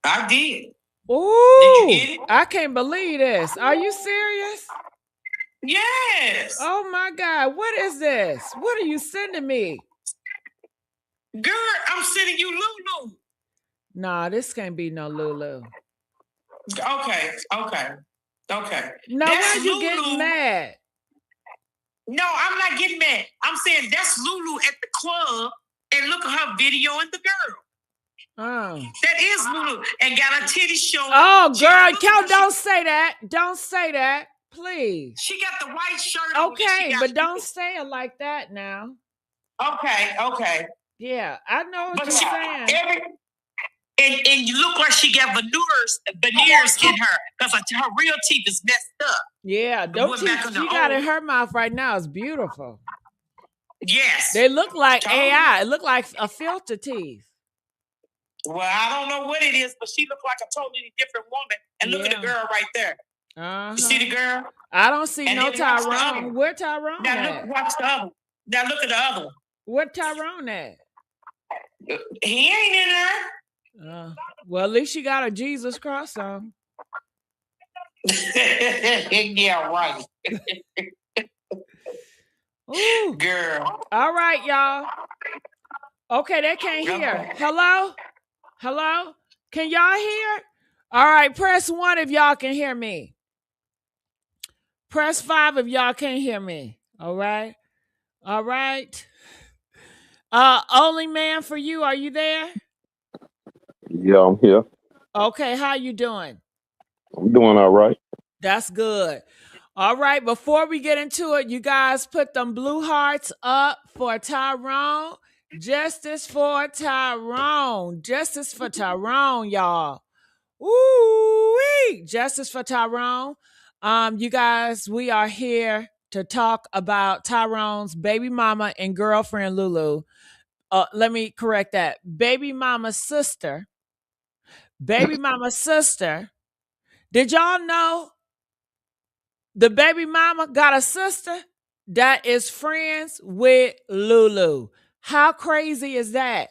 I did. Did you Ooh, get it? I can't believe this. Are you serious? Yes. Oh my God, what is this? What are you sending me? Girl, I'm sending you Lulu. Nah, this can't be no Lulu. Okay, okay, okay. Now, why That's you getting Lulu. mad? No, I'm not getting mad. I'm saying that's Lulu at the club, and look at her video and the girl. Oh. That is Lulu, and got a titty show. Oh, She got girl, Lulu, Cal, but don't say that. Don't say that, please. she got the white shirt on, and she Okay, got but don't say it like that now. okay, okay. Yeah, I know what But you're she saying. every and you look like she got veneers in her because her real teeth is messed up. Yeah, And those went back teeth on the she got in old. her mouth right now is beautiful. Yes. They look like Told you. AI. It look like a filter teeth. Well, I don't know what it is, but she looked like a totally different woman. And look at the Yeah. girl right there. You see the girl? I don't see And no then watch the other Tyrone. one. Where Tyrone Now at? look, watch the other one. Now look at the other one. Where Tyrone at? He ain't in there. Well, at least she got a Jesus cross on. Yeah, right. Ooh. Girl. All right, y'all. Okay, they can't hear. Okay. Hello? Hello? Can y'all hear? All right, press 1 if y'all can hear me. Press 5 if y'all can't hear me. All right? All right. Only man for you, are you there? Yeah, I'm here. Okay, how you doing? I'm doing all right. That's good. All right, before we get into it, you guys put them blue hearts up for Tyrone. Justice for Tyrone. Justice for Tyrone, y'all. Ooh, justice for Tyrone. You guys, we are here to talk about Tyrone's baby mama and girlfriend Lulu. Let me correct that. Baby mama's sister. Baby mama's sister. Did y'all know the baby mama got a sister that is friends with Lulu? How crazy is that?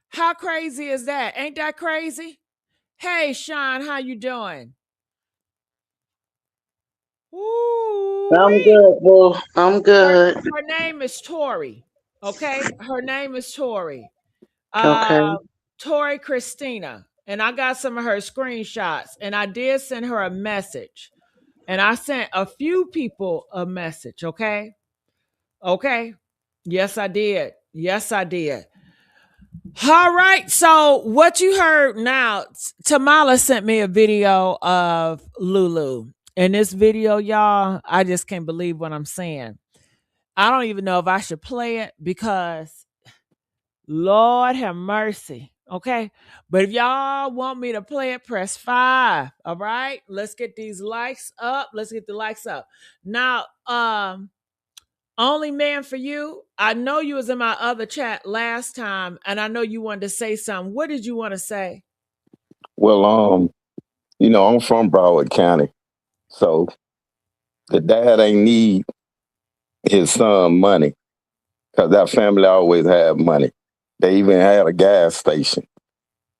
How crazy is that? Ain't that crazy? Hey, Sean, how you doing? I'm Ooh-wee. good, boo. I'm Her, good. her name is Tori. Okay, her name is Tori. Okay. Tori Christina, and I got some of her screenshots, and I did send her a message, and I sent a few people a message. Okay, okay, yes, I did. Yes, I did. All right. So what you heard now, Tamala sent me a video of Lulu. In this video, y'all, I just can't believe what I'm saying. I don't even know if I should play it because Lord have mercy. Okay. But if y'all want me to play it, press 5. All right. Let's get these likes up. Let's get the likes up. Now, only man for you. I know you was in my other chat last time, and I know you wanted to say something. What did you want to say? Well, I'm from Broward County, so the dad ain't need his son money because that family always had money. They even had a gas station.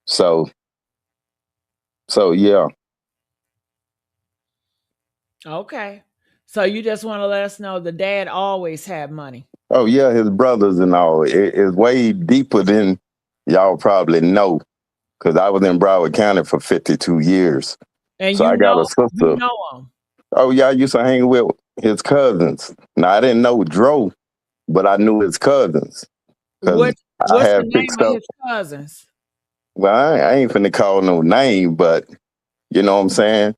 So, so yeah. Okay. So you just want to let us know the dad always had money. Oh yeah, his brothers and all. It's way deeper than y'all probably know because I was in Broward County for 52 years. And So I got a you sister. know him. Oh yeah, I used to hang with his cousins. Now I didn't know Dro, but I knew his cousins because I What's the had name fixed of up. his cousins? Well, I ain't finna call no name, but you know what I'm saying?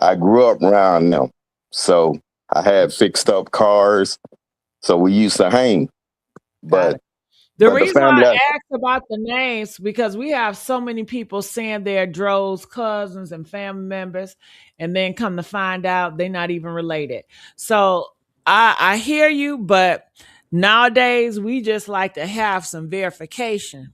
I grew up around them. So I had fixed up cars. So we used to hang. Got But it. The the reason family I that asked about the names because we have so many people saying they're Dro's cousins and family members, and then come to find out they're not even related. So I hear you, but nowadays we just like to have some verification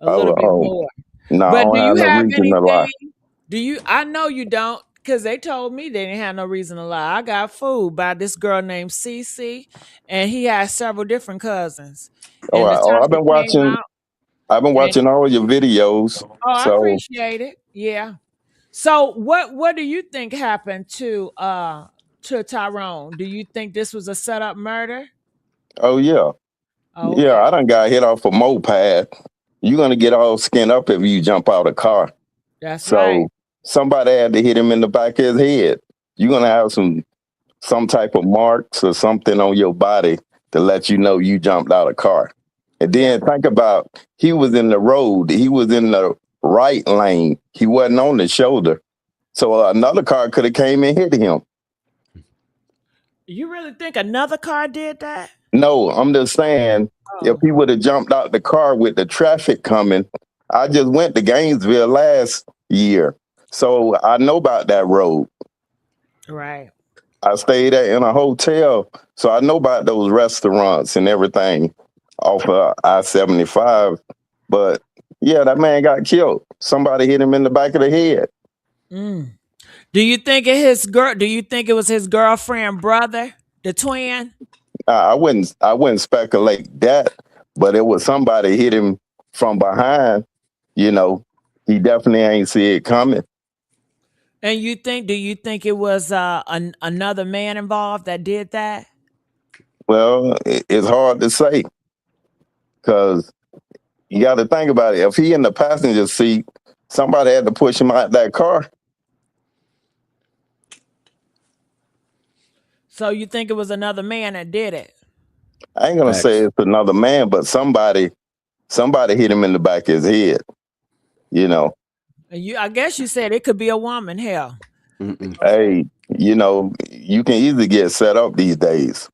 a little oh bit oh more. no, I But do don't have you no have reason to lie. anything? Do you? I know you don't, because they told me they didn't have no reason to lie. I got fooled by this girl named Cece, and he has several different cousins. Oh, And the time I've it been came watching out, I've been and watching all your videos. oh, I So appreciate it. Yeah. So what do you think happened to Tyrone? Do you think this was a setup murder? Oh yeah. Yeah, Okay. I done got hit off a moped. You're gonna get all skinned up if you jump out of a car. That's right. So somebody had to hit him in the back of his head. You're gonna have some type of marks or something on your body to let you know you jumped out of a car. And Yeah. then think about he was in the road. He was in the right lane. He wasn't on the shoulder. So another car could have came and hit him. You really think another car did that? No, I'm just saying if Oh, he would have jumped out the car with the traffic coming, I just went to Gainesville last year. So I know about that road. right. I stayed in a hotel, so I know about those restaurants and everything off of I-75. But yeah, that man got killed. Somebody hit him in the back of the head. Mm. Do you think it his girl? Do you think it was his girlfriend brother, the twin? I wouldn't speculate that, but it was somebody hit him from behind. You know, he definitely ain't see it coming. And you think? Do you think it was another man involved that did that? Well, it's hard to say because you got to think about it. If he in the passenger seat, somebody had to push him out that car. So you think it was another man that did it? I ain't gonna say Facts. it's another man, but somebody hit him in the back of his head. You know, And I guess you said it could be a woman. Hell. Mm-mm. Okay. hey, you can easily get set up these days.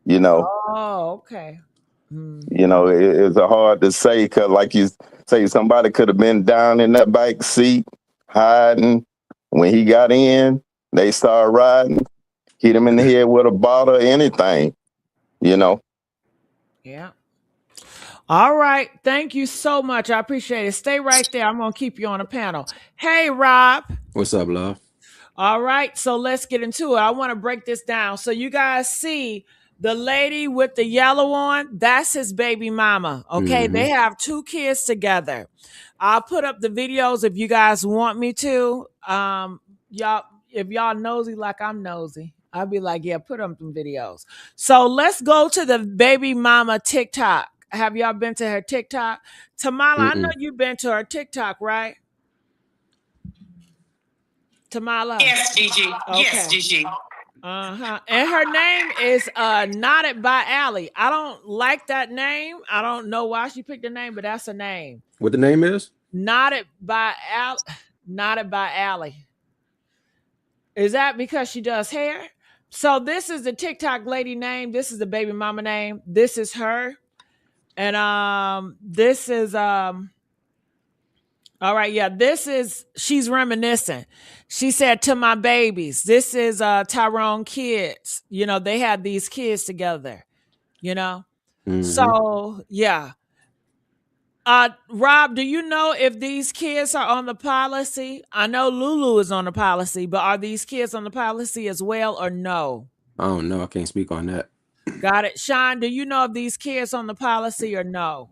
You know, Oh, okay. it's a hard to say because, like you say, somebody could have been down in that back seat hiding. When he got in, they started riding, hit him in the head with a bottle or anything. You know, Yeah. All right. Thank you so much. I appreciate it. Stay right there. I'm going to keep you on the panel. Hey, Rob. What's up, love? All right. So let's get into it. I want to break this down. So you guys see the lady with the yellow on, that's his baby mama. Okay. Mm-hmm. They have 2 kids together. I'll put up the videos if you guys want me to. Y'all, if y'all nosy like I'm nosy, I'll be like, yeah, put up some videos. So let's go to the baby mama TikTok. Have y'all been to her TikTok? Tamala, I know Mm-mm. you've been to her TikTok, right? Tamala. Yes, Gigi. Yes, Okay. Gigi. Uh-huh. And her name is Knotted by Allie. I don't like that name. I don't know why she picked the name, but that's her name. What the name is? Knotted by Allie. Knotted by Allie. Is that because she does hair? So this is the TikTok lady name. This is the baby mama name. This is her. And this is all right, yeah, she's reminiscing. She said to my babies, this is Tyrone kids. They had these kids together, you know? Mm-hmm. So, yeah. Rob, do you know if these kids are on the policy? I know Lulu is on the policy, but are these kids on the policy as well or no? I don't know. I can't speak on that. Got it. Sean, do you know if these kids on the policy or no?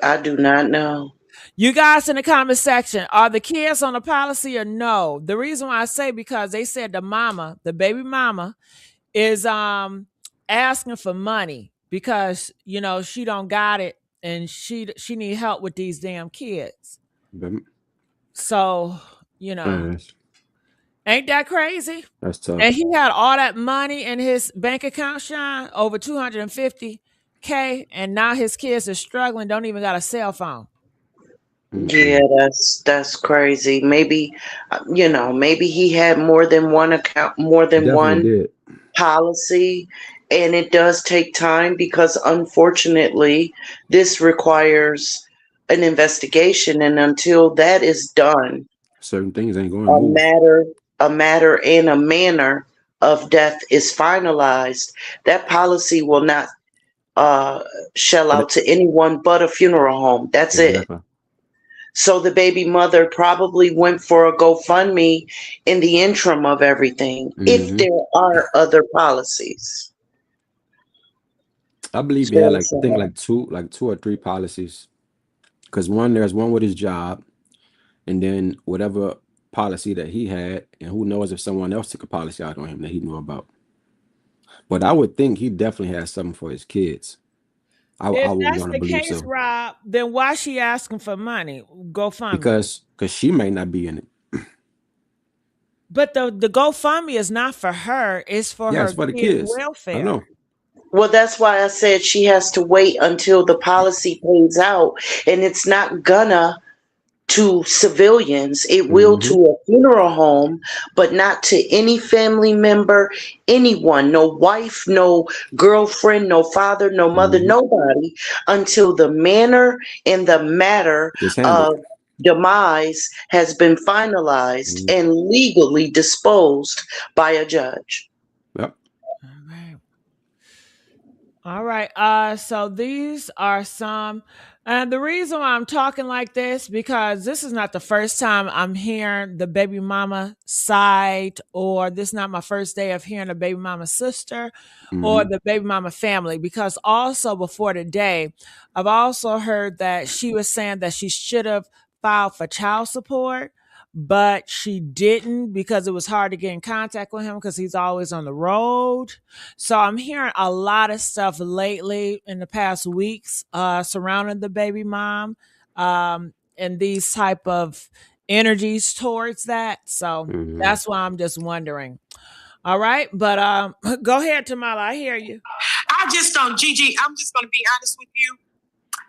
I do not know. You guys in the comment section, are the kids on the policy or no? The reason why I say because they said the baby mama, is asking for money because she don't got it and she need help with these damn kids. But, So, man, ain't that crazy? that's tough. And he had all that money in his bank account, Sean, over 250K, and now his kids are struggling, don't even got a cell phone. Yeah, that's crazy. Maybe, maybe he had more than one account, more than Definitely one did. policy, and it does take time because unfortunately, this requires an investigation, and until that is done, Certain things ain't going to a move. matter, a matter and a manner of death is finalized. That policy will not shell But out to anyone but a funeral home. That's it. exactly. So the baby mother probably went for a GoFundMe in the interim of everything, if Mm-hmm. there are other policies. I believe he had So I think sad. like two or three policies. Because there's one with his job, and then whatever policy that he had, and who knows if someone else took a policy out on him that he knew about. But I would think he definitely has something for his kids. I If would that's want to the believe case, so. Rob, then why she asking for money? GoFundMe. Because she may not be in it. But the GoFundMe is not for her; it's for her It's for the kids' kids. welfare. I know. Well, that's why I said she has to wait until the policy pays out, and it's not gonna to civilians. It will to a funeral home, but not to any family member, anyone, no wife, no girlfriend, no father, no mother, nobody, until the manner and the matter It's handled. of demise has been finalized and legally disposed by a judge. Yep. All right. So these are some, and the reason why I'm talking like this, because this is not the first time I'm hearing the baby mama side, or this is not my first day of hearing a baby mama sister or the baby mama family, because also before today, I've also heard that she was saying that she should have filed for child support, but she didn't because it was hard to get in contact with him because he's always on the road. So I'm hearing a lot of stuff lately in the past weeks surrounding the baby mom and these type of energies towards that. So that's why I'm just wondering. All right, but go ahead, Tamala. I hear you. I just don't, Gigi, I'm just going to be honest with you.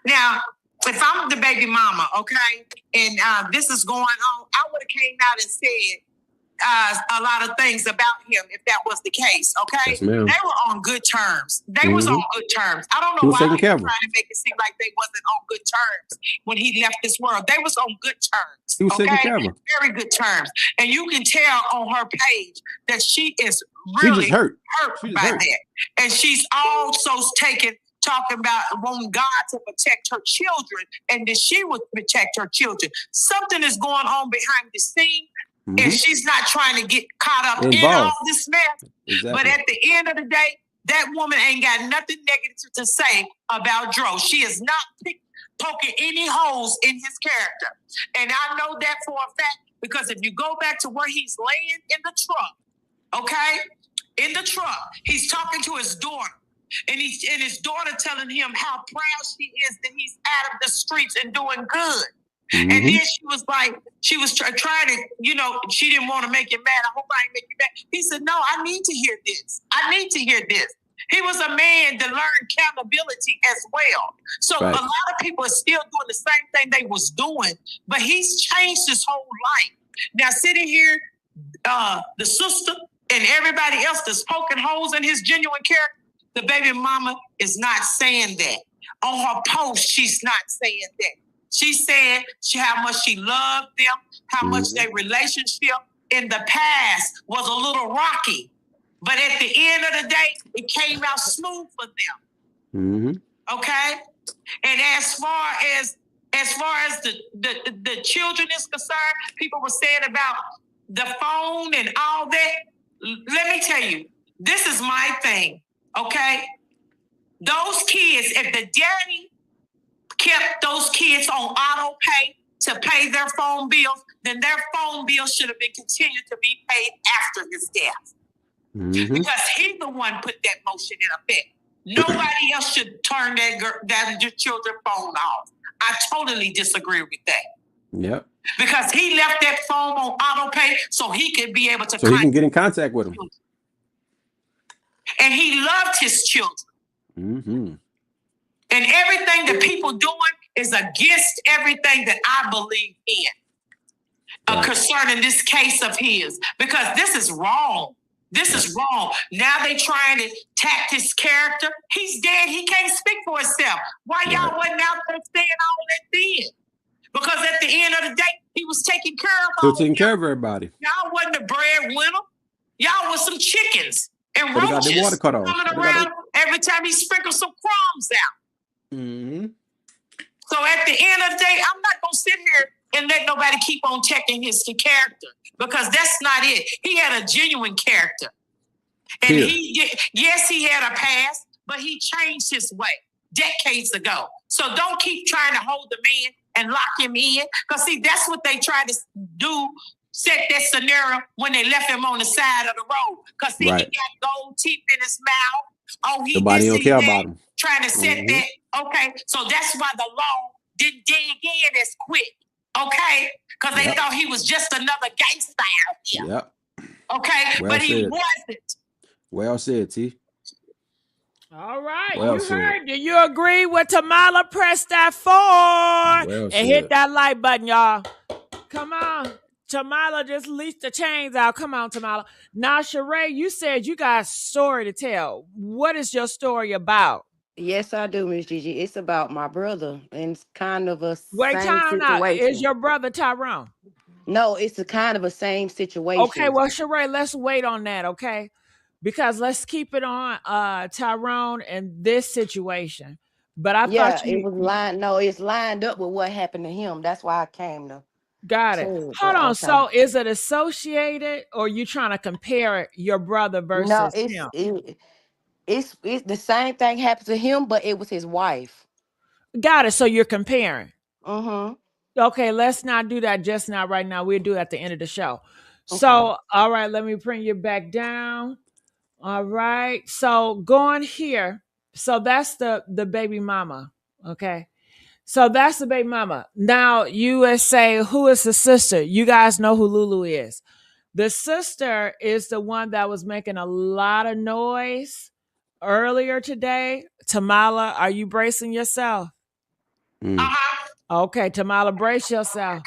Now, if I'm the baby mama, okay, and this is going on, I would have came out and said a lot of things about him if that was the case, okay? Yes, ma'am. They were on good terms. They was on good terms. I don't He know was why taking they care were of her. trying to make it seem like they wasn't on good terms when he left this world. They was on good terms, He was taking okay? care of her. Very good terms. And you can tell on her page that she is She really just hurt. by that. And she's also talking about wanting God to protect her children and that she would protect her children. Something is going on behind the scene. And she's not trying to get caught up in all this mess. Exactly. But at the end of the day, that woman ain't got nothing negative to say about Dro. She is not poking any holes in his character. And I know that for a fact because if you go back to where he's laying in the truck, okay? In the truck, he's talking to his daughter. And his daughter telling him how proud she is that he's out of the streets and doing good. And then she was trying to, she didn't want to make him mad. I hope I ain't make you mad. He said, no, I need to hear this. I need to hear this. He was a man that learned accountability as well. So a lot of people are still doing the same thing they was doing, but he's changed his whole life. Now sitting here, the sister and everybody else that's poking holes in his genuine character, the baby mama is not saying that. On her post, she's not saying that. She's saying how much she loved them, how much their relationship in the past was a little rocky. But at the end of the day, it came out smooth for them. Okay? And as far as the children is concerned, people were saying about the phone and all that. Let me tell you, this is my thing, okay? Those kids, if the daddy kept those kids on auto pay to pay their phone bills, then their phone bill should have been continued to be paid after his death. Because he the one put that motion in effect. Nobody else should turn that children's phone off. I totally disagree with that. Yep. Because he left that phone on auto pay so he could be able to he can get in contact with them. And he loved his children. And everything that people doing is against everything that I believe in concerning this case of his. Because this is wrong. This is wrong. Now they trying to attack his character. He's dead. He can't speak for himself. Why y'all wasn't out there saying all that then? Because at the end of the day, he was taking care of Still taking care of everybody. Y'all wasn't the breadwinner. Y'all was some chickens and roaches got the water cut off. Coming around every time he sprinkled some crumbs out. So at the end of the day, I'm not going to sit here and let nobody keep on checking his character because that's not it. He had a genuine character. And he had a past, but he changed his way decades ago. So don't keep trying to hold the man and lock him in. Because, see, that's what they tried to do, set that scenario when they left him on the side of the road. Because, see, Right. he got gold teeth in his mouth. Oh, he Nobody don't care about him. Trying to set that. Okay, so that's why the law didn't dig in as quick. Okay, because they thought he was just another gangster out here. Yep. Okay, Well but he said. wasn't. Well said, T. All right, Well you said. heard. Do you agree with Tamala? Press that 4 Well and said. hit that like button, y'all. Come on. Tamala just leashed the chains out. Come on, Tamala. Now, Sheree, you said you got a story to tell. What is your story about? Yes, I do, Miss Gigi. It's about my brother, and it's kind of a Wait, same time out. Is situation. your brother Tyrone? No, it's a kind of a same situation. Okay, well, Sheree, let's wait on that, okay? Because let's keep it on Tyrone and this situation. But I Yeah, thought it you was lined. No, it's lined up with what happened to him. That's why I came to got it. tell you. Hold But on. okay. So is it associated or you trying to compare it, your brother No, versus him? it's the same thing happened to him, but it was his wife. Got it. So you're comparing. Mm-hmm. Okay, let's not do that just now, right now. We'll do it at the end of the show. Okay. So, all right, let me bring you back down. All right. So going here. So that's the baby mama. Okay. So that's the baby mama. Now you would say, who is the sister? You guys know who Lulu is. The sister is the one that was making a lot of noise earlier today. Tamala, are you bracing yourself? Okay, Tamala, brace yourself.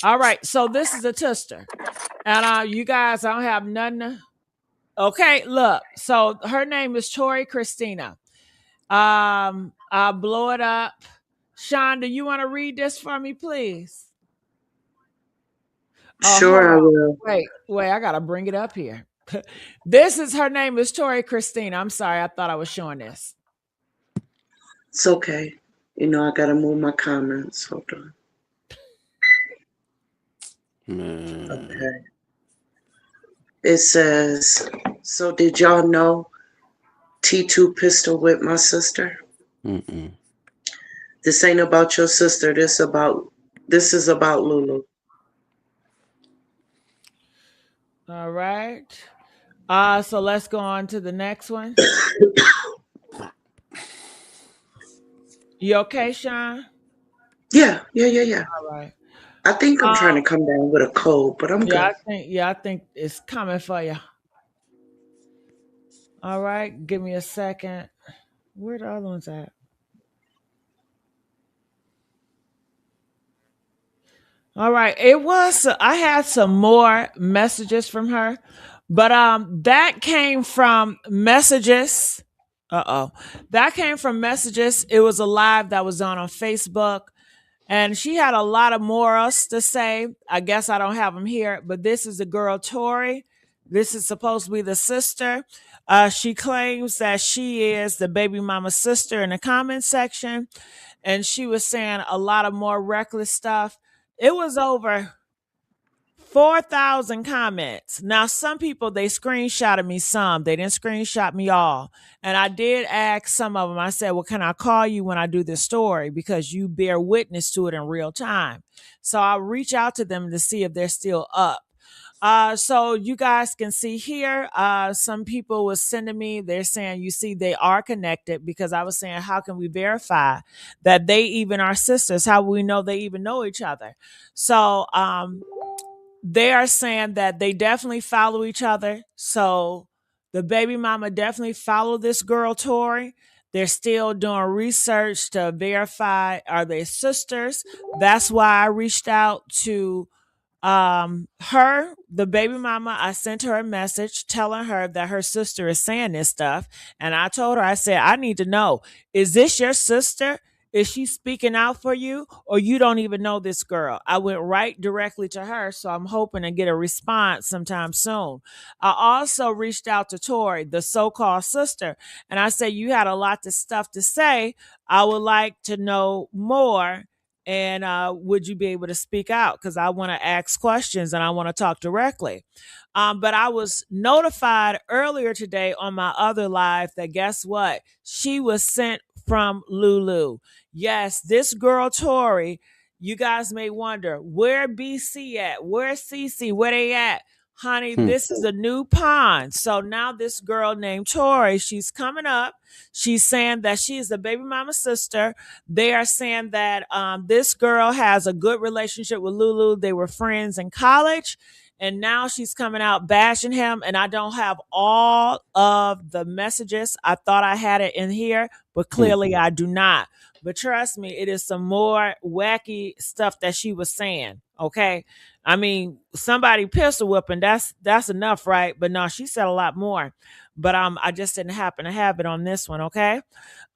All right, so this is a sister. And you guys, I don't have nothing. Okay, look. So her name is Tori Christina. I'll blow it up. Sean, do you want to read this for me, please? Sure, I will. Wait, I gotta bring it up here. This is her name is Tori Christina. I'm sorry, I thought I was showing this. It's okay. You know, I gotta move my comments. Hold on. Man. Okay. It says, so did y'all know T2 pistol whipped my sister? Mm-mm. This ain't about your sister. This is about Lulu. All right. So let's go on to the next one. You okay, Sean? Yeah. All right. I think I'm trying to come down with a cold, but I'm good. I think it's coming for you. All right, give me a second. Where the other ones at? All right, I had some more messages from her, but that came from messages. That came from messages. It was a live that was on Facebook. And she had a lot of morals to say. I guess I don't have them here, but this is the girl Tori. This is supposed to be the sister. She claims that she is the baby mama sister in the comment section. And she was saying a lot of more reckless stuff. It was over 4,000 comments. Now, some people, they screenshotted me some. They didn't screenshot me all. And I did ask some of them, I said, well, can I call you when I do this story? Because you bear witness to it in real time. So I'll reach out to them to see if they're still up. So you guys can see here, some people was sending me, they're saying, you see, they are connected because I was saying, how can we verify that they even are sisters? How will we know they even know each other? So, they are saying that they definitely follow each other. So the baby mama definitely followed this girl, Tori. They're still doing research to verify are they sisters. That's why I reached out to her, the baby mama. I sent her a message telling her that her sister is saying this stuff. And I told her, I said, I need to know, is this your sister? Is she speaking out for you or you don't even know this girl? I went right directly to her. So I'm hoping to get a response sometime soon. I also reached out to Tori, the so-called sister, and I said, you had a lot of stuff to say. I would like to know more. And would you be able to speak out? Because I want to ask questions and I want to talk directly. But I was notified earlier today on my other live that guess what? She was sent from Lulu. Yes, this girl, Tori, You guys may wonder, where BC at? Where's CC? Where they at? Honey, this is a new pond. So now this girl named Tori, she's coming up. She's saying that she is the baby mama sister. They are saying that this girl has a good relationship with Lulu. They were friends in college. And now she's coming out bashing him. And I don't have all of the messages. I thought I had it in here, but clearly I do not. But trust me, it is some more wacky stuff that she was saying. Okay. I mean, somebody pistol whipping, that's enough, right? But no, she said a lot more. But I just didn't happen to have it on this one, okay?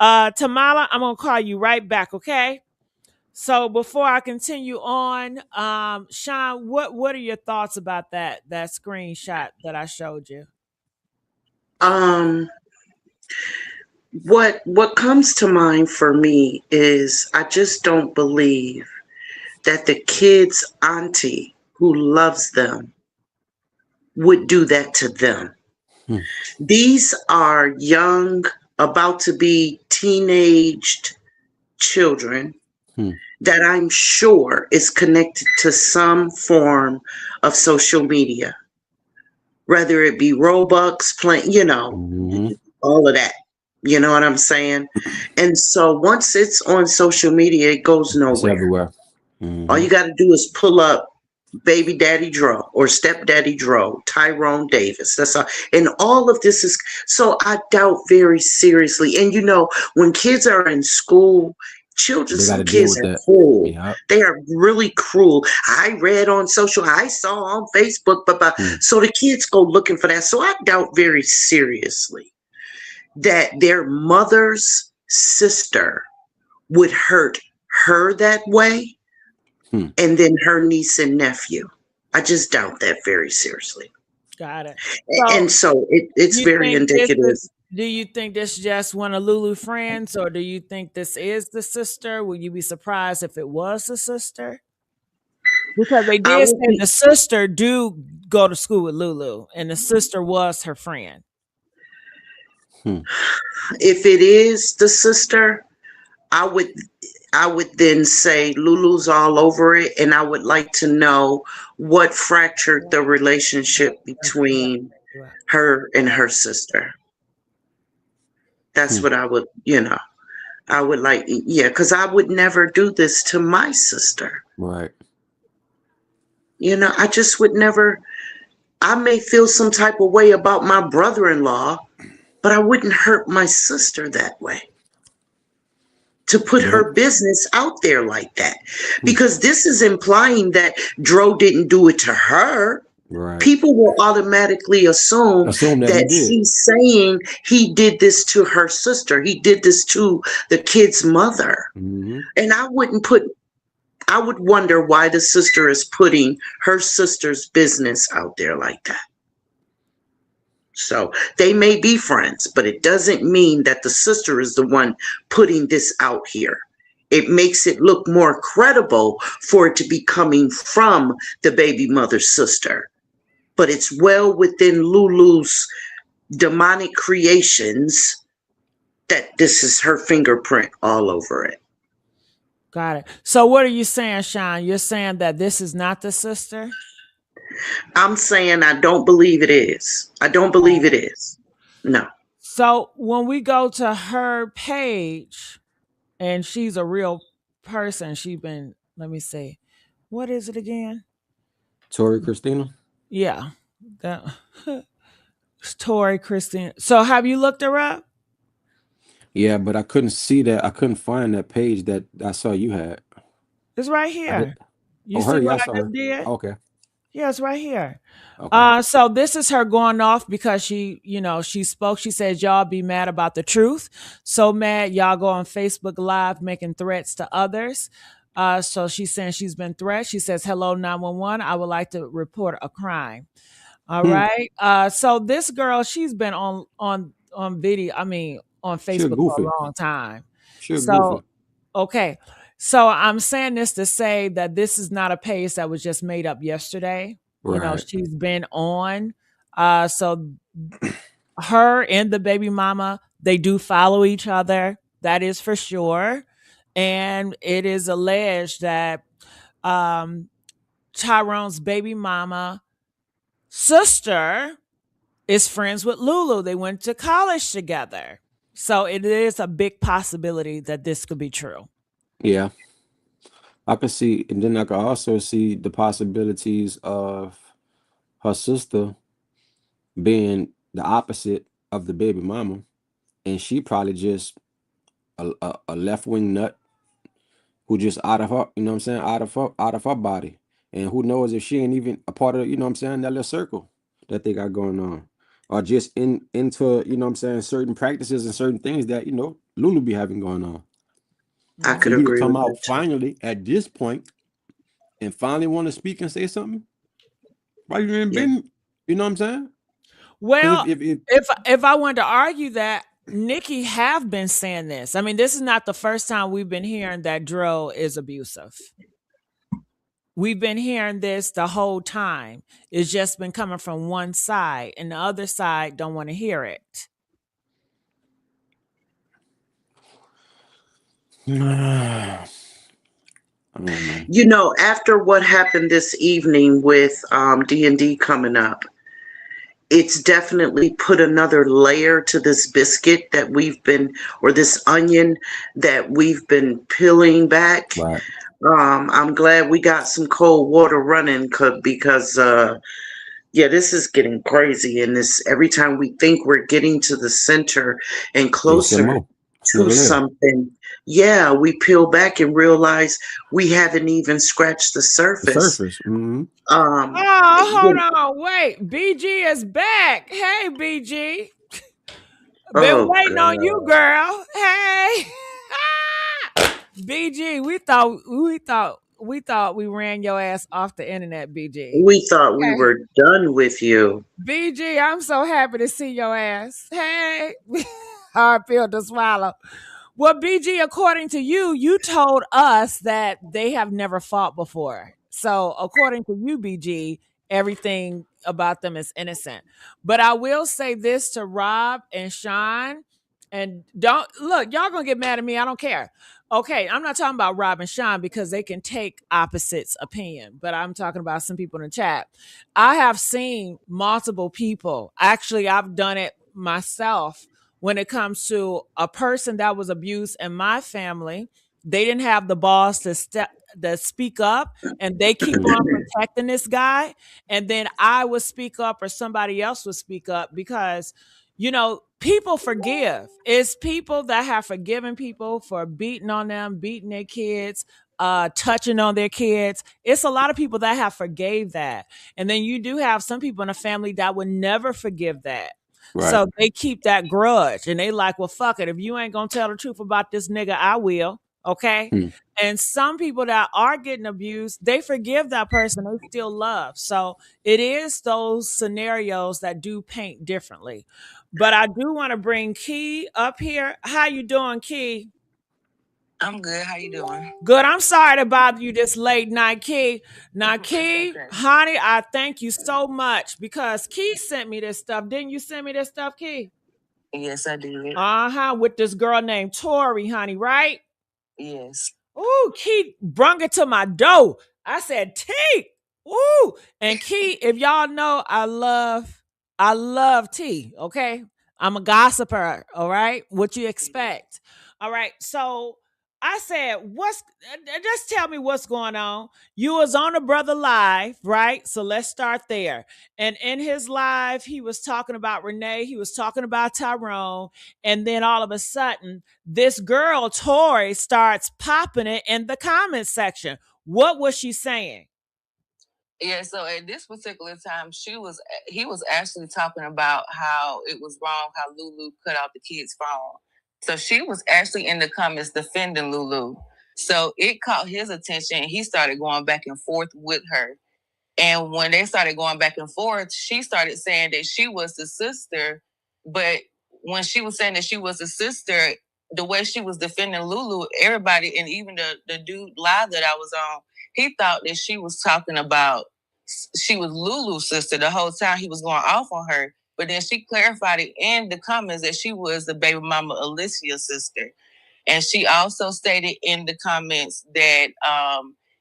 Tamala, I'm gonna call you right back, okay? So before I continue on, Sean, what are your thoughts about that screenshot that I showed you? What comes to mind for me is I just don't believe that the kid's auntie who loves them would do that to them. These are young, about to be teenaged children that I'm sure is connected to some form of social media, whether it be Robux, all of that. You know what I'm saying? And so once it's on social media, it goes nowhere. It's everywhere. All you got to do is pull up Baby Daddy Dro or Stepdaddy Dro, Tyrone Davis. That's all. And all of this is, so I doubt very seriously. And when kids are in school, some kids are cruel. Yeah. They are really cruel. I read on I saw on Facebook, so the kids go looking for that. So I doubt very seriously that their mother's sister would hurt her that way. And then her niece and nephew. I just doubt that very seriously. Got it. So it's very indicative. Do you think this is just one of Lulu friends, or do you think this is the sister? Would you be surprised if it was the sister? Because they did say the sister do go to school with Lulu, and the sister was her friend. If it is the sister, I would then say Lulu's all over it, and I would like to know what fractured the relationship between her and her sister. That's what I would, I would like, because I would never do this to my sister. Right. I just would never. I may feel some type of way about my brother-in-law, but I wouldn't hurt my sister that way. To put her business out there like that, because this is implying that Dro didn't do it to her. Right. People will automatically assume that he's saying he did this to her sister. He did this to the kid's mother. And I would wonder why the sister is putting her sister's business out there like that. So they may be friends, but it doesn't mean that the sister is the one putting this out here. It makes it look more credible for it to be coming from the baby mother's sister. But it's well within Lulu's demonic creations that this is her fingerprint all over it. Got it. So what are you saying, Sean? You're saying that this is not the sister? I'm saying I don't believe it is. I don't believe it is. No. So when we go to her page, and she's a real person, let me see. What is it again? Tori Christina? Yeah. Tori Christina. So have you looked her up? Yeah, but I couldn't see that. I couldn't find that page that I saw you had. It's right here. You see what I just did? Okay. Yeah, it's right here. Okay. So this is her going off because she spoke. She says, y'all be mad about the truth. So mad, y'all go on Facebook Live making threats to others. So she's saying she's been threatened. She says, hello, 911. I would like to report a crime. All right. So this girl, she's been on video, on Facebook for a long time. Okay. So I'm saying this to say that this is not a page that was just made up yesterday. Right. She's been on. So her and the baby mama, they do follow each other. That is for sure. And it is alleged that Tyrone's baby mama sister is friends with Lulu. They went to college together. So it is a big possibility that this could be true. Yeah. I can see, and then I can also see the possibilities of her sister being the opposite of the baby mama, and she probably just a left wing nut who just out of her, you know what I'm saying, out of her body, and who knows if she ain't even a part of, you know what I'm saying, that little circle that they got going on, or just into, you know what I'm saying, certain practices and certain things that Lulu be having going on. I For could you to agree come with out that too. finally at this point and finally want to speak and say something, why you ain't Yeah. been, you know what I'm saying? Because Well, if if I wanted to argue that, Nikki have been saying this. I mean, this is not the first time we've been hearing that Dro is abusive. We've been hearing this the whole time. It's just been coming from one side, and the other side don't want to hear it. I don't know. You know, after what happened this evening with D&D coming up, it's definitely put another layer to this biscuit that we've been, or this onion that we've been peeling back. Right. I'm glad we got some cold water running because yeah, this is getting crazy. And this, every time we think we're getting to the center and There's some closer more. to Another layer. something, yeah, we peel back and realize we haven't even scratched the The surface. surface. Mm-hmm. Oh, hold on. Wait. BG is back. Hey, BG. Been Oh waiting on you, God. girl. Hey. BG, we thought we ran your ass off the internet, BG. We thought we Okay. were done with you. BG, I'm so happy to see your ass. Hey. Hard pill to swallow. Well, BG, according to you, you told us that they have never fought before. So, according to you, BG, everything about them is innocent. But I will say this to Rob and Sean, and don't look, y'all gonna get mad at me. I don't care. Okay, I'm not talking about Rob and Sean because they can take opposites opinion, but I'm talking about some people in the chat. I have seen multiple people. Actually, I've done it myself when it comes to a person that was abused in my family. They didn't have the balls to speak up, and they keep on protecting this guy. And then I would speak up, or somebody else would speak up, because people forgive. It's people that have forgiven people for beating on them, beating their kids, touching on their kids. It's a lot of people that have forgave that. And then you do have some people in a family that would never forgive that. Right. So they keep that grudge, and they like, well, fuck it. If you ain't gonna tell the truth about this nigga, I will. Okay. Hmm. And some people that are getting abused, they forgive that person. They still love. So it is those scenarios that do paint differently. But I do want to bring Key up here. How you doing, Key? I'm good. How you doing? Good. I'm sorry to bother you this late night, Key. Now, Key, Okay. honey, I thank you so much because Key sent me this stuff. Didn't you send me this stuff, Key? Yes, I did. With this girl named Tori, honey, right? Yes. Ooh, Key brung it to my door. I said, T. Ooh. And Key, if y'all know, I love tea. Okay. I'm a gossiper. All right. What you expect? All right. So I said, just tell me what's going on. You was on a brother live, right? So let's start there. And in his live, he was talking about Renee. He was talking about Tyrone. And then all of a sudden, this girl, Tori, starts popping it in the comment section. What was she saying? Yeah, so at this particular time, he was actually talking about how it was wrong how Lulu cut out the kid's phone. So she was actually in the comments defending Lulu. So it caught his attention. He started going back and forth with her. And when they started going back and forth, she started saying that she was the sister. But when she was saying that she was the sister, the way she was defending Lulu, everybody, and even the dude live that I was on, he thought that she was talking about she was Lulu's sister the whole time. He was going off on her. But then she clarified it in the comments that she was the baby mama Alicia's sister. And she also stated in the comments that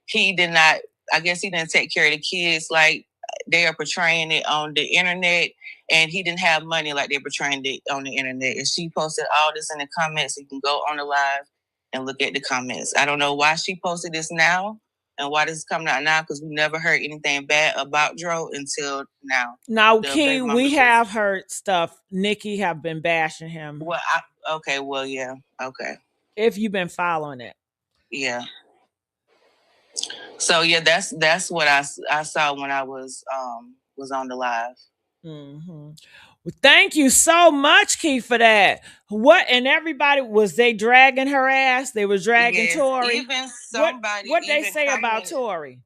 he did not. I guess he didn't take care of the kids like they are portraying it on the internet, and he didn't have money like they're portraying it on the internet. And she posted all this in the comments. You can go on the live and look at the comments. I don't know why she posted this now and why this is coming out now, because we never heard anything bad about Dro until now. Now, Key, we have heard stuff. Nikki have been bashing him. Well, okay, well, yeah, okay. If you've been following it. Yeah. So yeah, that's what I saw when I was on the live. Mm-hmm. Well, thank you so much, Key, for that. What, and everybody, was they dragging her ass? They was dragging Tori. Even somebody. What they say about Tori?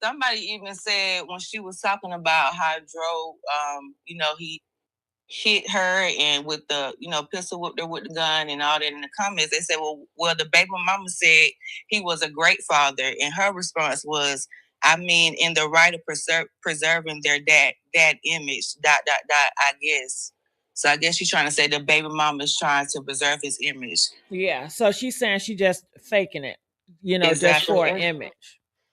Somebody even said when she was talking about how Dro, he hit her and with the, pistol whipped her with the gun and all that in the comments. They said, well, the baby mama said he was a great father. And her response was, I mean, in the right of preserving their dad image, ... I guess. So I guess she's trying to say the baby mama is trying to preserve his image. Yeah. So she's saying she just faking it, exactly. Just for an image.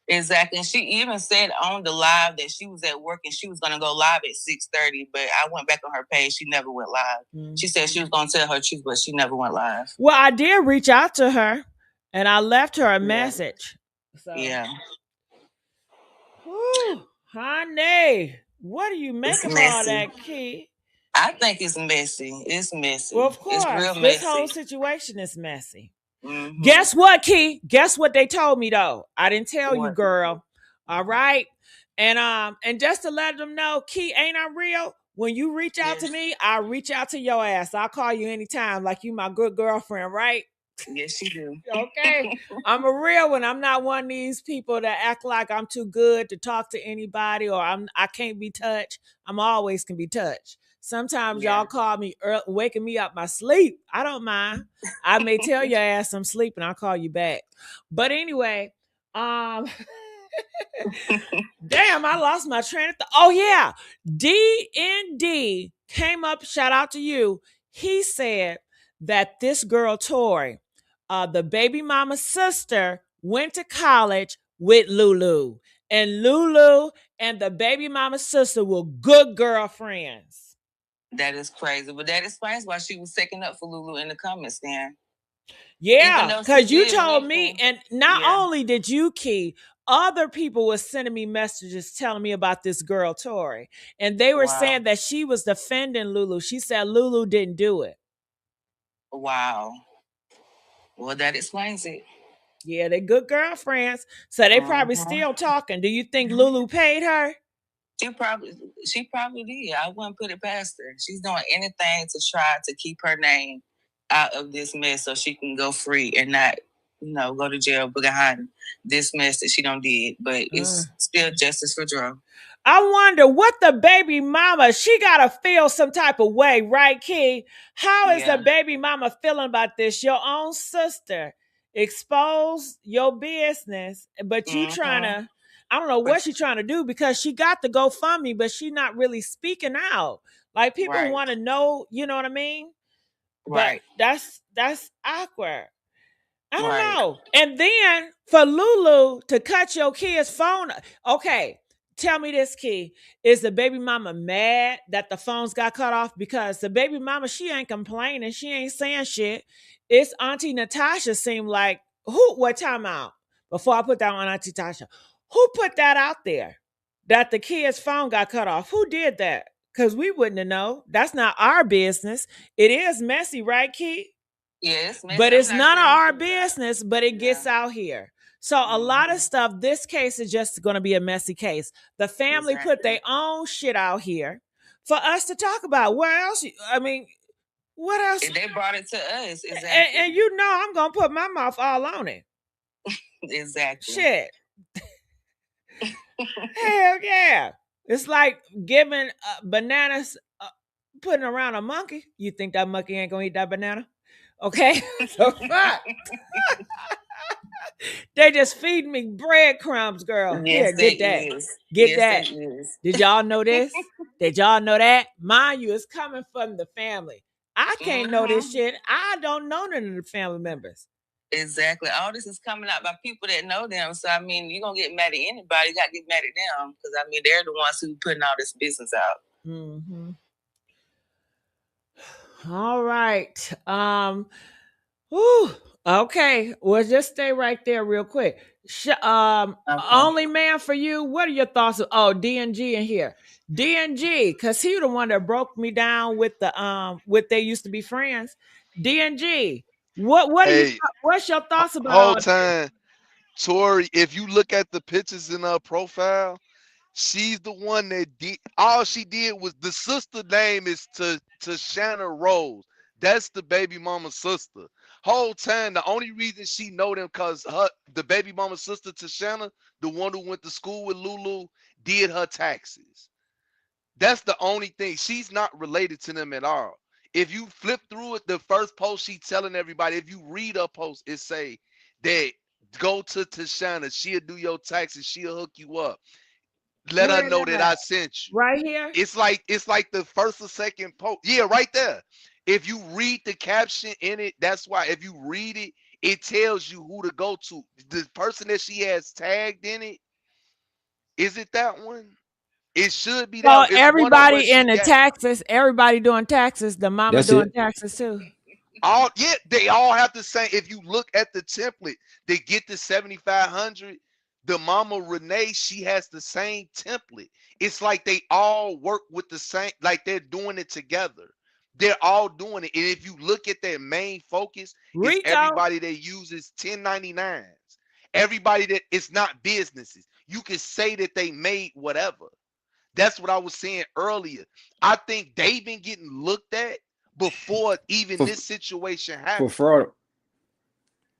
Exactly. And she even said on the live that she was at work and she was going to go live at 6:30, but I went back on her page. She never went live. Mm-hmm. She said she was going to tell her truth, but she never went live. Well, I did reach out to her and I left her a message. So. Yeah. Whew, honey, what do you make of all that, Key? I think it's messy. It's messy. Well, of course. It's real messy. This whole situation is messy. Mm-hmm. Guess what, Key? Guess what they told me though? I didn't tell you, girl. All right. And just to let them know, Key, ain't I real? When you reach out to me, I'll reach out to your ass. I'll call you anytime, like you my good girlfriend, right? Yes, you do. Okay. I'm a real one. I'm not one of these people that act like I'm too good to talk to anybody or I can't be touched. I'm always can be touched. Sometimes y'all call me waking me up my sleep. I don't mind. I may tell your ass I'm sleeping. I'll call you back. But anyway, damn, I lost my train of thought. Oh yeah, DND came up. Shout out to you. He said that this girl Tori, the baby mama's sister, went to college with Lulu, and Lulu and the baby mama's sister were good girlfriends. That is crazy, but that explains why she was taking up for Lulu in the comments, then. Yeah, because you told me, and not only did you, Key, other people were sending me messages telling me about this girl, Tori, and they were saying that she was defending Lulu. She said Lulu didn't do it. Wow. Well, that explains it. Yeah, they're good girlfriends, so they probably still talking. Do you think Lulu paid her? She probably did. I wouldn't put it past her. She's doing anything to try to keep her name out of this mess so she can go free and not, go to jail behind this mess that she done did. But it's still justice for Dro. I wonder what the baby mama, she gotta feel some type of way, right, Key? How is the baby mama feeling about this? Your own sister exposed your business, but you trying to, I don't know what she's trying to do, because she got the GoFundMe, but she's not really speaking out. Like people want to know, you know what I mean? Right. But that's awkward. I don't know. And then for Lulu to cut your kid's phone, okay. Tell me this, Key. Is the baby mama mad that the phones got cut off? Because the baby mama, she ain't complaining. She ain't saying shit. It's Auntie Natasha seemed like, what time out? Before I put that on Auntie Natasha, who put that out there? That the kid's phone got cut off? Who did that? Because we wouldn't have known. That's not our business. It is messy, right, Key? Yes, but it's none of our business, but it gets out here. So a lot of stuff, this case is just going to be a messy case. The family put their own shit out here for us to talk about. Where else? I mean, what else? They brought it to us. Exactly. And I'm going to put my mouth all on it. Exactly. Shit. Hell yeah. It's like giving bananas, putting around a monkey. You think that monkey ain't going to eat that banana? Okay, so fuck. They just feed me breadcrumbs, girl. Yes, here, get that. Is. Get yes, that. Did y'all know this? Did y'all know that? Mind you, it's coming from the family. I can't know this shit. I don't know none of the family members. Exactly. All this is coming out by people that know them. So I mean, you're gonna get mad at anybody, you gotta get mad at them. Because I mean, they're the ones who putting all this business out. Mm-hmm. All right. Whew. Okay. Well, just stay right there real quick. Okay. Only man for you. What are your thoughts of DNG in here? DNG, because he the one that broke me down with the with they used to be friends. DNG. What are you Hey, what's your thoughts about whole all this? time, Tori, if you look at the pictures in her profile, she's the one that did all she did was the sister name is to Shanna Rose. That's the baby mama sister. Whole time, the only reason she know them cause the baby mama sister to Shanna, the one who went to school with Lulu, did her taxes. That's the only thing. She's not related to them at all. If you flip through it, the first post she telling everybody, if you read her post, it say that go to Tashana, she'll do your taxes, she'll hook you up. Let her Where know that that at? I sent you. Right here? It's like the first or second post. Yeah, right there. If you read the caption in it, that's why if you read it, it tells you who to go to. The person that she has tagged in it, is it that one? It should be that So one. It's one of where everybody she in the got taxes, everybody doing taxes, the mama That's doing it. taxes too. all. Yeah, they all have the same. If you look at the template, they get the 7,500. The mama Renee, she has the same template. It's like they all work with the same, like they're doing it together. They're all doing it. And if you look at their main focus, is Rico. everybody that uses 1099s. Everybody that it's not businesses. You can say that they made whatever. That's what I was saying earlier. I think they've been getting looked at before even for this situation for happened. fraud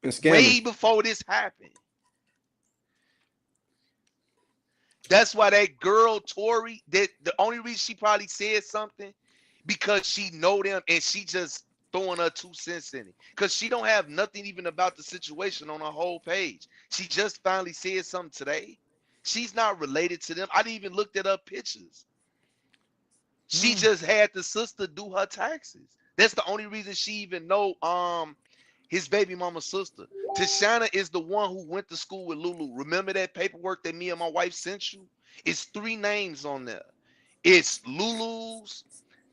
and scamming. Way before this happened. That's why that girl Tori, that the only reason she probably said something because she know them and she just throwing her 2 cents in it. Because she don't have nothing even about the situation on her whole page. She just finally said something today. She's not related to them. I didn't even look at her pictures. She Mm. just had the sister do her taxes. That's the only reason she even know his baby mama's sister. Tashana is the one who went to school with Lulu. Remember that paperwork that me and my wife sent you? It's 3 names on there. It's Lulu's,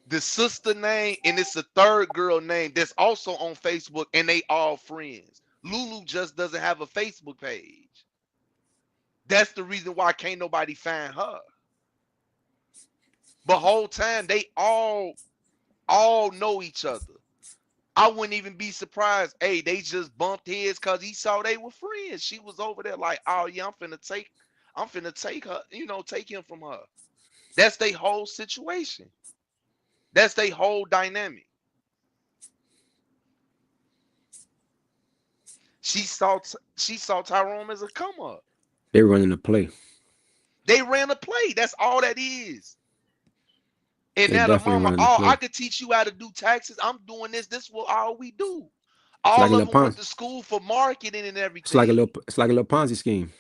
the sister name, and it's a third girl name that's also on Facebook, and they all friends. Lulu just doesn't have a Facebook page. That's the reason why can't nobody find her. But whole time they all know each other. I wouldn't even be surprised. Hey, they just bumped heads because he saw they were friends. She was over there like, oh yeah, I'm finna take her, take him from her. That's their whole situation. That's their whole dynamic. She saw Tyrone as a come up. They're running the play. They ran a play. That's all that is. And They now the definitely mama, running the oh, I play. could teach you how to do taxes. I'm doing this. This is what all we do. It's like All a of little them went Ponzi. to school for marketing and It's like a everything. little. It's like a little Ponzi scheme.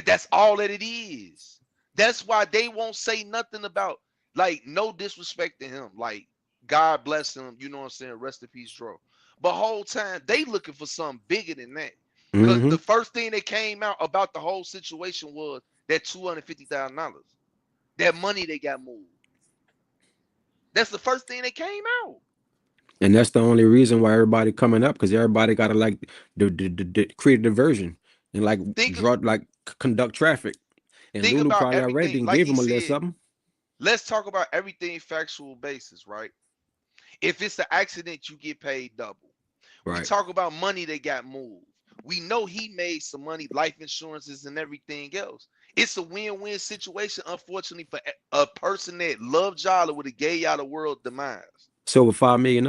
That's all that it is. That's why they won't say nothing about like no disrespect to him. Like God bless him, you know what I'm saying? Rest in peace, Dro. But whole time they looking for something bigger than that. Cause Mm-hmm. the first thing that came out about the whole situation was that $250,000. That money they got moved. That's the first thing that came out. And that's the only reason why everybody coming up because everybody got to like create a diversion and like Think of draw like conduct traffic. And think Lulu about probably already everything, didn't like give he him a little said. something. Let's talk about everything factual basis, right? If it's an accident, you get paid double. We Right. talk about money that got moved. We know he made some money, life insurances and everything else. It's a win-win situation, unfortunately, for a person that loved y'all or would have gave y'all the world demise. So with $5 million.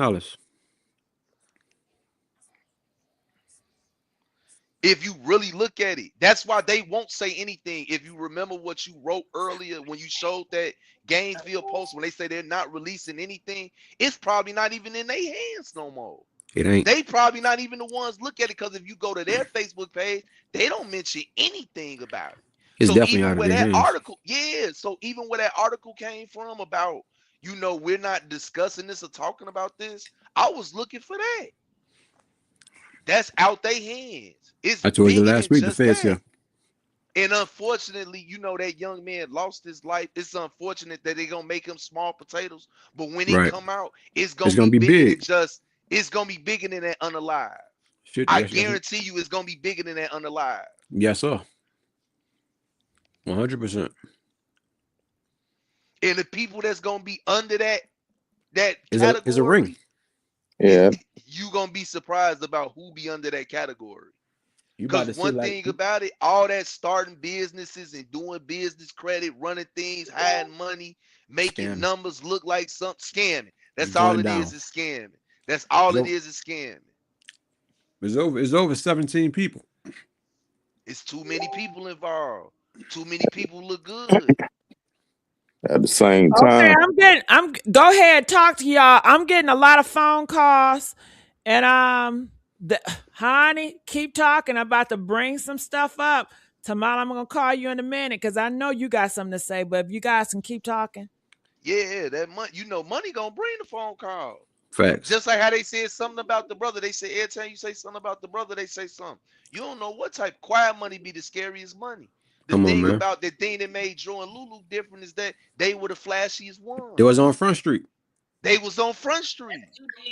If you really look at it, that's why they won't say anything. If you remember what you wrote earlier when you showed that Gainesville post, when they say they're not releasing anything, it's probably not even in their hands no more. It ain't. They probably not even the ones look at it because if you go to their Facebook page, they don't mention anything about it. It's So definitely even out of where their that hands. article, yeah, so even where that article came from about, we're not discussing this or talking about this, I was looking for that. That's out their hands. It's I told you bigger last than week the just feds that. here. And unfortunately, that young man lost his life. It's unfortunate that they're gonna make him small potatoes, but when it Right. come out, it's It's gonna gonna be be bigger than big. it's gonna be bigger than that unalive. Shit, I yes, yes, guarantee you it's gonna be bigger than that unalive. yes, sir. 100%. And the people that's gonna be under that It's a ring. category, Yeah. you gonna be surprised about who be under that category. You about Because to see one like thing about it, all that starting businesses and doing business credit, running things, hiding money, making scamming. numbers look like something, scamming. It's That's all going it down. is scamming. That's all It's it over. is scamming. It's over 17 people. It's too many people involved. Too many people look good. At the same Okay, time, go ahead, talk to y'all. I'm getting a lot of phone calls, and honey, keep talking. I'm about to bring some stuff up. Tomorrow I'm gonna call you in a minute because I know you got something to say. But if you guys can keep talking. Yeah, that money, money gonna bring the phone call. Facts. Just like how they said something about the brother. They say every time you say something about the brother, they say something. You don't know what type. Quiet money be the scariest money. The Come on, thing man. about the thing that made Joe and Lulu different is that they were the flashiest They ones. was on Front Street. They was on Front Street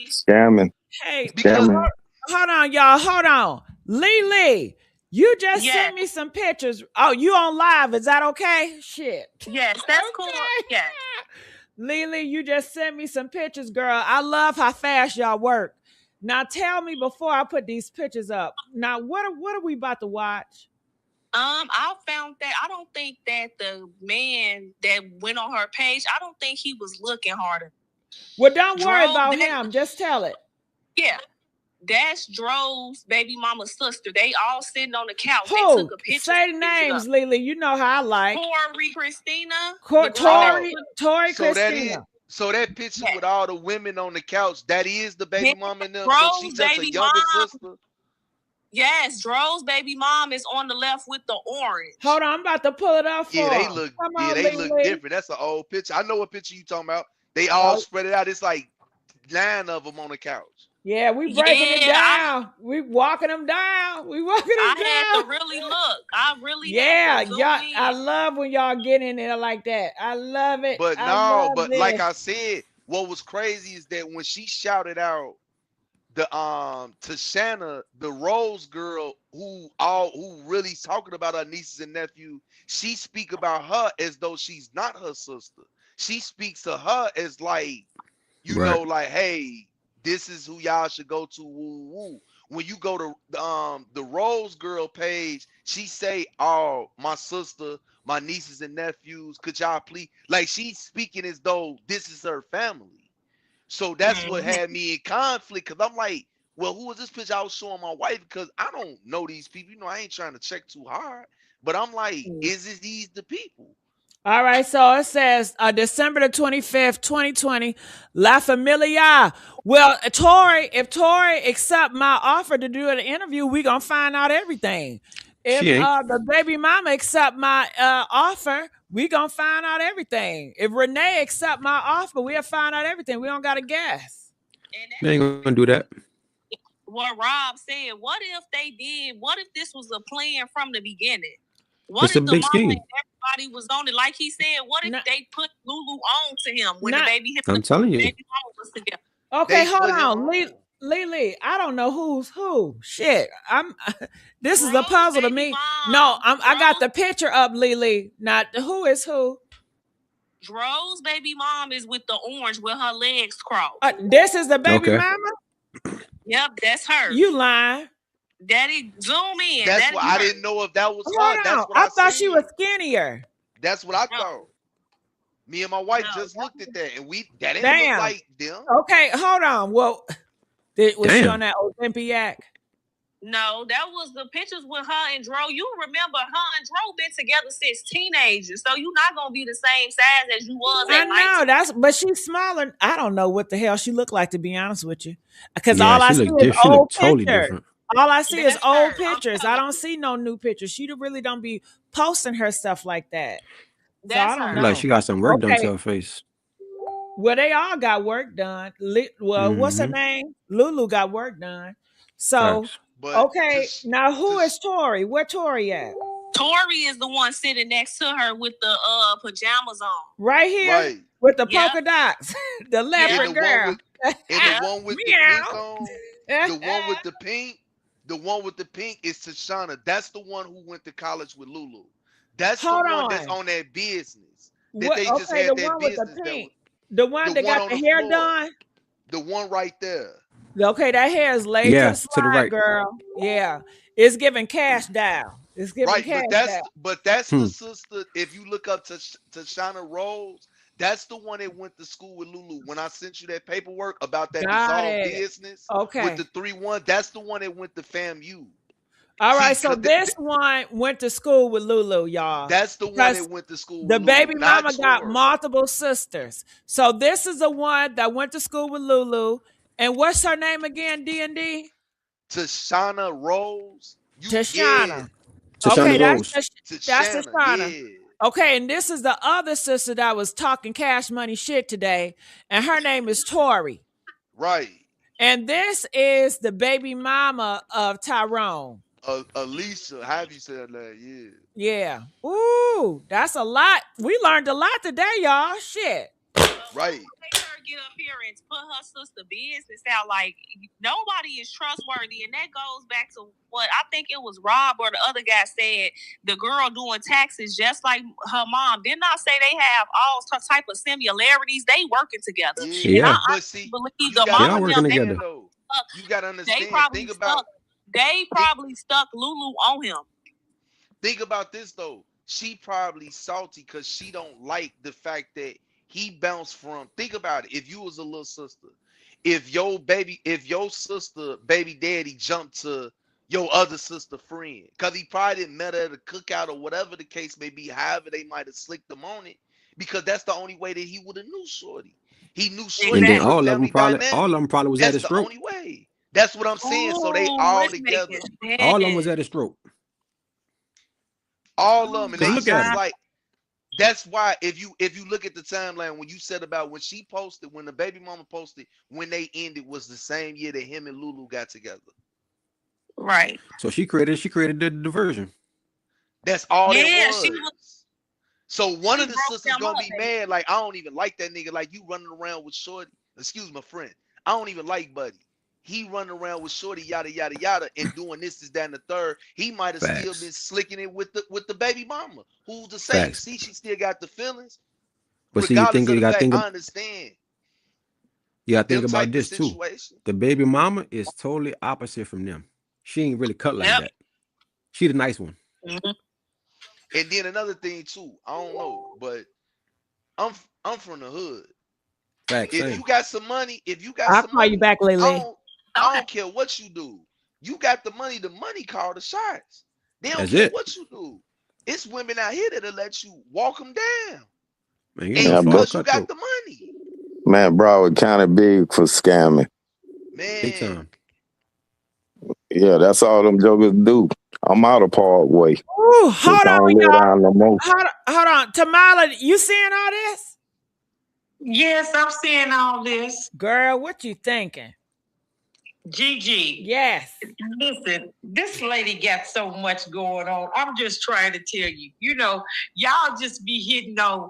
scamming, Hey, because scamming. hold on, y'all. Hold on. Lily, you just Yes. sent me some pictures. Oh, you on live. Is that okay? Shit. Yes, that's cool. Yes. Lily, you just sent me some pictures, girl. I love how fast y'all work. Now tell me before I put these pictures up. Now, what are we about to watch? I found that I don't think that the man that went on her page, I don't think he was looking harder. Well, don't worry Drove about that- him. Just tell it. Yeah. That's Dro's baby mama's sister. They all sitting on the couch. They Who? took a picture. Say the names, Lily. You know how I like. Tori, Christina. Tori, so that is Christina. so that picture Yes. with all the women on the couch, that is the baby Yes. mama in them. So Dro's she's just a baby younger mom. sister. Yes, Dro's baby mom is on the left with the orange. Hold on, I'm about to pull it up for Yeah, they him. look. Come Yeah, on, they look Lily. different. That's an old picture. I know what picture you talking about. They all spread it out. It's like 9 of them on the couch. Yeah, we breaking it down. We walking them down. I had to really look. I really yeah, had to zoom y'all. in. I love when y'all get in there like that. I love it. But like I said, what was crazy is that when she shouted out to Shanna, the Rose girl who really talking about her nieces and nephews, she speak about her as though she's not her sister. She speaks to her as like, Right. like, hey, this is who y'all should go to. Woo woo. When you go to the Rose girl page, she say, "Oh, my sister, my nieces and nephews, could y'all please?" Like she's speaking as though this is her family. So that's what had me in conflict because I'm like, well, who is this picture I was showing my wife? Because I don't know these people. I ain't trying to check too hard. But I'm like, is these the people? All right, so it says December the 25th, 2020, La Familia. Well, if Tori accept my offer to do an interview, we going to find out everything. If the baby mama accept my offer, we going to find out everything. If Renee accept my offer, we'll find out everything. We don't got to guess. They ain't going to do that. What Rob said, what if this was a plan from the beginning? What it's if a the big mama scheme. and everybody was on it? Like he said, what if they put Lulu on to him when the baby hit I'm telling you. baby mama was together? Okay, hold on. Lily, I don't know who's who. Shit. This is a puzzle to me. No, I got the picture up, Lily. Not who is who. Dro's baby mom is with the orange with her legs crossed. This is the baby mama? Yep, that's her. You lying. Daddy, zoom in. That's what I didn't know if that was her. That's what I thought she was skinnier. That's what I thought. Me and my wife just looked at that, and that didn't look like them. Okay, hold on. Well, was she on that Olympiac? No, that was the pictures with her and Dro. You remember her and Dro been together since teenagers, so you're not gonna be the same size as you was at 19. But she's smaller. I don't know what the hell she looked like, to be honest with you, because all I see is old totally pictures. Different. All I see is old pictures. I don't see no new pictures. She really don't be posting her stuff like that. So I don't know. Like she got some work done to her face. Well, they all got work done. Well, what's her name? Lulu got work done. So, Facts. But okay, now who is Tori? Where Tori at? Tori is the one sitting next to her with the pajamas on. Right here right. with the polka dots, the And leopard the one girl. with and the one with the pink on, the one with the pink is Tashana. That's the one who went to college with Lulu. That's Hold the one on. that's on that business. That What? they just Okay, had the that one with the business pink, the one the that one got on the the hair floor. done. The one right there. Okay, that hair is laid to Yeah, the to the slide, right. girl. Yeah, it's giving cash down. It's giving Right, cash down. but that's the sister. If you look up to Shauna Rose, that's the one that went to school with Lulu. When I sent you that paperwork about that Got dissolved it. business with Okay. the 3-1, that's the one that went to FAMU. All See, right, so this one went to school with Lulu, y'all. that's the one that went to school The with Lulu, baby not mama got Tori. multiple sisters. So this is the one that went to school with Lulu. And what's her name again, D&D? Tashana Rose. Tashana. Tashana Okay, Rose. that's Tashana, Tashana. yeah. Okay, and this is the other sister that was talking cash money shit today, and her name is Tori. Right. And this is the baby mama of Tyrone. Alicia, how have you said that? Yeah. Yeah. Ooh, that's a lot. We learned a lot today, y'all. Shit. Right. Make her get up here and put her sister business out. Like, nobody is trustworthy, and that goes back to what I think it was Rob or the other guy said. The girl doing taxes just like her mom. Didn't I say they have all type of similarities? They working together. Yeah. Yeah. But see, believe you the gotta mama working understand, together. though. You gotta understand. They probably stuck Lulu on him. Think about this though. She probably salty because she don't like the fact that he bounced from. Think about it. If you was a little sister, if your sister baby daddy jumped to your other sister friend, because he probably didn't met her at a cookout or whatever the case may be, however they might have slicked them on it, because that's the only way that he would have knew Shorty. He knew Shorty. And then From a all of family them probably dynamic. was at That's his the throat. only way. That's what I'm saying. So they all together. All of them was at his throat. All of them. And Cause they look at just him. like, that's why if you look at the timeline when you said about when she posted, when the baby mama posted, when they ended was the same year that him and Lulu got together. Right. So she created the diversion. That's all it Yeah, was. So one of the sisters gonna be mad, like, I don't even like that nigga. Like, you running around with Shorty. Excuse my friend. I don't even like Buddy. He running around with Shorty, yada yada yada, and doing this, that, and the third. He might have still been slicking it with the baby mama. Who's to say? Facts. See, she still got the feelings. But see, you gotta think. I understand. You gotta think Them about type this of too. situation. The baby mama is totally opposite from them. She ain't really cut like that. She the nice one. Mm-hmm. And then another thing too, I don't know, but I'm from the hood. Facts. If you got some money, I'll call you back, Lily. I don't care what you do. You got the money call the shots. They don't That's care it. what you do. It's women out here that'll let you walk them down. Man, because you got the money. Man, Broward County big for scamming. Man. Big time. Yeah, that's all them jokers do. I'm out of Parkway. Ooh, hold on, y'all. No hold on. Tamala, you seeing all this? Yes, I'm seeing all this. Girl, what you thinking? Gigi. Yes. Listen, this lady got so much going on. I'm just trying to tell you. You know, y'all just be hitting on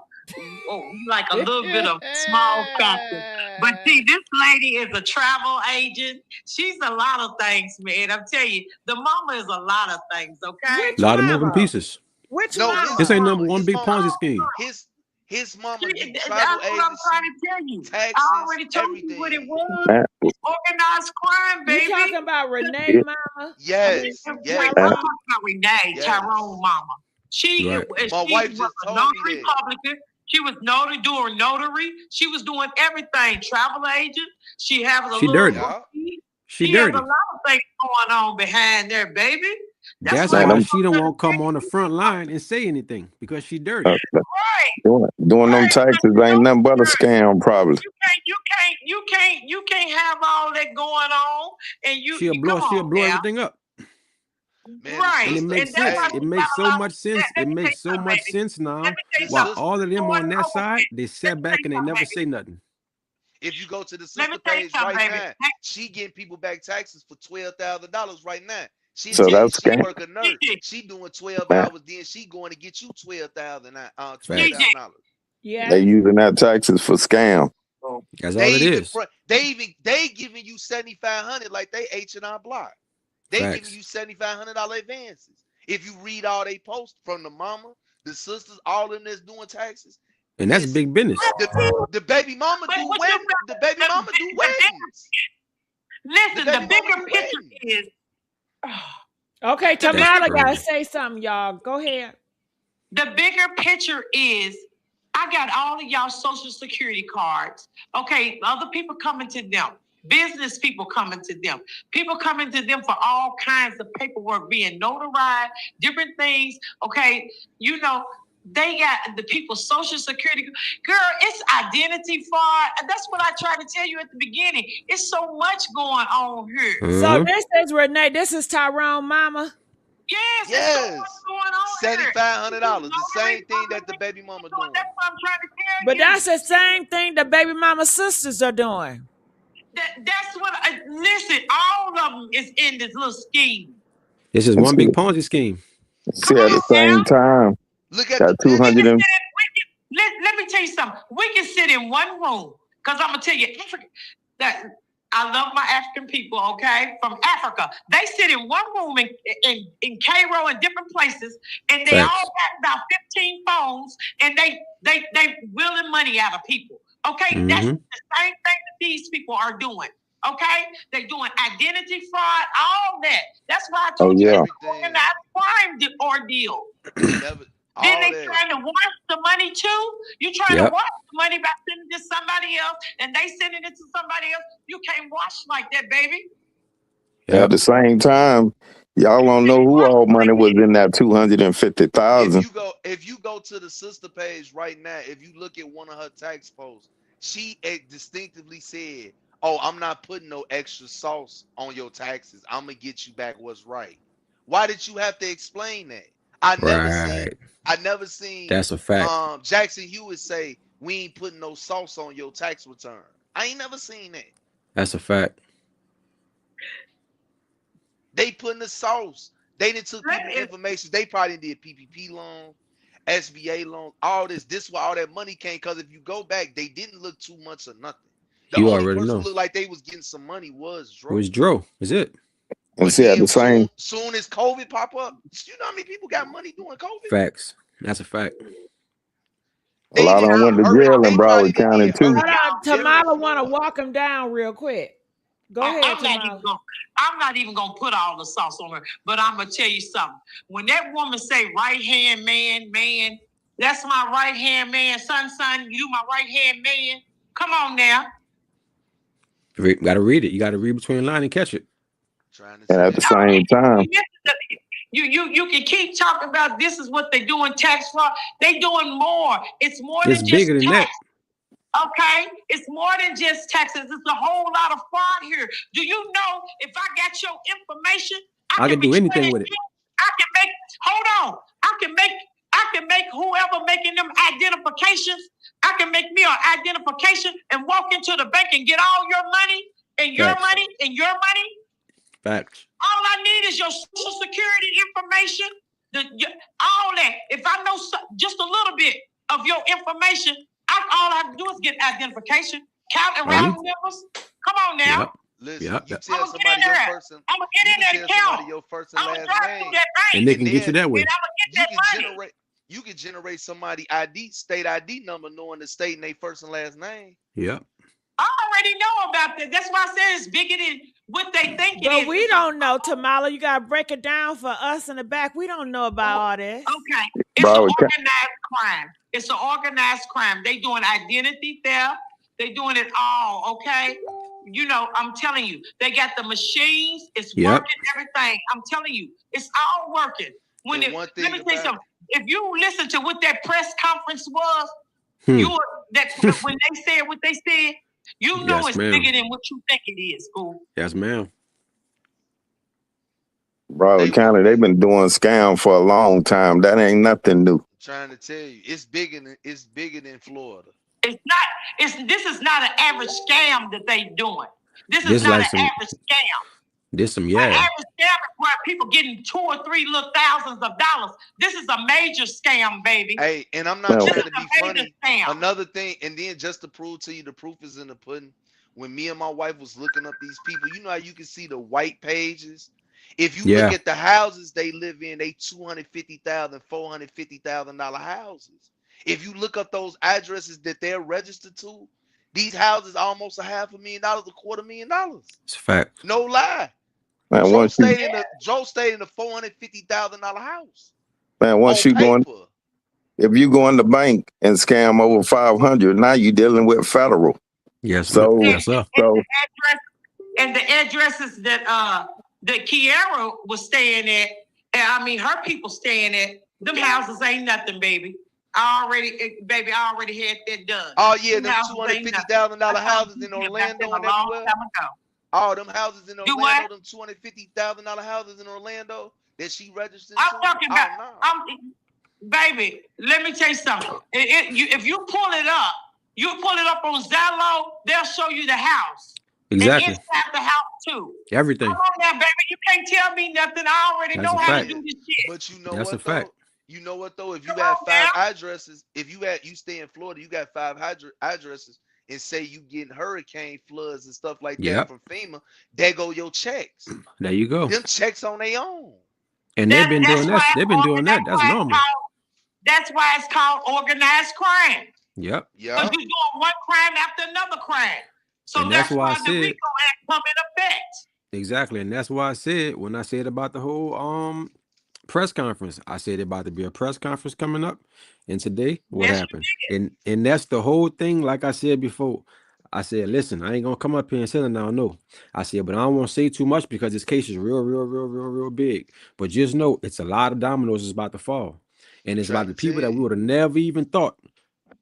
like a little bit of small factors. But see, this lady is a travel agent. She's a lot of things, man. I'm telling you, the mama is a lot of things, okay? A lot of moving pieces. Which mama? This ain't number one big Ponzi scheme. His mama did That's travel what I'm trying to tell you. taxes, I already told everything. you what it was. Organized crime, baby. You talking about Renee mama? Yes. Wait, I'm talking about Renee, Tyrone mama. She Right. My wife was just a told notary me that. publican. She was doing notary. She was doing everything. Travel agent. She has a little dirty. She dirty. has a lot of things going on behind there, baby. That's why she don't want to come on the front line and say anything, because she dirty. Doing them taxes ain't nothing but a scam, probably. You can't have all that going on, and she'll blow everything up. Man, right. And it makes sense. It makes so much sense. It makes so much sense now. While all of them on that side, they sat back and they never say nothing. If you go to the Let me sister tell you page something, right baby. now, she getting people back taxes for $12,000 right now. She'll So tell you that's she scam, work a nurse. DJ, She doing 12 man. hours, then she going to get you $12,000, Facts. $12,000. Yeah. They using that taxes for scam. That's all it is. They giving you 7,500 like they H&R Block. They giving Facts. you $7,500 advances. If you read all they posts from the mama, the sisters, all of them that's doing taxes, And that's listen, big business. the baby mama but do what wedding. The baby mama do weddings. The listen, the baby mama bigger do picture weddings. is Okay, the That's Tamala gotta crazy. say something, y'all. Go ahead. the bigger picture is I got all of y'all social security cards. Okay, other people coming to them, business people coming to them, people coming to them for all kinds of paperwork being notarized, different things. Okay, you know, they got the people's social security. Girl, it's identity fraud. And that's what I tried to tell you at the beginning. It's so much going on here. So Mhm. this is Renee. This is Tyrone mama. Yes, there's so much Yes. going on here. $7,500. The same thing that the baby mama doing. That's what I'm trying to tell But you. that's the same thing the baby mama sisters are doing. That's what. Listen, all of them is in this little scheme. This is And one big Ponzi scheme. Come see, at the on now. same time, Look at that the We 200 picture. and let me tell you something. We can sit in one room because I'm gonna tell you, that I love my African people. Okay, from Africa, they sit in one room in Cairo and different places, and they Facts. all got about 15 phones, and they willing money out of people. Okay, that's Mhm. the same thing that these people are doing. Okay, they're doing identity fraud, all that. That's why I oh told you yeah, it's an organized crime ordeal. Never Then all they that. trying to wash the money too. You trying to Yep. wash the money by sending it to somebody else, and they sending it to somebody else. You can't wash like that, baby. at Yep. the same time, y'all don't know who all money was in that 250,000. If you go to the sister page right now, if you look at one of her tax posts, she distinctively said, "Oh, I'm not putting no extra sauce on your taxes. I'm gonna get you back what's right." Why did you have to explain that? I never seen Right. I never seen That's a fact. Jackson Hewitt say we ain't putting no sauce on your tax return. I ain't never seen that. That's a fact. They putting the sauce. They didn't took people information. They probably did PPP loans, SBA loans, all this. This where all that money came. Because if you go back, they didn't look too much or nothing. The You only already person know. who looked like they was getting some money was It Dro. was Dro. Is it? And But see, at then the same, soon as COVID pop up, you know how many people got money during COVID? Facts. That's a fact. a They lot of didn't them did went to hurry. jail in They probably Broward didn't County did too. Hold hurricane on, Irma in Tamala want to Florida. walk him down real quick. Go ahead, Tamala. I'm not even gonna put all the sauce on her, but I'm gonna tell you something. When that woman say right hand man, that's my right hand man, son, you my right hand man. Come on now. Gotta read it. You gotta read between the line and catch it. Trying to And tell at the you. same time, You can keep talking about this is what they doing tax fraud. They doing more. It's more It's than just bigger than tax. that. Okay, it's more than just taxes. It's a whole lot of fraud here. Do you know if I got your information, I can do anything with it. I can make. Hold on. I can make whoever making them identifications. I can make me an identification and walk into the bank and get all your money and your Facts. money and your money. Facts. All I need is your social security information. All that. If I know just a little bit of your information, all I have to do is get identification, count and routing numbers. Come on now. Yep. Listen, Yep. you Yep. tell somebody your first and I'm gonna get in there to count. your first and I'm gonna last drive through name, that bank. And they can get you that way. And I'm gonna get that money. You can generate somebody state ID number knowing the state and their first and last name. Yep. I already know about that. That's why I said it's bigger than what they think it is. But we don't know, Tamala. You gotta break it down for us in the back. We don't know about all this. Okay. It's an organized crime. It's an organized crime. They doing identity theft. They doing it all, okay? You know, I'm telling you, they got the machines. It's working, everything. I'm telling you, it's all working. Let me tell you something. If you listen to what that press conference was, when they said what they said, you know it's bigger than what you think it is, fool. Yes, ma'am. Broward County, they've been doing scam for a long time. That ain't nothing new. I'm trying to tell you, it's bigger than Florida. This is not an average scam that they doing. This is This not like an some, average scam. this some, An yeah. average scam is where people getting 2 or 3 little thousands of dollars. This is a major scam, baby. Hey, and I'm not Now, trying to be funny. Scam. Another thing, and then just to prove to you, the proof is in the pudding. When me and my wife was looking up these people, you know how you can see the white pages. If you look Yeah. at the houses they live in, they $250,000, $450,000 houses. If you look up those addresses that they're registered to, these houses are almost $500,000, $250,000. It's a fact. No lie. man, Joe once you, stayed in a $450,000 house man, on once you go in, paper. if you go in the bank and scam over 500, now you're dealing with federal. Yes, So, yes, sir. so And the addresses that Kiara was staying at, I mean her people staying at, them houses ain't nothing, baby. I already had that done. Oh yeah, them houses ain't $250,000 nothing. houses in I Orlando and a long everywhere. time ago. Oh, them houses in Do Orlando, what? them $250,000 houses in Orlando that she registered I'm to. talking about. Oh, no. Baby, let me tell you something. If you pull it up on Zillow, they'll show you the house. Exactly. And inside the house too. Everything. Come on now, baby. You can't tell me nothing. I already That's know a how fact. to do this shit. But you know That's a what fact. though? You know what though? If you Come had on 5 now. addresses, you stay in Florida, you got 5 addresses, and say you getting hurricane floods and stuff like that Yep. from FEMA, there go your checks. There you go. Them checks on their own. And they've been doing that. They've been doing that. That's normal. That's why it's called organized crime. Yep. Yeah. Because you're doing one crime after another crime. So And that's why I the said- RICO Act come in effect. Exactly. And that's why I said, when I said about the whole press conference, I said about to be a press conference coming up. And today, what Yes, you happened? And that's the whole thing. Like I said before, I said, listen, I ain't gonna come up here and say it now. No, I said, but I don't want to say too much because this case is real big. But just know it's a lot of dominoes is about to fall, and it's a lot of people that we would have never even thought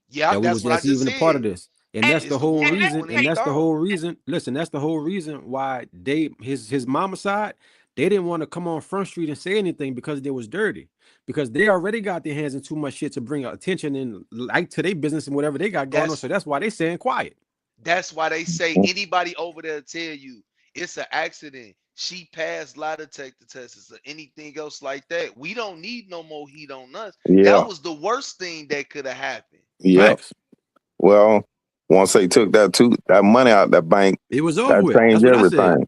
Yeah, that we was that's what I just just even a part of said. this. And that's It's the the whole ones reason. when they And that's the thought. whole reason. Listen, that's the whole reason why his mama's side, they didn't want to come on Front Street and say anything because they was dirty. Because they already got their hands in too much shit to bring attention and like to their business and whatever they got going on. So that's why they saying quiet. That's why they say anybody over there tell you it's an accident. She passed lie detector tests or anything else like that. We don't need no more heat on us. yeah, That was the worst thing that could have happened. yeah. Facts. Well, once they took that money out that bank, It was over that with. That's changed what I said. everything.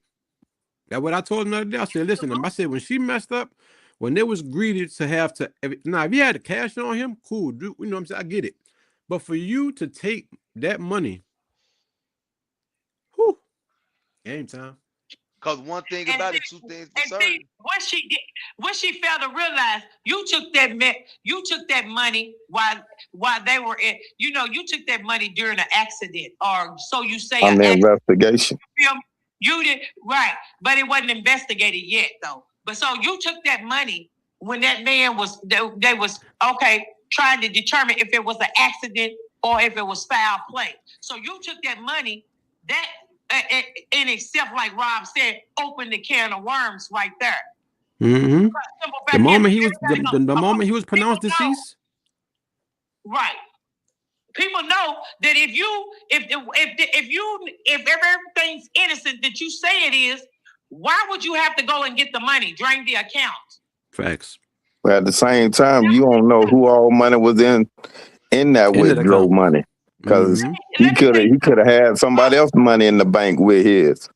That's what I told him the other day. I said, listen, I said, when she messed up, when it was greedy to have to, now if you had the cash on him, cool, you know what I'm saying? I get it. But for you to take that money, whew, game time. Because one thing about it, 2 things for certain. See, what she failed to realize, you took that money while they were in, you took that money during an accident, or so you say. On the investigation. You did right, but it wasn't investigated yet, though. But so you took that money when that man was they was trying to determine if it was an accident or if it was foul play. So you took that money that. And except like Rob said, open the can of worms right there. Mm-hmm. The moment he was pronounced deceased, right? People know that if everything's innocent that you say it is, why would you have to go and get the money, drain the account? Facts. But at the same time, you don't know who all money was in that withdrawal money. Because he could have had somebody else's money in the bank with his.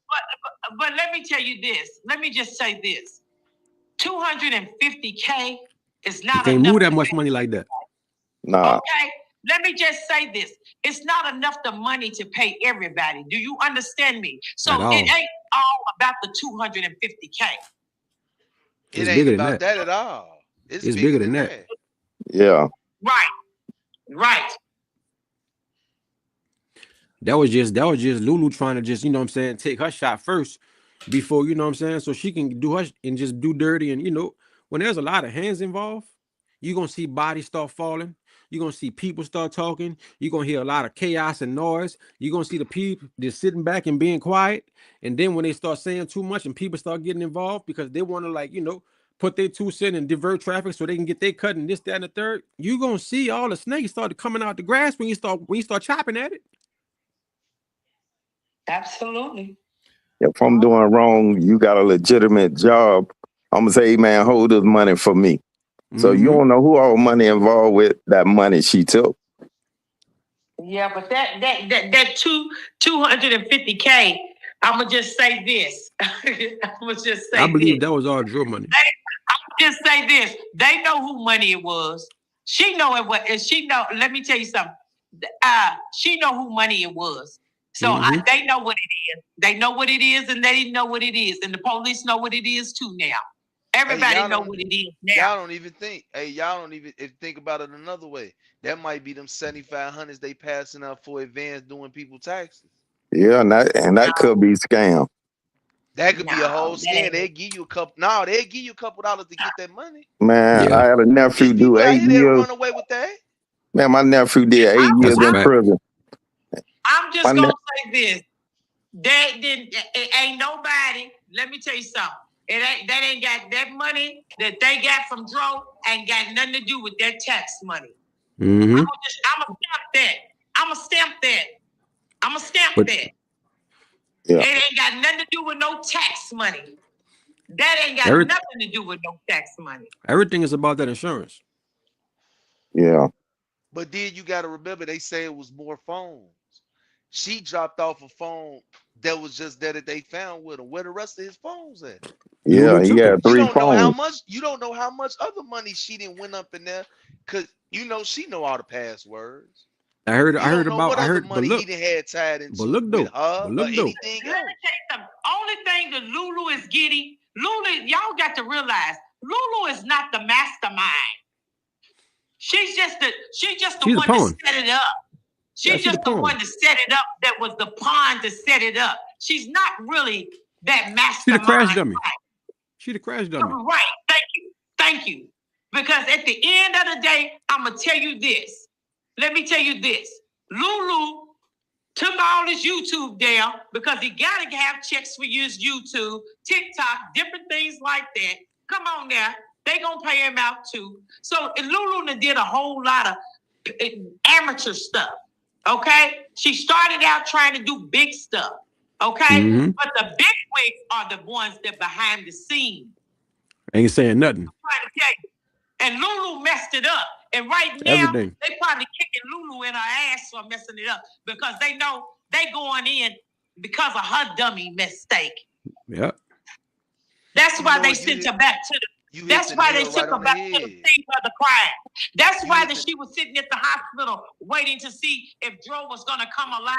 But let me tell you this. Let me just say this. $250K is not enough. You can't move that much money like that. Nah. Okay. Let me just say this. It's not enough the money to pay everybody. Do you understand me? So it ain't all about the $250K. It ain't about that at all. It's bigger than that. Yeah. Right. That was just Lulu trying to just, you know what I'm saying, take her shot first before, you know what I'm saying, so she can do her and just do dirty. And, when there's a lot of hands involved, you're going to see bodies start falling. You're going to see people start talking. You're going to hear a lot of chaos and noise. You're going to see the people just sitting back and being quiet. And then when they start saying too much and people start getting involved because they want to, put their 2 cents and divert traffic so they can get their cut and this, that, and the third, you gonna see all the snakes start coming out the grass when you start chopping at it. Absolutely. If I'm doing wrong, you got a legitimate job. I'm gonna say, hey, man, hold this money for me. So you don't know who all money involved with that money she took. Yeah, but that 250K. I'ma just say this. I believe that was all drill money. I'ma just say this. They know who money it was. She know it was. She know. Let me tell you something. She know who money it was. So they know what it is. They know what it is, and they know what it is, and the police know what it is too now. Everybody know what it is now. Y'all don't even think. Hey, y'all don't even think about it another way. That might be them 7,500s they passing up for advance doing people taxes. Yeah, and that could be scam. That could be a whole scam. They give you a couple. No, they give you a couple dollars to get that money. Man, I had a nephew do 8 years. Run away with that. Man, my nephew did 8 years in prison. I'm just gonna say this. It ain't nobody. Let me tell you something. That ain't got that money that they got from Dro ain't got nothing to do with their tax money. I'm gonna stamp that. I'm gonna stamp that. Yeah. It ain't got nothing to do with no tax money. That ain't got nothing to do with no tax money. Everything is about that insurance. Yeah. But then you got to remember, they say it was more phones. She dropped off a phone that was just that they found with him. Where the rest of his phones at? Yeah, he had 3 phones. Know how much. You don't know how much other money she didn't went up in there, cause she know all the passwords. I heard money but he done had tied into but look with though, her but look or though. anything else. Let me tell you something. Only thing that Lulu is getting, y'all got to realize, Lulu is not the mastermind. She's just the one to set it up. She's just the one to set it up. That was the pawn to set it up. She's not really that mastermind. She's the crash dummy. She's the crash dummy. Right. Thank you. Because at the end of the day, I'm gonna tell you this. Let me tell you this. Lulu took all his YouTube down because he gotta have checks for his YouTube, TikTok, different things like that. Come on now. They gonna pay him out too. So Lulu did a whole lot of amateur stuff. Okay? She started out trying to do big stuff. Okay? But the big wigs are the ones that behind the scenes. Ain't saying nothing. I'm trying to tell you. And Lulu messed it up. And right now, they probably kicking Lulu in her ass for messing it up because they know they going in because of her dummy mistake. Yeah. That's why they sent her back to the. That's why they took her back to the scene of the crime. That's why she was sitting at the hospital waiting to see if Dro was going to come alive.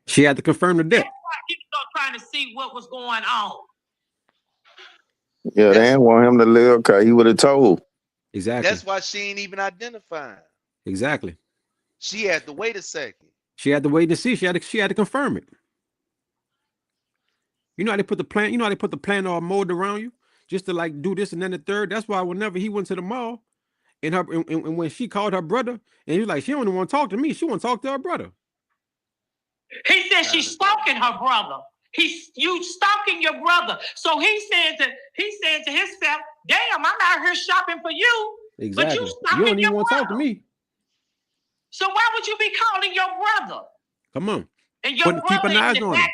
She had to confirm the death. That's why she was trying to see what was going on. Yeah, they didn't want him to live because he would have told. Exactly. That's why she ain't even identifying. Exactly. She had to wait a second. She had to wait to see. She had to confirm it. You know how they put the plan. You know how they put the plan or mold around you just to like do this and then the third. That's why whenever he went to the mall, and when she called her brother, and he was like, she don't want to talk to me. She want to talk to her brother. He said she's stalking her brother. You stalking your brother. So he's saying to himself, damn, I'm out here shopping for you. Exactly. But you stalking don't even want to talk to me. So why would you be calling your brother? Come on. And your brother keep an eye in the on background.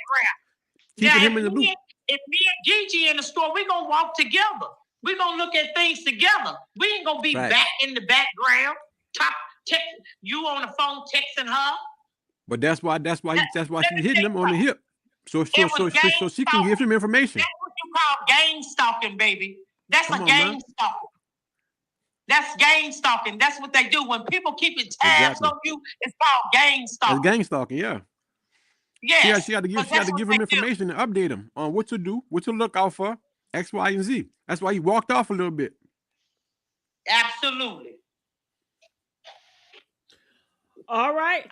Keeping him in the loop. If me and Gigi in the store, we're gonna walk together. We're gonna look at things together. We ain't gonna be back in the background. You on the phone texting her. But that's why she's hitting him on the hip. So she can give him information. That's what you call gang stalking, baby. That's gang stalking. That's gang stalking. That's what they do. When people keep it tabs on you, it's called gang stalking. That's gang stalking, yeah. Yeah. She had to give him information and update him on what to do, what to look out for, X, Y, and Z. That's why he walked off a little bit. Absolutely. All right.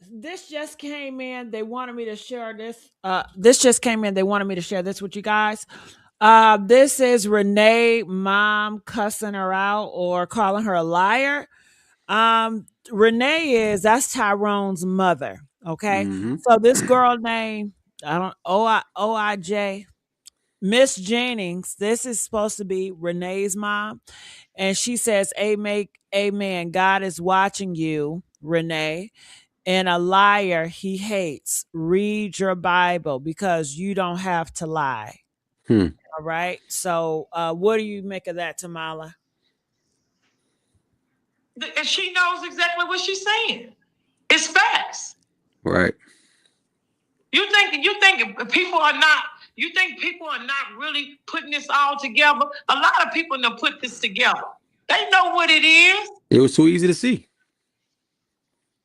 This just came in. They wanted me to share this. This just came in. They wanted me to share this with you guys. This is Renee mom cussing her out or calling her a liar. Renee that's Tyrone's mother. Okay. So this girl named OIJ. Miss Jennings, this is supposed to be Renee's mom, and she says, Amen. God is watching you, Renee. And a liar he hates. Read your Bible because you don't have to lie. Hmm. All right. So, what do you make of that, Tamala? And she knows exactly what she's saying. It's facts. Right. You think people are not? You think people are not really putting this all together? A lot of people have put this together. They know what it is. It was too easy to see.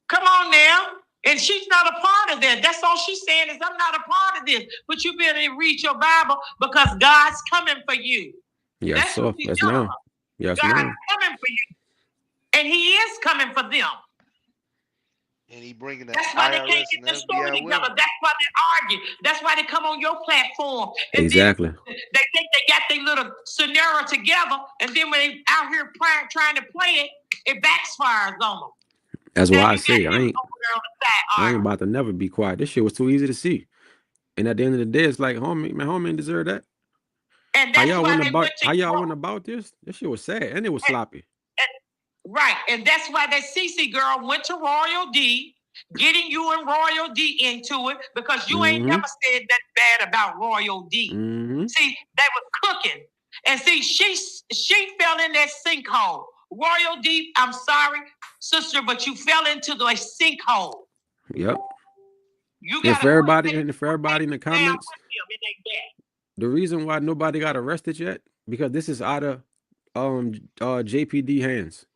Come on now. And she's not a part of that. That's all she's saying is, I'm not a part of this. But you better read your Bible because God's coming for you. Yes, That's sir. what he's Yes, doing. ma'am. Yes, God's ma'am. coming for you. And he is coming for them. And he bringing the That's why they IRS can't and get the story FBI with together. him. That's why they argue. That's why they come on your platform. And Exactly. then they think they got their little scenario together. And then when they out here trying to play it, it backfires on them. That's Now why I you say got I them ain't over there on the side I ain't arguing. about to never be quiet. This shit was too easy to see. And at the end of the day, it's like, homie, man, homie ain't deserve that. And How that's y'all why went they about went to how y'all went about this? This shit was sad and it was sloppy. right. And that's why that CC girl went to Royal D, getting you and Royal D into it because you ain't never said that bad about Royal D. See, they was cooking. And see, she fell in that sinkhole. Royal D, I'm sorry, sister, but you fell into the sinkhole. Yep. You And got for everybody in the comments, in the reason why nobody got arrested yet, because this is out of JPD hands.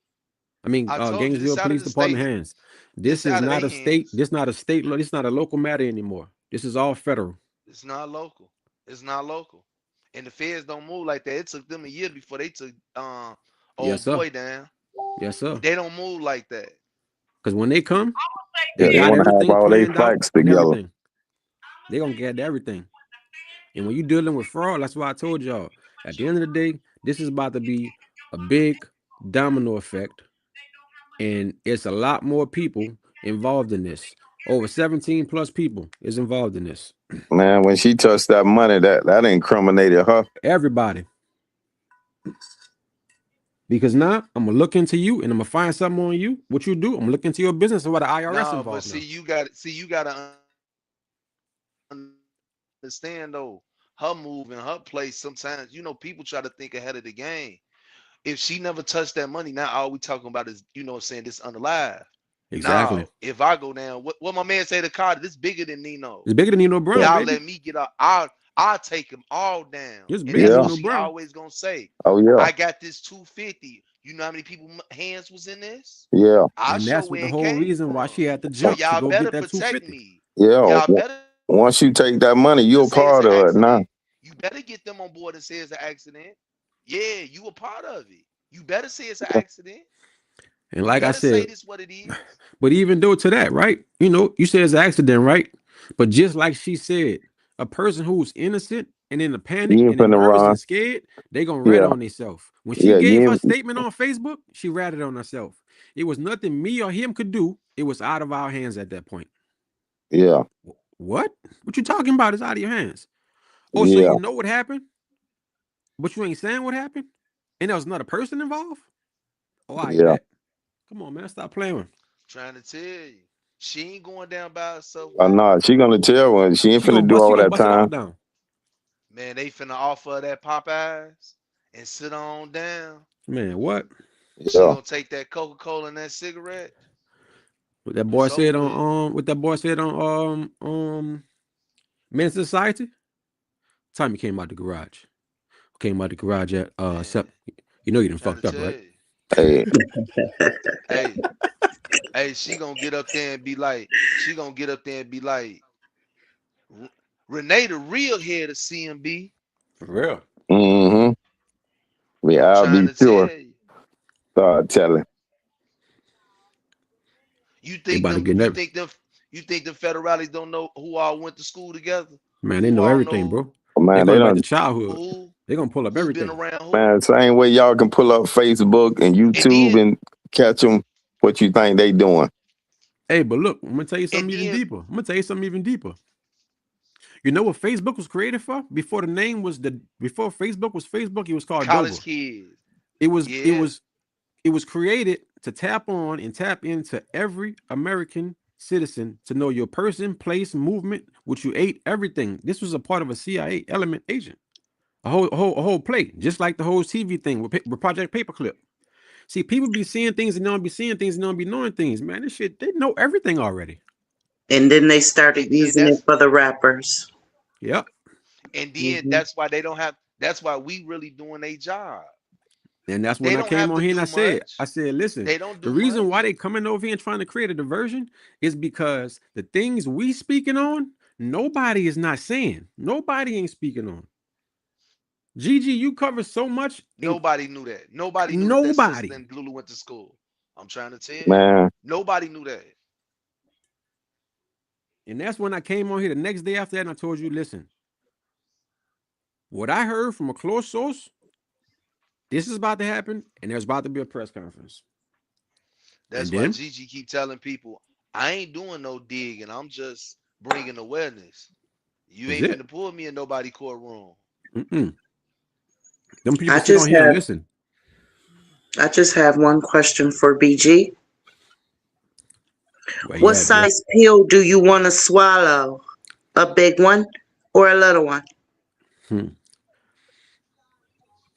I mean, I told you, this Gainesville out of Police the Department state. hands. This is out of not their a state. hands. This not a state. This not a local matter anymore. This is all federal. It's not local. It's not local. And the feds don't move like that. It took them a year before they took Yes, old sir. boy down. Yes, sir. They don't move like that. Because when they come, Yeah, they they got want to have everything all their planned out facts and together. everything. They gonna get everything. And when you're dealing with fraud, that's why I told y'all. At the end of the day, this is about to be a big domino effect. And it's a lot more people involved in this. Over 17 plus people is involved in this. Man, when she touched that money, that incriminated her. Everybody. Because now I'm gonna look into you and I'm gonna find something on you. What you do, I'm gonna look into your business and what the IRS No, involved. but you gotta understand though, her move and her place. Sometimes, people try to think ahead of the game. If she never touched that money, now all we talking about is, saying this unalive. Exactly. Now, if I go down, what my man say to Carter, this bigger than Nino. It's bigger than Nino Brown. Y'all baby. let me get up. I'll take them all down. It's And bigger that's than what Nino she Brown. always gonna say. Oh yeah. I got this 250. You know how many people hands was in this? Yeah. I'll And show that's what where the it whole came reason why from. she had to So jump to y'all go better get that protect 250. me. Yeah. Y'all better Once you take that money, you're a say it's part an of it now. accident. You better get them on board and say it's an accident. Yeah, you a part of it. You better say it's an accident. And like you I better say said, this what it is. but even though to that, right? You said it's an accident, right? But just like she said, a person who's innocent and in a panic You ain't and then finna nervous run. and scared, they gonna rat Yeah. on themselves. When she Yeah. gave her You statement on Facebook, she ratted on herself. It was nothing me or him could do. It was out of our hands at that point. Yeah. What? What you talking about? It's out of your hands. Oh, so Yeah. you know what happened, but you ain't saying what happened, and there was another person involved. Oh, I Yeah. bet. Come on, man, stop playing. Trying to tell you. She ain't going down by herself Or with it. not. She gonna tell when she ain't She gonna finna do bust. She all gonna that bust it all time. down. Man, they finna offer her that Popeyes and sit on down. Man, what? She Yeah. gonna take that Coca-Cola and that cigarette. What that boy It's said over on with. what that boy said on Men's Society. Time he came out the garage. Came out the garage at Man, you know you done trying to fucked up, tell right? you. Hey. Hey, she gonna get up there and be like, Renee the real head of CMB. For real. Mm-hmm. Yeah, I'm I'll trying be to sure. tell you. Start telling. You They think about to them get you nervous. think them you think the federales don't know who all went to school together? Man, they Who know all everything, know bro. Man, They're they going back to don't. childhood. who They're gonna pull up who been everything. around who? Man, same way y'all can pull up Facebook and And YouTube then and catch them. What you think they doing? Hey, but look, I'm gonna tell you and something even then deeper. I'm gonna tell you something even deeper. You know what Facebook was created for? Before Facebook was Facebook, it was called College Dover. kids. It was Yeah. it was created to tap on and tap into every American citizen to know your person, place, movement, what you ate, everything. This was a part of a CIA element agent. A whole play, just like the whole TV thing with Project Paperclip. See, people be seeing things and don't be seeing things and don't be knowing things. Man, this shit, they know everything already. And then they started And then using it for the rappers. Yep. and then that's why they don't have. That's why we really doing a job. And that's when They I don't came have on to here and do I much. said, listen, They don't the do reason much. why they coming over here and trying to create a diversion is because the things we speaking on, nobody is not saying. Nobody ain't speaking on. Gigi, you cover so much. Nobody knew that. Nobody knew that sister Nobody. and Lulu went to school. I'm trying to tell you. Man, Nobody knew that. And that's when I came on here the next day after that and I told you, listen, what I heard from a close source, this is about to happen, and there's about to be a press conference. That's And why then Gigi keep telling people, I ain't doing no digging. I'm just bringing awareness. You that's ain't it. finna pull me in nobody courtroom. Mm-mm. Them people I sit on just here and have listen. I just have one question for BG. Where you What at, Bill? size pill do you want to swallow? A big one or a little one? Hmm.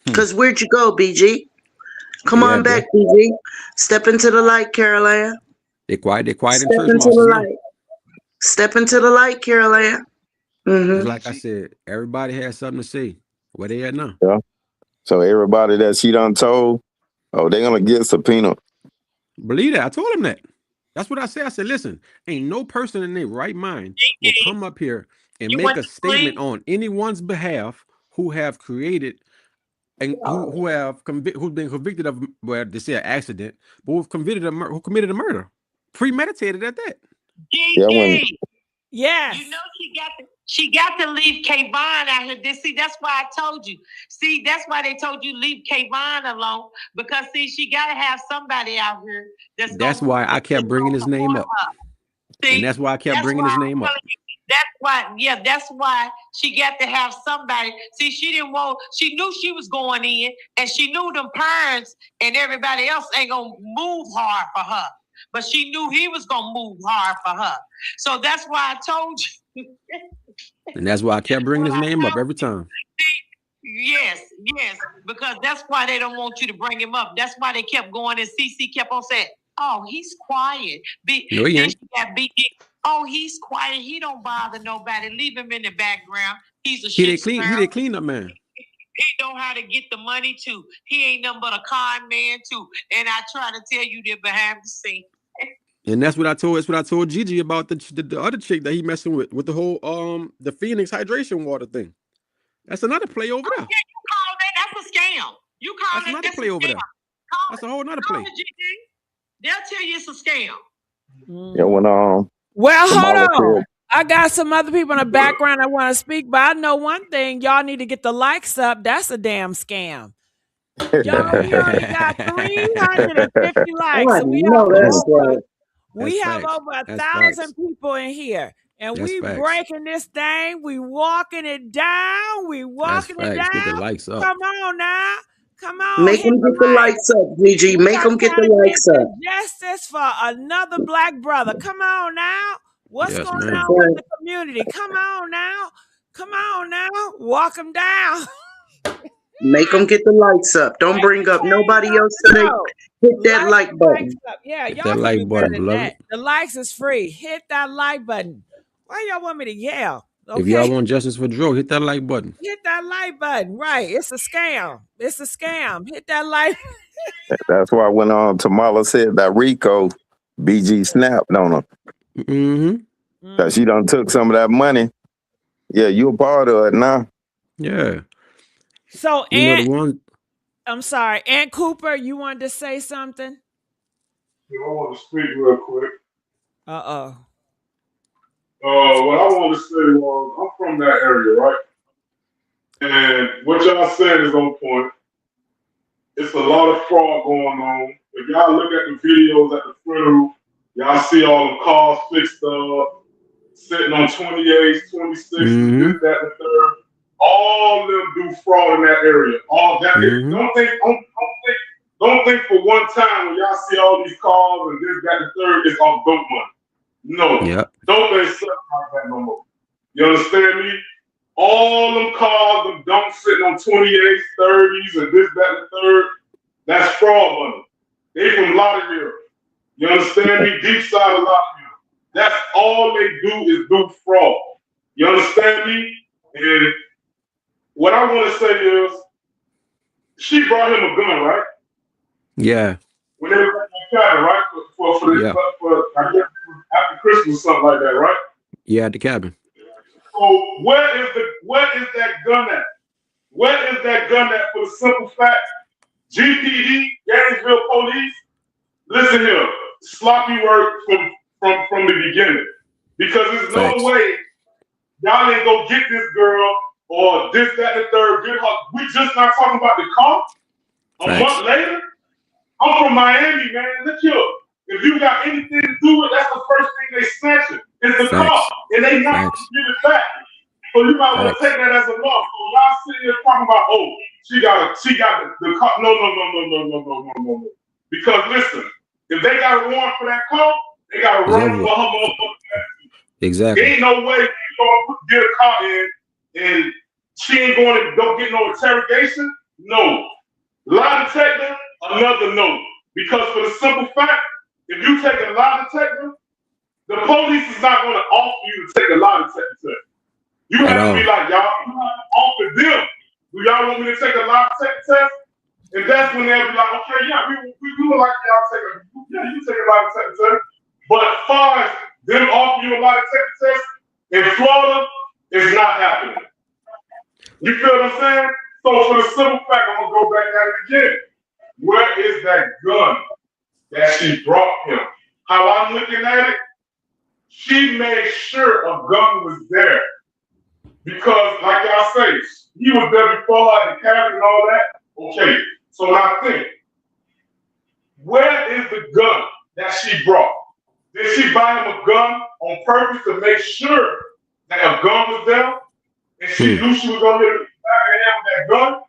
Hmm. Cause where'd you go, BG? Where Come you on at, back, Bill? BG. Step into the light, Caroline. They quiet in Step church into mouses the now. light. Step into the light, Caroline. Just Mm-hmm. like I Gigi, said, everybody has something to say. Where they at now? yeah. So everybody that she done told, oh, they gonna get subpoena. Believe that. I told him that. That's what I said. I said, listen, ain't no person in their right mind will come up here and You make went a to statement sleep? on anyone's behalf who have created and who've been convicted of, well, they say an accident, but who committed a murder, premeditated at that. Yeah, when Gigi, Yes. you know she got to leave Kayvon out here. See, that's why I told you. See, that's why they told you leave Kayvon alone because see, she got to have somebody out here that's That's gonna why I kept bringing his name up, and see. that's why I kept That's bringing why his I'm name up. telling you. That's why, yeah, that's why she got to have somebody. See, she didn't want. She knew she was going in, and she knew them parents and everybody else ain't gonna move hard for her. But she knew he was gonna move hard for her. So that's why I told you. And that's why I kept bringing Well, his name I up every time. yes, yes, because that's why they don't want you to bring him up. That's why they kept going and CC kept on saying, "Oh, he's quiet." No, he Then ain't. she got BG. Oh, he's quiet. He don't bother nobody. Leave him in the background. He's a shit He sparrow. did clean up man. He know how to get the money too. He ain't nothing but a con man too. And I try to tell you that behind the scene. And that's what I told Gigi about the other chick that he messing with the whole the Phoenix hydration water thing. That's another play over Oh there. yeah, you call that? That's a scam. You call That's it? another That's a play over scam. there. That's a whole nother Call play. it, GG. They'll tell you it's a scam. yeah, when Well, Kamala hold on. said, I got some other people in the background I want to speak, but I know one thing. Y'all need to get the likes up. That's a damn scam. Y'all, we only got 350 likes, I and know that's right. That's we have facts. over That's 1,000 facts. people in here, and That's we facts. breaking this thing. We walking it down. We That's walking it facts. Get the down. likes up. Come on now. Come on, Make hit them the get the like. lights up, Gigi. We Make are them get trying the to get lights the up. justice for another black brother. Come on now. What's Yes, going That's ma'am. on with right. the community? Come on now. Come on now. Walk them down. Make them get the lights up. Don't Break bring the up chains nobody off else the today. toe. Hit that Light like the likes button. up. Yeah, Hit y'all that can do like better button, than beloved. that. The likes is free. Hit that like button. Why y'all want me to yell? If y'all Okay. want justice for Dro, hit that like button. Hit that like button. Right. It's a scam. It's a scam. Hit that like. that's why when Tamala said that Rico, BG snapped on her Mm-hmm. because she done took some of that money. Yeah, you a part of it now. Yeah. So, You know the one. I'm sorry. Aunt Cooper, you wanted to say something? I want to speak real quick. Uh-oh. What I want to say was, I'm from that area, right? And what y'all said is on point. It's a lot of fraud going on. If y'all look at the videos at the funeral, y'all see all the cars fixed up, sitting sitting on 28s, 26s, this, that, and the third. All of them do fraud in that area. All that. Don't think for one time when y'all see all these calls and this, that, and the third, it's all dope money. No. Yep. Don't think something like that no more. You understand me? All them calls, them dumps sitting on 28s, 30s, and this, that, and the third, that's fraud money. They from Lauderdale. You understand me? Deep side of Lauderdale. That's all they do is do fraud. You understand me? And what I want to say is, she brought him a gun, right? Yeah. When they were at the cabin, right? For I guess after Christmas or something like that, right? Yeah, at the cabin. So where is that gun at? Where is that gun at for the simple fact? GPD, Gainesville Police, listen here, sloppy work from the beginning. Because there's no way y'all ain't go get this girl or this, that, and the third, get her. We just not talking about the car. A month later, I'm from Miami, man. Look here. If you got anything to do with it, that's the first thing they snatch it. It's the car. And they not going to give it back. So you might want to take that as a loss. So y'all sitting here talking about, oh, she got the car. No. Because listen, if they got a warrant for that car, they got a warrant for her motherfucking. Exactly. Ain't no way she's gonna get a car in and she ain't going to don't get no interrogation. No. Lie detector, another no. Because for the simple fact, if you take a lie detector, the police is not going to offer you to take a lie detector test. You have to be like, y'all, you have to offer them. Do y'all want me to take a lie detector test? And that's when they'll be like, okay, yeah, we would like y'all you can take a lie detector test. But as far as them offering you a lie detector test in Florida, it's not happening. You feel what I'm saying? So for the simple fact, I'm going to go back at it again. Where is that gun that she brought him? How I'm looking at it, she made sure a gun was there. Because, like y'all say, he was there before her at the cabin and all that. Okay, so now think. Where is the gun that she brought? Did she buy him a gun on purpose to make sure that a gun was there? And she knew she was going to hit him with that gun?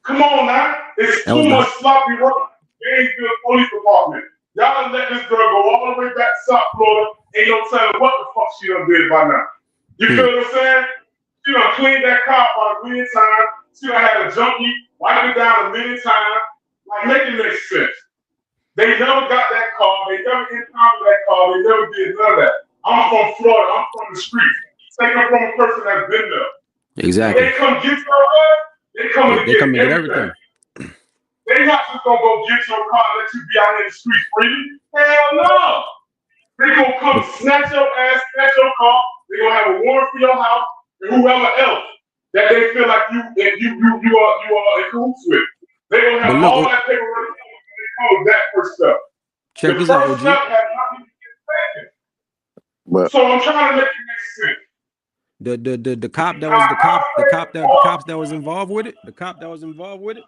Come on now. It's too much sloppy work. Gainesville Police Department. Y'all done let this girl go all the way back to South Florida. Ain't no telling what the fuck she done did by now. You feel what I'm saying? She done cleaned that car about a million times. She done had a junkie wipe it down a million times. Like, make it make sense. They never got that car. They never impounded that car. They never did none of that. I'm from Florida. I'm from the street. Take it from a person that's been there. Exactly. When they come get your ass, they come to get everything. They not just gonna go get your car and let you be out in the street freely. Hell no. They gonna come snatch your ass, snatch your car. They gonna have a warrant for your house and whoever else that they feel like you are in cahoots with. They gonna have all that paperwork when they come with that first step. Check this out, OG. Step has not even been taken. So I'm trying to make it make sense. The cop that was the cops that was involved with it. The cop that was involved with it.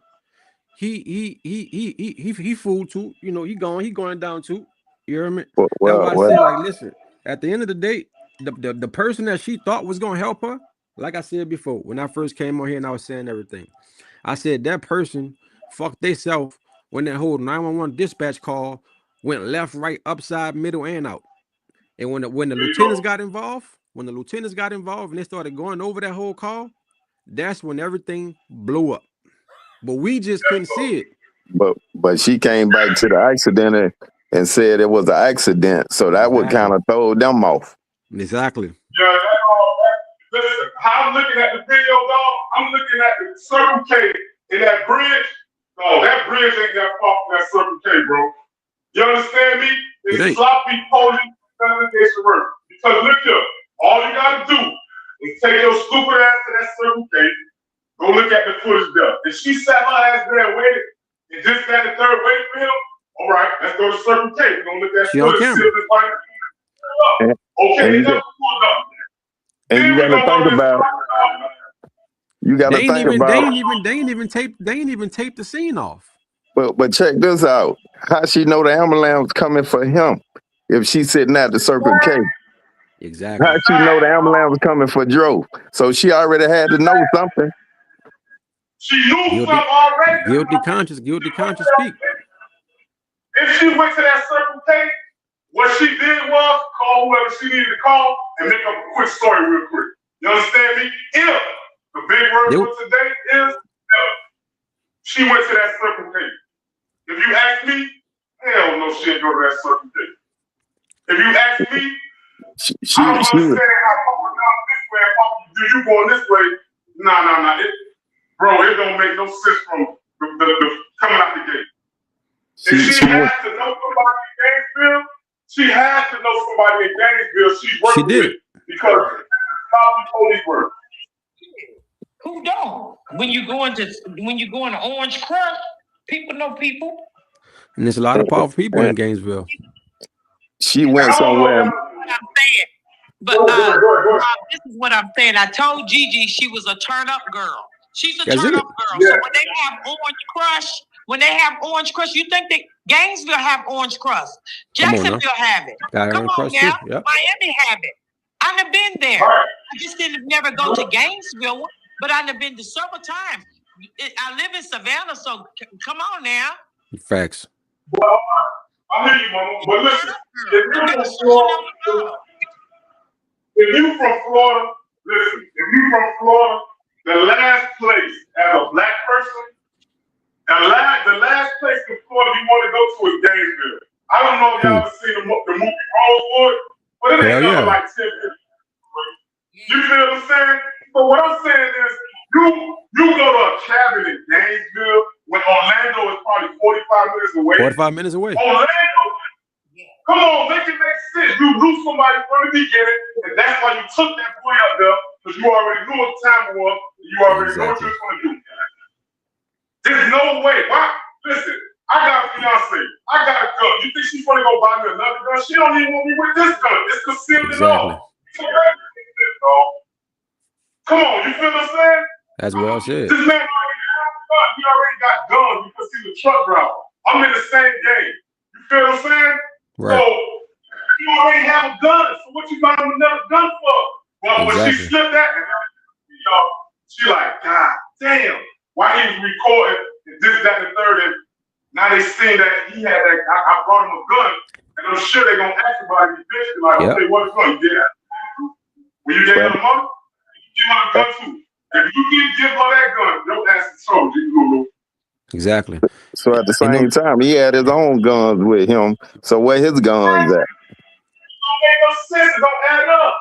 He fooled too. You know, he going down too. You hear me? That's why I said, like, listen. At the end of the day, the person that she thought was gonna help her, like I said before, when I first came on here and I was saying everything, I said that person fucked theyself when that whole 911 dispatch call went left, right, upside, middle, and out. And when the lieutenants got involved, and they started going over that whole call, that's when everything blew up. But we just couldn't see it. But she came back to the accident and said it was an accident, so that would kind of throw them off. Exactly. Yeah, listen, how I'm looking at the video, dog, I'm looking at the Circle K in that bridge. No, that bridge ain't that far from that Circle K, bro. You understand me? It's sloppy police investigation work. Because look here, all you gotta do is take your stupid ass to that Circle K, go look at the footage there. If she sat her ass there and waited, and just that the third waited for him, all right, let's go to Circle K. We're gonna look at footage. Okay, they never pulled up. And you gotta think about. They ain't even taped the scene off. But check this out. How she know the ambulance coming for him if she's sitting at the Circle K? Exactly. How she know the ambulance was coming for Dro? So she already had to know something. She knew Guilty, something already. guilty conscience speak. If she went to that Circle K, what she did was call whoever she needed to call and make up a quick story real quick. You understand me? If the big word for today is if she went to that Circle K. If you ask me, hell no, she didn't go to that Circle K. If you ask me, I don't understand how Papa done this way and Papa do you going this way. Nah. Bro, it don't make no sense from the coming out the gate. If she has to know somebody in Gainesville, she has to know somebody in Gainesville she's working with. Because that's how the police work. Who don't? When you go into Orange Crush, people know people. And there's a lot of powerful people in Gainesville. She went somewhere. But this is what I'm saying. I told Gigi she was a turn-up girl. She's a turn-up girl. Yeah. So when they have Orange Crush, you think that Gainesville have Orange Crush. Jacksonville have it. Come on now. Yep. Miami have it. I've been there. Right. I just didn't never go to Gainesville, but I've been to several times. I live in Savannah, so come on now. Facts. Well, I hear you, Mama. But listen, if you from Florida, the last place as a black person, the last place in Florida you want to go to is Gainesville. I don't know if y'all ever seen the movie Rosewood, but it ain't nothing like 10 minutes. You feel what I'm saying? But what I'm saying is, you go to a cabin in Gainesville when Orlando is probably 45 minutes away. 45 minutes away. Orlando, come on, make it make sense. You knew somebody from the beginning, and that's why you took that boy up there, because you already knew what the time it was, and you already knew what you was going to do. There's no way. Why? Listen, I got a fiance. I got a gun. You think she's going to go buy me another gun? She don't even want me with this gun. It's concealed and all. Come on, you feel what I'm saying? That's well said. This man already got guns because he's a truck driver. I'm in the same game. You feel what I'm saying? Right. So you already have a gun. So what you buying another gun for? Well, when she slipped that, she like, God damn, why he was recording and this, that, and the third, and now they seen that he had that. I brought him a gun, and I'm sure they're gonna ask about it eventually. Like, okay, what is going? You get that? When you get her the money, you give her a gun too. If you didn't give her that gun, don't ask the soldier. You exactly. So at the same time, he had his own guns with him. So where his guns at? It don't make no sense. It don't add up.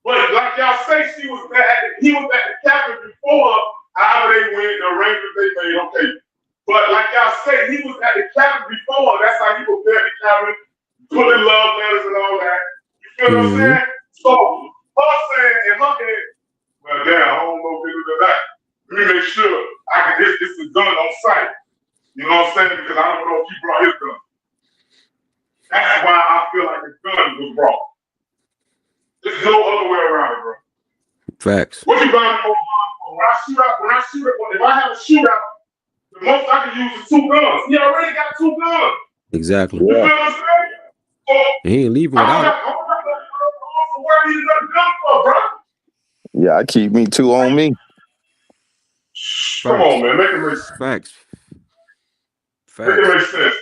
But like y'all say, he was at the cabin before. However they went, the arrangements they made, okay. But like y'all say, he was at the cabin before. That's how he was there at the cabin, putting love letters and all that. You feel what I'm saying? So her saying in her head, well, damn, I don't know if it was that. Let me make sure it's a gun on site. You know what I'm saying? Because I don't know if he brought his gun. That's why I feel like the gun was wrong. There's no other way around it, bro. Facts. What you buying for? When I shoot it, if I have a shootout, the most I can use is 2 guns. He already got 2 guns. Exactly. You feel what I'm saying? So, he ain't leaving without it. Where he another gun for, bro? Yeah, I keep me 2 on me. Come on, man. Make it make sense. Facts. Make it make sense.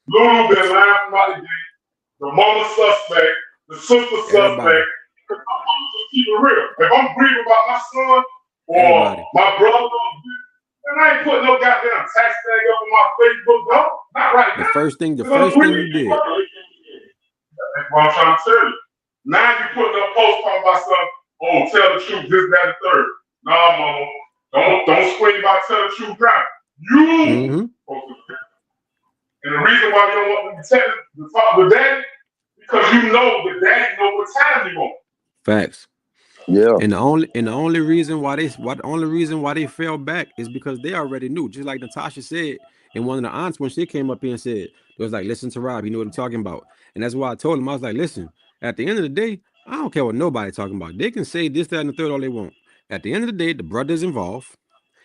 Lulu been lying from out the gate. The mama suspect. The sister suspect. Keep it real. If I'm grieving about my son or my brother, then I ain't putting no goddamn tax tag up on my Facebook, bro. Not right now. The first thing you did. That's what I'm trying to tell you. Now you putting up posts talking about something, oh, tell the truth, this, that, and third. Nah, mama. Don't scream about tell the truth now. You and the reason why you don't want to talk with daddy, because you know the daddy know what time you want. Facts. Yeah. And the only reason why they fell back is because they already knew. Just like Natasha said, and one of the aunts when she came up here and said, it was like, listen to Rob, he knew what I'm talking about. And that's why I told him, I was like, listen, at the end of the day, I don't care what nobody's talking about. They can say this, that, and the third all they want. At the end of the day, the brother's involved,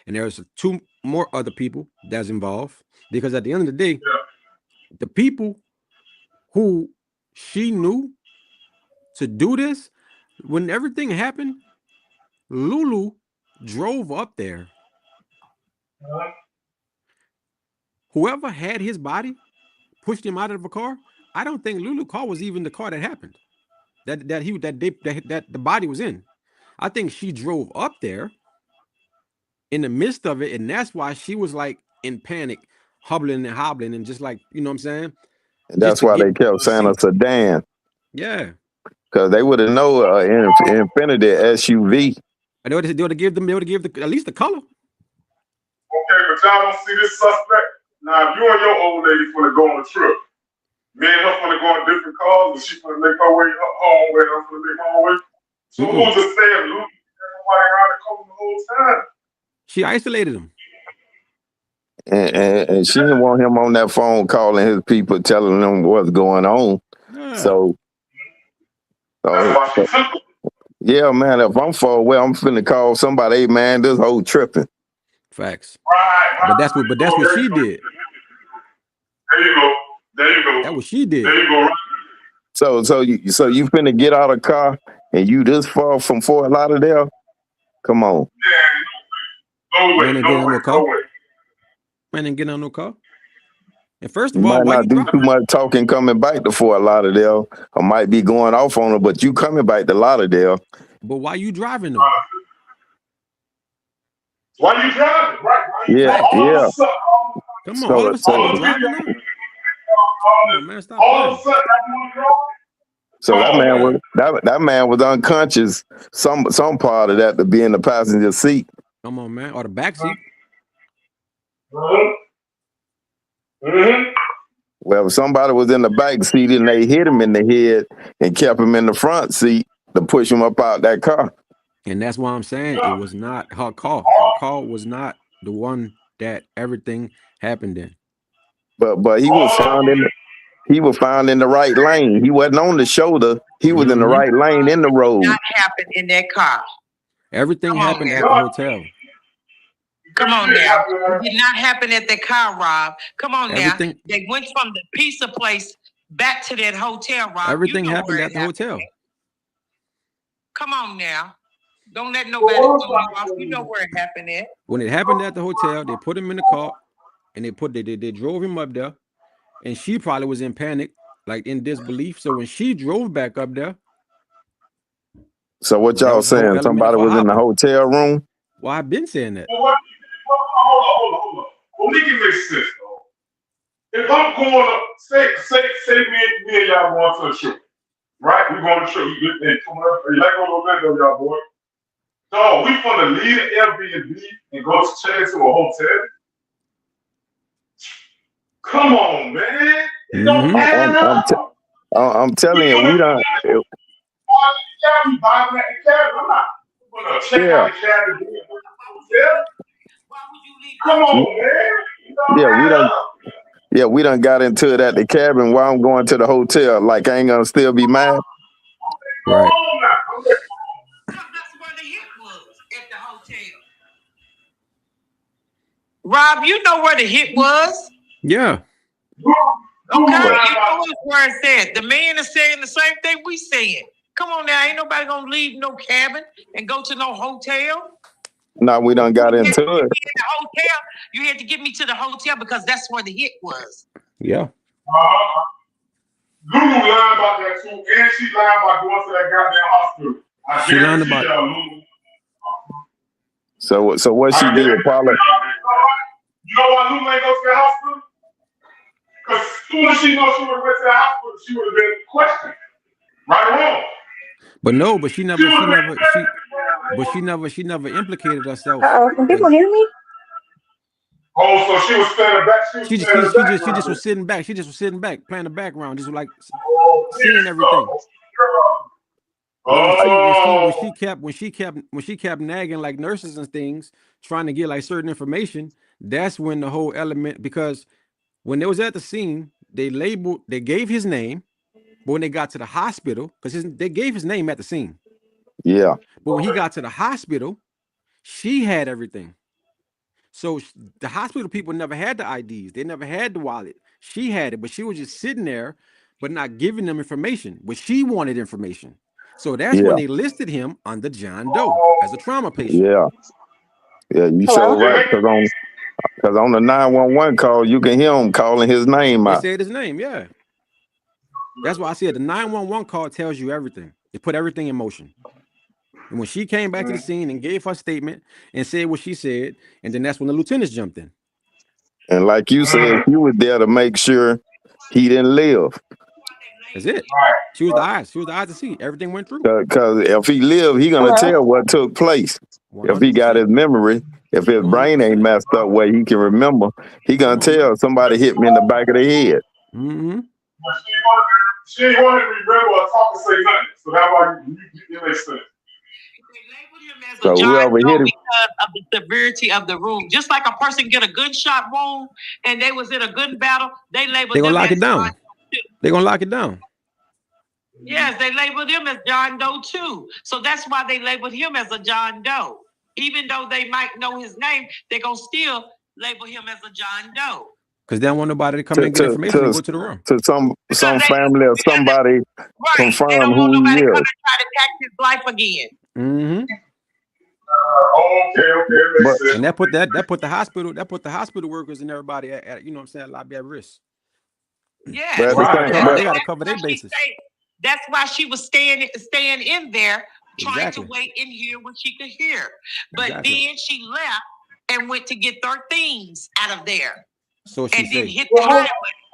and there's 2 more other people that's involved. Because at the end of the day, the people who she knew to do this. When everything happened, Lulu drove up there. Whoever had his body pushed him out of a car. I don't think Lulu's car was even the car that happened. That the body was in. I think she drove up there in the midst of it, and that's why she was like in panic, hobbling and hobbling, and just like, you know what I'm saying? And that's why they kept saying a sedan. Yeah. Because they would have known Infinity SUV. And they would have give at least the color. Okay, but y'all don't see this suspect. Now, if you and your old lady finna go on a trip, me and her finna go in different cars, and she finna make her way home way, I'm finna make my way. So who's to say if Luke everybody around the corner the whole time? She isolated him. And she didn't want him on that phone calling his people, telling them what's going on. Yeah. So that's why she took him. Yeah, man, if I'm far away, I'm finna call somebody, hey man, this whole tripping. Facts. Right. But that's what she did. There you go. That's what she did. There you go. Right. So you finna get out of the car and you this far from Fort Lauderdale? Come on. Yeah, no way. Man, ain't getting on no car. And first of you all, might why not you do driving? too much talking coming back to Fort Lauderdale. I might be going off on her, but you coming back to Lauderdale. But why you driving though? Why you driving? Right. Yeah. Come on, all of a sudden you driving now? Come on, man, stop all of a sudden So that man was unconscious. Some part of that to be in the passenger seat. Come on, man, or the back seat. Well, if somebody was in the back seat and they hit him in the head and kept him in the front seat to push him up out that car. And that's why I'm saying it was not her car. Her car was not the one that everything happened in. But he was found in the right lane. He wasn't on the shoulder. He was in the right lane in the road. Not happened in that car. Everything happened at the hotel. Come on now. It did not happen at the car, Rob. Come on Everything, now. They went from the pizza place back to that hotel, Rob. Everything happened at the hotel. Come on now. Don't let nobody throw you off. You know where it happened at. When it happened at the hotel, they put him in the car and they drove him up there. And she probably was in panic, like in disbelief. So when she drove back up there. So what y'all saying? Somebody was in the hotel room? Well, I've been saying that. Hold on. Well, make it make sense, though. If I'm going up, say me and y'all going to a trip, right? We going to a trip. You like going to y'all boy. So we gonna leave the Airbnb and go check into a hotel. Come on, man. It don't add up. I'm telling you, we don't. I'm not gonna check out the cabin. Come on, man. We done got into it at the cabin while I'm going to the hotel. Like I ain't gonna still be mad. Right. That's where the hit was, at the hotel. Rob, you know where the hit was? Yeah. Okay, you know where it's at. The man is saying the same thing we saying. Come on now, ain't nobody gonna leave no cabin and go to no hotel. No, we done got into it. The hotel, you had to get me to the hotel because that's where the hit was. Yeah. Lulu lied about that too, and she lied about going to that goddamn hospital. She lied about Lulu. So what she did, probably. You know why Lulu ain't go to the hospital? Because as soon as she knows she would have went to the hospital, she would have been questioned. Right or wrong. But she never implicated herself. Can people hear me? Oh, so she was standing back. She just was sitting back. She just was sitting back, playing the background, just like seeing everything. When she kept nagging like nurses and things, trying to get like certain information, that's when the whole element, because when they was at the scene, they gave his name, but when they got to the hospital, because they gave his name at the scene. Yeah. But when he got to the hospital, she had everything. So the hospital people never had the IDs. They never had the wallet. She had it, but she was just sitting there, but not giving them information. But she wanted information. So that's when they listed him under John Doe as a trauma patient. Yeah. Yeah, you Hello? sure right. Because on the 911 call, you can hear him calling his name They out. said his name, yeah. That's why I said the 911 call tells you everything. It put everything in motion. And when she came back to the scene and gave her statement and said what she said, and then that's when the lieutenants jumped in. And like you said, you was there to make sure he didn't live. That's it. She was the eyes. She was the eyes to see. Everything went through. Because if he lived, he gonna tell what took place. 100%. If he got his memory, if his brain ain't messed up where he can remember, he gonna tell somebody hit me in the back of the head. Mm-hmm. She didn't want him to remember or talk to say nothing. So that's why it makes sense. So whoever hit him, because of the severity of the room, just like a person get a gunshot wound and they was in a gun battle, they labeled They're gonna them lock as it down. John Doe. They're gonna lock it down. Yes, they labeled him as John Doe too. So that's why they labeled him as a John Doe. Even though they might know his name, they're gonna still label him as a John Doe. Because they don't want nobody to come in and get information and go to the room. To some family or somebody confirm who he is. Try to tax his life again. Mm-hmm. Okay. And that put the hospital workers and everybody at you know what I'm saying, a lot at risk. Yeah, they gotta cover their bases. That's why she was staying in there, trying to wait and hear what she could hear. But then she left and went to get their things out of there. So she then hit the highway.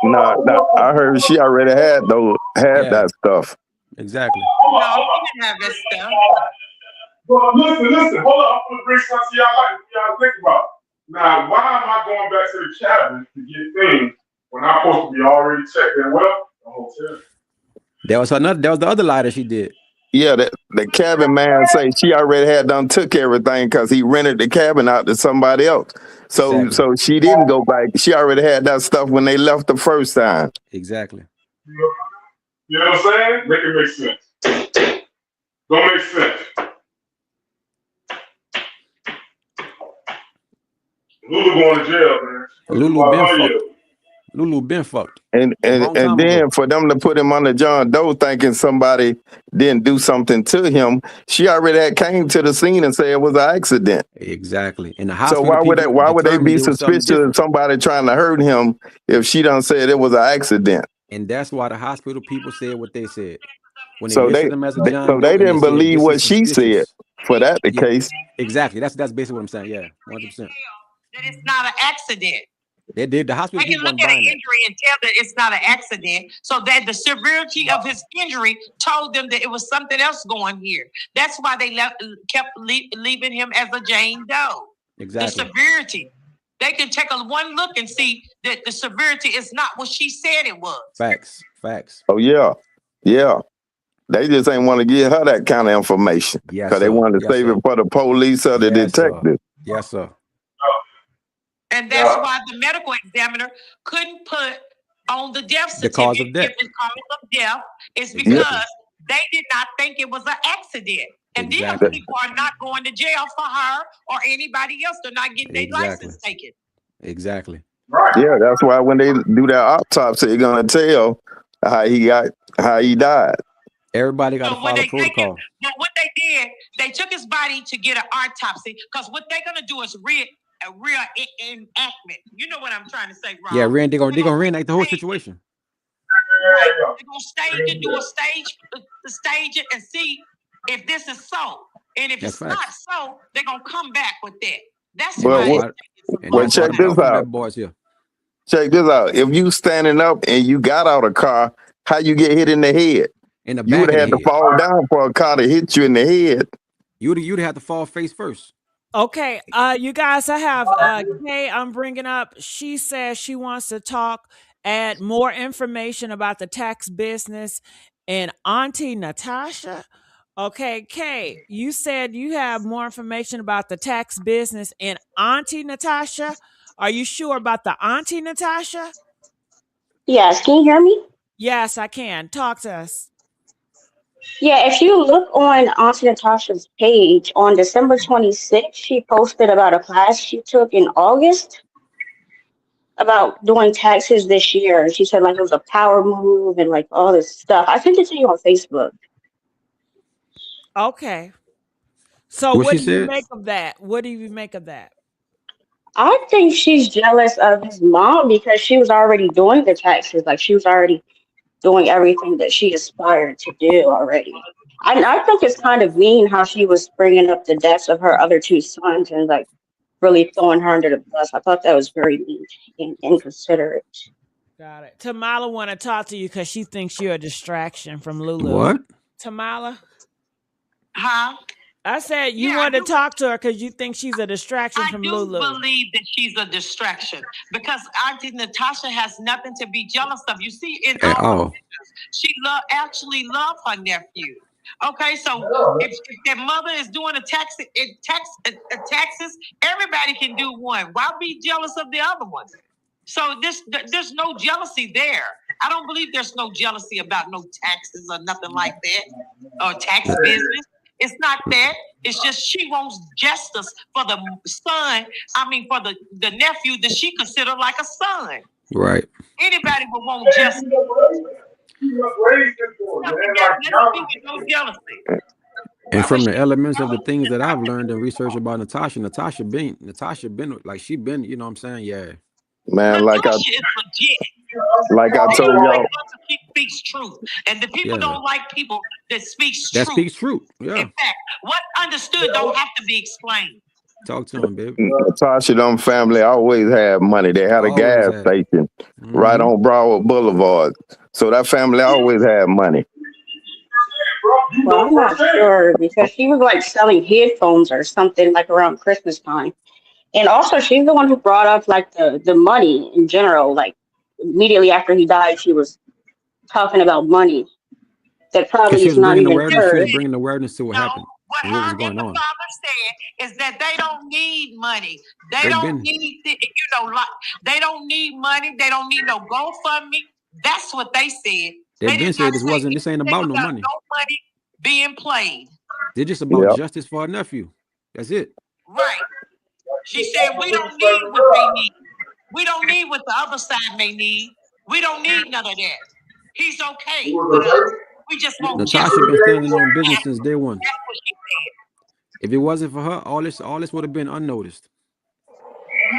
No, I heard she already had that stuff. Exactly. No, she didn't have that stuff. Well, listen. Hold on. I'm gonna bring something to y'all think about. Now, why am I going back to the cabin to get things when I'm supposed to be already checked in the hotel? That was the other lie that she did. Yeah, the cabin man say she already had took everything because he rented the cabin out to somebody else. So she didn't go back. She already had that stuff when they left the first time. Exactly. You know what I'm saying? Make it make sense. Don't make sense. Lulu going to jail, man. Lulu been fucked. And then for them to put him under John Doe thinking somebody didn't do something to him, she already had came to the scene and said it was an accident. Exactly. And the hospital so why would they be suspicious of somebody trying to hurt him if she done said it was an accident? And that's why the hospital people said what they said. When they listed him as a John Doe, they didn't believe what she said for that the case. Exactly. That's basically what I'm saying. Yeah, 100%. That it's not an accident. They did. The hospital people look at an injury and tell that it's not an accident. So that the severity of his injury told them that it was something else going here. That's why they kept leaving him as a Jane Doe. Exactly. The severity. They can take one look and see that the severity is not what she said it was. Facts. Oh yeah. They just ain't want to give her that kind of information because they wanted to save it for the police or the detective. Yes, sir. And that's why the medical examiner couldn't put on the death certificate the cause of death. If the cause of death is because they did not think it was an accident. And these people are not going to jail for her or anybody else. They're not getting their license taken. Exactly. Right. Yeah, that's why when they do that autopsy, they're gonna tell how he died. Everybody got to follow protocol. But what they did, they took his body to get an autopsy because what they're gonna do is a real enactment. You know what I'm trying to say, Rob? Yeah, they're gonna reenact the whole situation. Right. They're gonna stage it and see if this is so. And if it's not so, they're gonna come back with that. That's why. Check this out. Check this out. If you standing up and you got out of a car, how you get hit in the head? In the back you would have had to fall down for a car to hit you in the head. You'd have to fall face first. Okay, you guys, I have Kay I'm bringing up. She says she wants to add more information about the tax business and Auntie Natasha. Okay, Kay, you said you have more information about the tax business and Auntie Natasha. Are you sure about the Auntie Natasha? Yes, can you hear me? Yes, I can. Talk to us. Yeah, if you look on Auntie Natasha's page, on December 26th, she posted about a class she took in August about doing taxes this year. She said like it was a power move and like all this stuff. I sent it to you on Facebook. Okay. So What what she do you said? make of that? What do you make of that? I think she's jealous of his mom because she was already doing the taxes. Like she was already doing everything that she aspired to do already. I think it's kind of mean how she was bringing up the deaths of her other two sons and like really throwing her under the bus. I thought that was very mean and inconsiderate. Got it. Tamala want to talk to you because she thinks you're a distraction from Lulu. What? Tamala, Huh? I said you Yeah, want to talk to her because you think she's a distraction I from do Lulu. believe that she's a distraction because Auntie Natasha has nothing to be jealous of. You see, in At all her all. pictures, she actually loved her nephew. Okay, so if their mother is doing taxes, everybody can do one. Why be jealous of the other one? So there's no jealousy there. I don't believe there's no jealousy about no taxes or nothing like that or tax business. It's not that. It's just she wants justice for the son. I mean, for the nephew that she considered like a son. Right. Anybody would want justice. Nothing got nothing to do with no jealousy. And Why would from the she? elements of the things that I've learned and research about Natasha been like she been, you know what I'm saying? Yeah. Man, Natasha is legit. like I People told like y'all, her because she speaks truth, and the people Yeah. don't like people that speaks That truth. speaks truth. Yeah. In fact, what understood don't have to be explained. Talk to him, baby. Natasha, them family always had money. They had a Always gas had it. station right Mm-hmm. on Broward Boulevard. So that family always had money. Well, I'm not sure because she was like selling headphones or something like around Christmas time. And also, she's the one who brought up like the money in general. Like immediately after he died, she was talking about money that Because probably she is was not bringing even awareness. She was hers. bringing awareness to what No, happened what and what was her and going the on. father said is that they don't need money. They They've don't been need, like, they don't need money. They don't need no GoFundMe. That's what they said. they've They been did not said this say wasn't this ain't anything about no about money. no money being played. They're just about Yep. justice for our nephew. That's it. Right. She said, we don't need what they need. We don't need what the other side may need. We don't need none of that. He's okay with us. We just want justice. Natasha been standing on business since day one. That's what she said. If it wasn't for her, all this would have been unnoticed.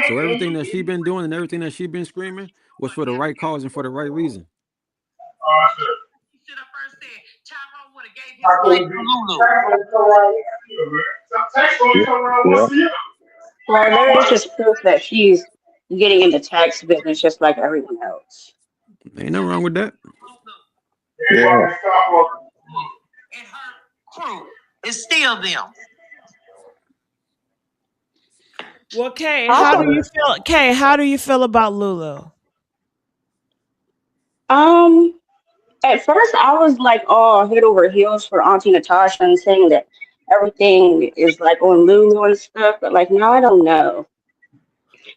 So everything that she been doing and everything that she been screaming was for the right cause and for the right reason. He should have first said Tyrone would have gave his life Yep. to Lulu. Well, there is just proof that she's getting in the tax business just like everyone else. Ain't nothing wrong with that. Yeah. And her crew is still them. Well, Kay, how Also, do you feel? Kay, how do you feel about Lulu? um, at first I was like, oh, head over heels for Auntie Natasha and saying that everything is like on Lulu and stuff, but like now I don't know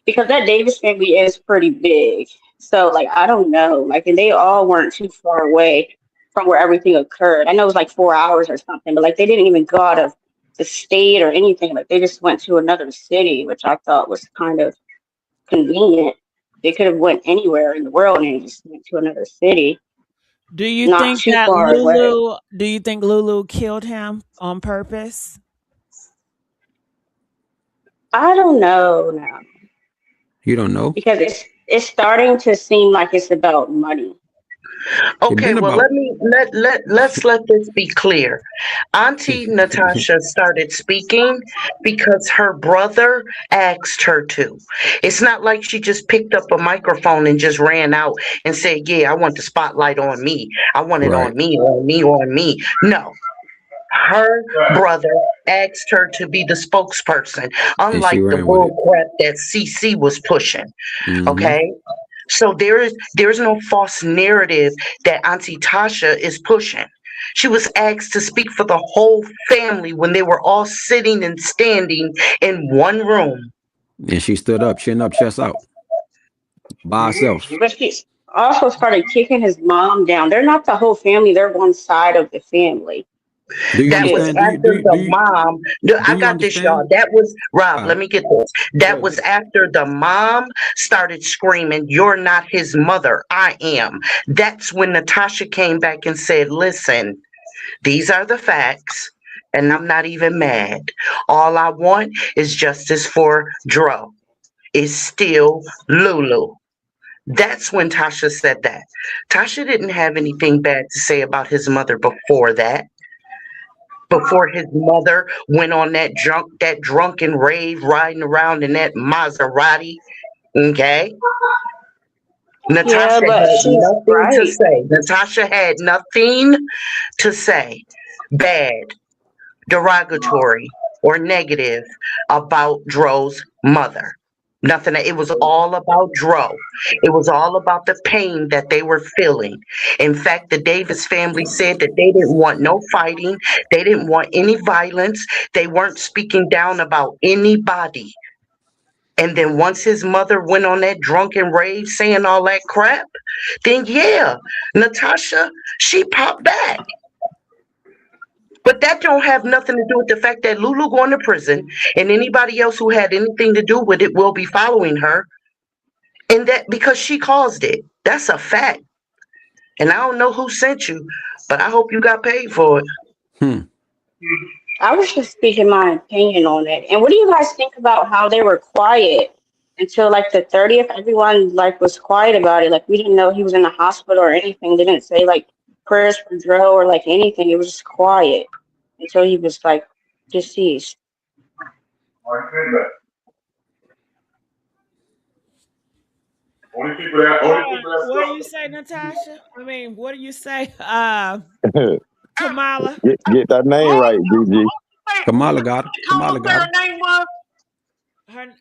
because that Davis family is pretty big. So like I don't know, like and they all weren't too far away from where everything occurred. I know it was like 4 hours or something, but like they didn't even go out of the state or anything. Like they just went to another city, which I thought was kind of convenient. They could have went anywhere in the world and just went to another city, Do you not think too that far away. Lulu? Do you think Lulu killed him on purpose? I don't know now You don't know. because it's starting to seem like it's about money. It Okay, been well about. let's let this be clear. Auntie Natasha started speaking because her brother asked her to. It's not like she just picked up a microphone and just ran out and said, "Yeah, I want the spotlight on me. I want it Right. on me, on me, on me." No. Her brother asked her to be the spokesperson, And she unlike the ran with bull it. crap that CC was pushing. Mm-hmm. Okay? So there is no false narrative that Auntie Tasha is pushing. She was asked to speak for the whole family when they were all sitting and standing in one room. And she stood up, chin up, chest out, by herself. But she also started kicking his mom down. They're not the whole family, they're one side of the family, Do you That was too. understand? Do you after do you the do you, mom. do I you got this, understand? y'all. That was Rob. All Let right. me get this. Go That ahead. was after the mom started screaming, "You're not his mother. I am." That's when Natasha came back and said, "Listen, these are the facts. and I'm not even mad. All I want is justice for Dro. It's still Lulu. That's when Tasha said that. Tasha didn't have anything bad to say about his mother before that. Before his mother went on that drunken rave riding around in that Maserati. Okay? Yeah, Natasha but had she's nothing to right. say. Natasha had nothing to say bad, derogatory, or negative about Dro's mother. Nothing. It was all about Dro. It was all about the pain that they were feeling. In fact, the Davis family said that they didn't want no fighting. They didn't want any violence. They weren't speaking down about anybody. And then once his mother went on that drunken rave saying all that crap, then yeah, Natasha, she popped back. But that don't have nothing to do with the fact that Lulu going to prison and anybody else who had anything to do with it will be following her. And that because she caused it. That's a fact. And I don't know who sent you, but I hope you got paid for it. Hmm. I was just speaking my opinion on it. And what do you guys think about how they were quiet until like the 30th? Everyone like was quiet about it. Like we didn't know he was in the hospital or anything. They didn't say like prayers for Dro or like anything. It was just quiet until he was like deceased. I think that. Only people What do that you say, Natasha? I mean, what do you say, Kamala? Get that name right, Gigi. Kamala got it. Kamala got it. Her name was.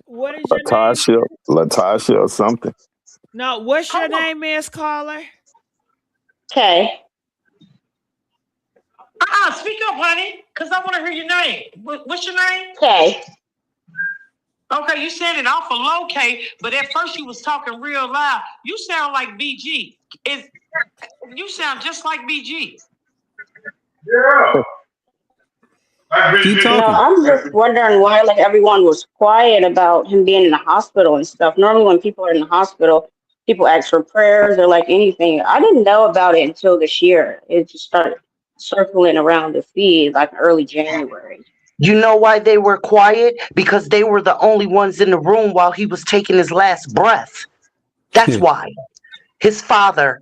What is your name? Latasha or something. No, what's your name, Miss Caller? Okay. Speak up, honey, because I want to hear your name. What's your name? Okay. Okay, you said it awful low, K, but at first you was talking real loud. You sound like BG. You sound just like BG. Yeah. Keep No, talking. I'm just wondering why like everyone was quiet about him being in the hospital and stuff. Normally when people are in the hospital, people ask for prayers or like anything. I didn't know about it until this year. It just started circling around the feed like early January. You know why they were quiet? Because they were the only ones in the room while he was taking his last breath. That's why. His father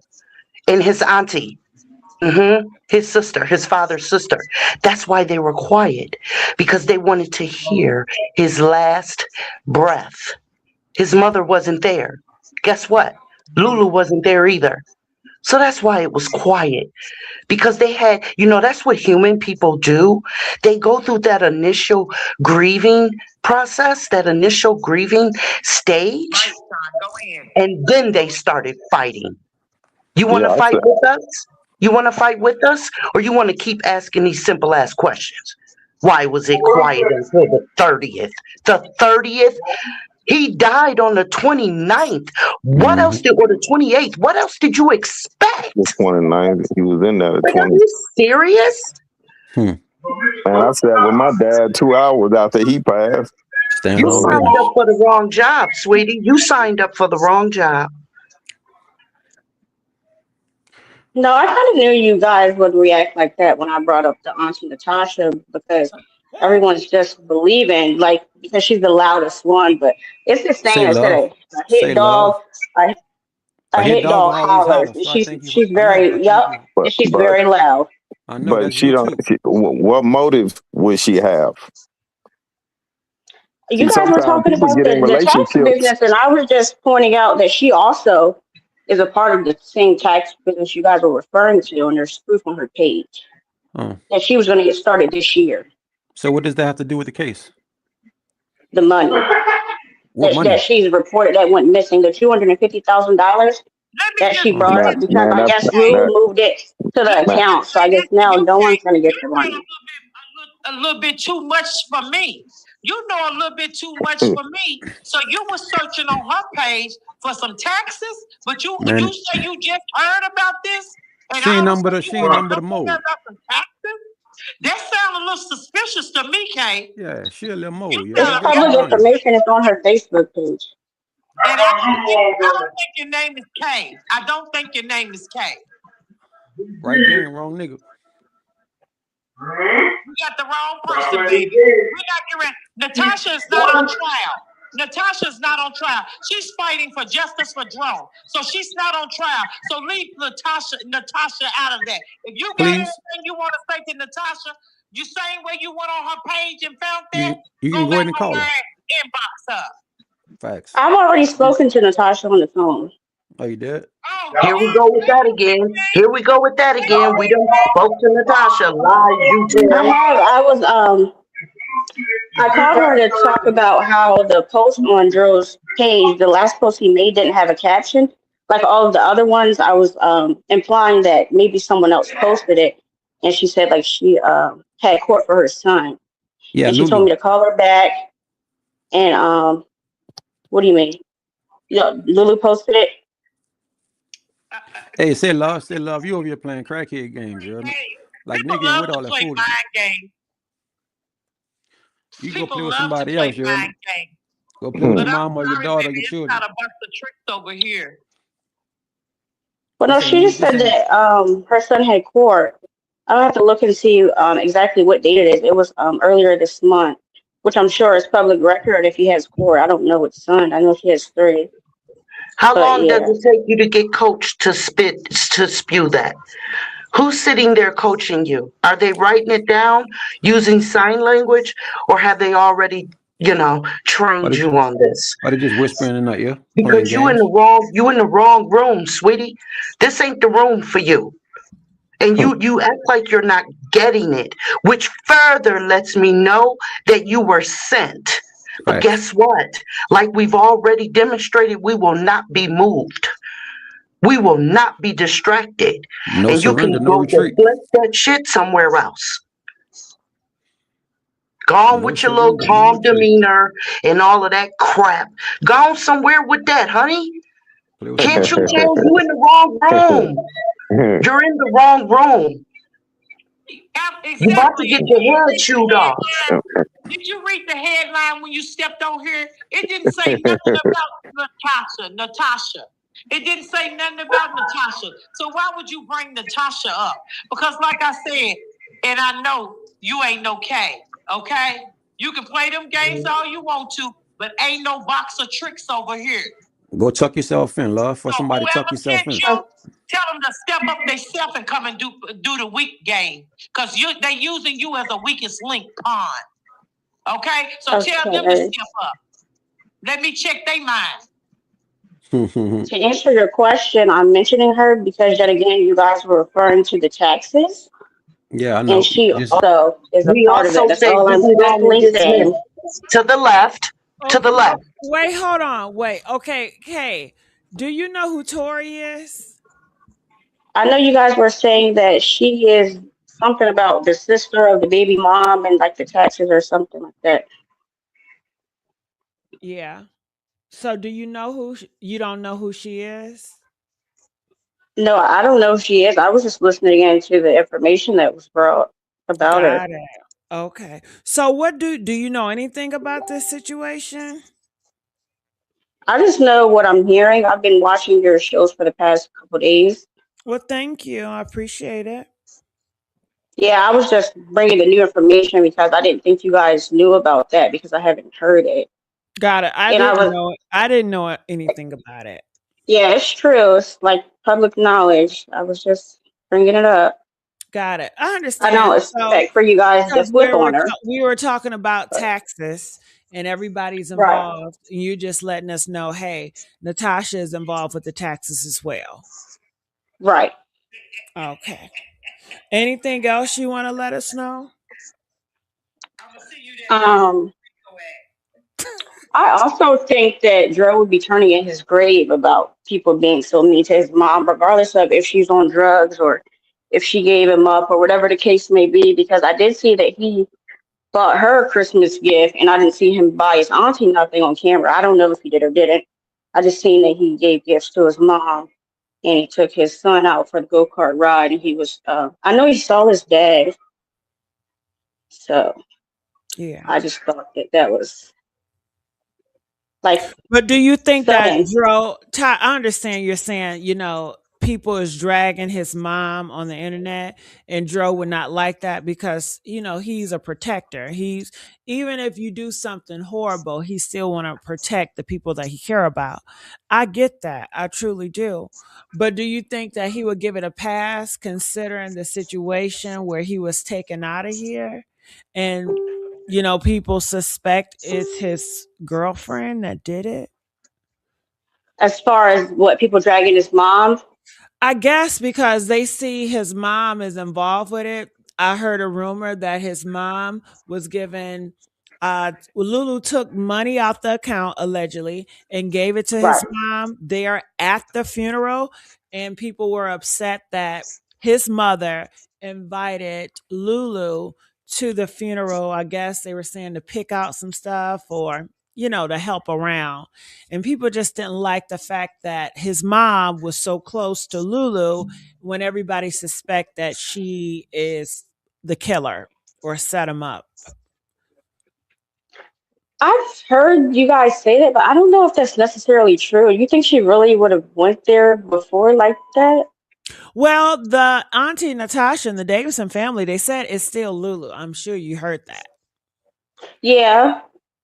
and his auntie. His sister, his father's sister. That's why they were quiet. Because they wanted to hear his last breath. His mother wasn't there. Guess what? Lulu wasn't there either. So that's why it was quiet. Because they had, that's what human people do. They go through that initial grieving process, that initial grieving stage, and then they started fighting. You want Yeah, to fight with us? You want to fight with us? Or you want to keep asking these simple ass questions? Why was it quiet until the 30th? The 30th? He died on the 29th. What else Mm-hmm. did, or the 28th? What else did you expect? The 29th. He was in there at Like, are 20. you serious? Man, I sat with my dad 2 hours after he passed. Stand You on signed business. up for the wrong job, sweetie. You signed up for the wrong job. No, I kind of knew you guys would react like that when I brought up the Auntie Natasha because everyone's just believing, like, because she's the loudest one. But it's the Say saying that said love. a Say hit dog, love. a, A a hit hit dog dog always hollers. holler. And So I she's think you. she's I know. I very think yup, you. But and she's but very loud. I know but that's she you don't. too. What motive would she have? See, You guys were sometimes talking people about get in the tax relationships. business, and I was just pointing out that she also is a part of the same tax business you guys were referring to, and there's proof on her page Oh. that she was going to get started this year. So what does that have to do with the case? The money What that money? she's reported that went missing, the $250,000 Let me that just she Oh. brought Man, up because man, I that's guess say, Lou that. moved it to you the Man, account. So I say guess that now you no say one's going to get you the say money. a little bit too much for me. You know a little bit too much for me. So you were searching on her page for some taxes, but you Man, say you just heard about this, and she ain't all of a number sudden the. you She ain't want to number the come on there mole. about some taxes? That sounds a little suspicious to me, Kay. Yeah, she a little You mole. It's Y'all sound, gotta public be honest. information. It's on her Facebook page. and I don't think your name is Kay. I don't think your name is Kay. Right game, wrong nigga. We got the wrong person, baby. We got Natasha is not on trial. Natasha is not on trial. She's fighting for justice for Jerome. So she's not on trial. So leave Natasha out of that. If you got anything you want to say to Natasha, you same way you went on her page and found that, you can go ahead and call her. Inbox her. Facts. I've already spoken to Natasha on the phone. Oh, you did? Here we go with that again. Here we go with that again. We done spoke to Natasha. Lies you tell. I called her to talk about how the post on Drill's page, the last post he made, didn't have a caption. Like all of the other ones, I was implying that maybe someone else posted it, and she said like she had court for her son. Yeah, and she Lulu. told me to call her back. And what do you mean? Lulu posted it. Hey, say love. You over here playing crackhead games, you heard me? Like nigga, with all that food. You go play with somebody else, you heard me? Go play with your mom or your daughter or your children. It's not a bunch of tricks over here. Well, no, she just said that her son had court. I'll have to look and see exactly what date it is. It was earlier this month, which I'm sure is public record if he has court. I don't know which son. I know she has 3. How long does it take you to get coached to spew that? Who's sitting there coaching you? Are they writing it down using sign language, or have they already, trained you on this? Are they just whispering in the ear? Because you in the wrong room, sweetie. This ain't the room for you. And you act like you're not getting it, which further lets me know that you were sent. But guess what? Like we've already demonstrated, we will not be moved. We will not be distracted. No and surrender, you can no go retreat. deflect that shit somewhere else. Go on with your little calm demeanor and all of that crap. Go on somewhere with that, honey. Can't you tell you in the wrong room? You're in the wrong room. Exactly. You about to get your head chewed off. Did you read the headline when you stepped on here? It didn't say nothing about Natasha. It didn't say nothing about Natasha. So why would you bring Natasha up? Because like I said, and I know you ain't no K, okay? You can play them games all you want to, but ain't no box of tricks over here. Go tuck yourself in, love. For somebody tuck yourself in. Tell them to step up themselves and come and do the weak game. Because they using you as a weakest link pawn. Okay? So tell them to step up. Let me check their mind. To answer your question, I'm mentioning her because yet again, you guys were referring to the taxes. Yeah, I know. And she also is a part of it. That's all I'm saying. To the left. To the left. Wait, hold on. Wait. Okay, Kay. Do you know who Tori is? I know you guys were saying that she is something about the sister of the baby mom and like the taxes or something like that. Yeah. So do you know you don't know who she is? No, I don't know who she is. I was just listening into the information that was brought about her. Got it. Okay. So what do you know anything about this situation? I just know what I'm hearing. I've been watching your shows for the past couple of days. Well, thank you. I appreciate it. Yeah, I was just bringing the new information because I didn't think you guys knew about that because I haven't heard it. Got it. I didn't know anything about it. Yeah, it's true. It's like public knowledge. I was just bringing it up. Got it. I understand. I don't expect for you guys to flip on her. We were talking about taxes and everybody's involved. Right. And you just letting us know, hey, Natasha is involved with the taxes as well. Right. Okay. Anything else you want to let us know? I also think that Dre would be turning in his grave about people being so mean to his mom, regardless of if she's on drugs or if she gave him up or whatever the case may be, because I did see that he bought her a Christmas gift and I didn't see him buy his auntie nothing on camera. I don't know if he did or didn't. I just seen that he gave gifts to his mom and he took his son out for the go-kart ride and he was, I know he saw his dad. So yeah, I just thought that was like. But do you think that I understand you're saying, people is dragging his mom on the internet, and Dro would not like that because he's a protector. He's Even if you do something horrible, he still want to protect the people that he care about. I get that, I truly do. But do you think that he would give it a pass considering the situation where he was taken out of here, and people suspect it's his girlfriend that did it? As far as what people dragging his mom. I guess because they see his mom is involved with it. I heard a rumor that his mom was given Lulu took money out the account allegedly and gave it to his Right. mom there at the funeral, and people were upset that his mother invited Lulu to the funeral. I guess they were saying to pick out some stuff, or to help around. And people just didn't like the fact that his mom was so close to Lulu when everybody suspect that she is the killer or set him up. I've heard you guys say that, but I don't know if that's necessarily true. You think she really would have went there before like that? Well, the auntie Natasha and the Davidson family, they said it's still Lulu. I'm sure you heard that. Yeah,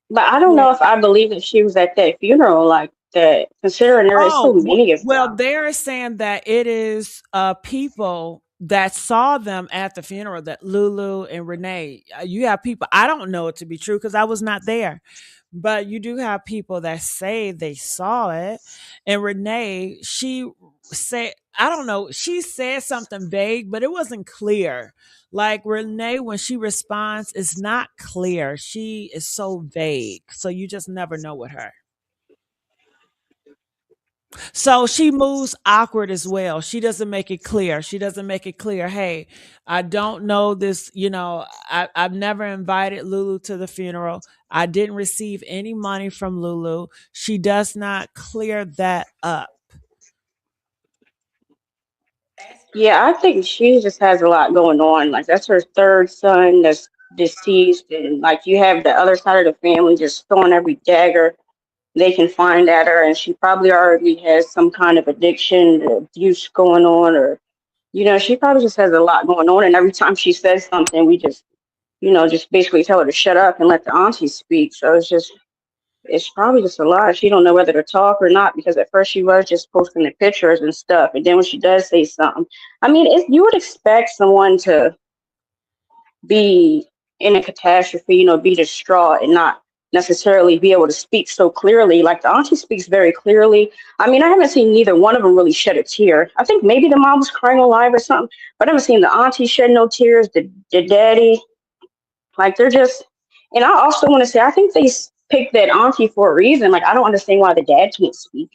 but I don't Yeah. know if I believe that she was at that funeral like that, considering there is so Oh, many of well, them. they're saying that it is people that saw them at the funeral, that Lulu and Renee. You have people, I don't know it to be true because I was not there, but you do have people that say they saw it. And Renee, she said, I don't know, she said something vague, but it wasn't clear. Like Renee, when she responds, it's not clear. She is so vague. So you just never know with her. So she moves awkward as well. She doesn't make it clear. She doesn't make it clear, hey, I don't know this, I've never invited Lulu to the funeral. I didn't receive any money from Lulu. She does not clear that up. Yeah, I think she just has a lot going on. Like that's her third son that's deceased, and like you have the other side of the family just throwing every dagger they can find at her, and she probably already has some kind of addiction, or abuse going on, or she probably just has a lot going on. And every time she says something, we just just basically tell her to shut up and let the auntie speak. So it's probably just a lot. She don't know whether to talk or not because at first she was just posting the pictures and stuff, and then when she does say something, I mean, you would expect someone to be in a catastrophe, be distraught and not necessarily be able to speak so clearly. Like the auntie speaks very clearly. I mean, I haven't seen neither one of them really shed a tear. I think maybe the mom was crying alive or something, but I haven't seen the auntie shed no tears. The daddy, like they're just. And I also want to say, I think they picked that auntie for a reason. Like I don't understand why the dad can't speak.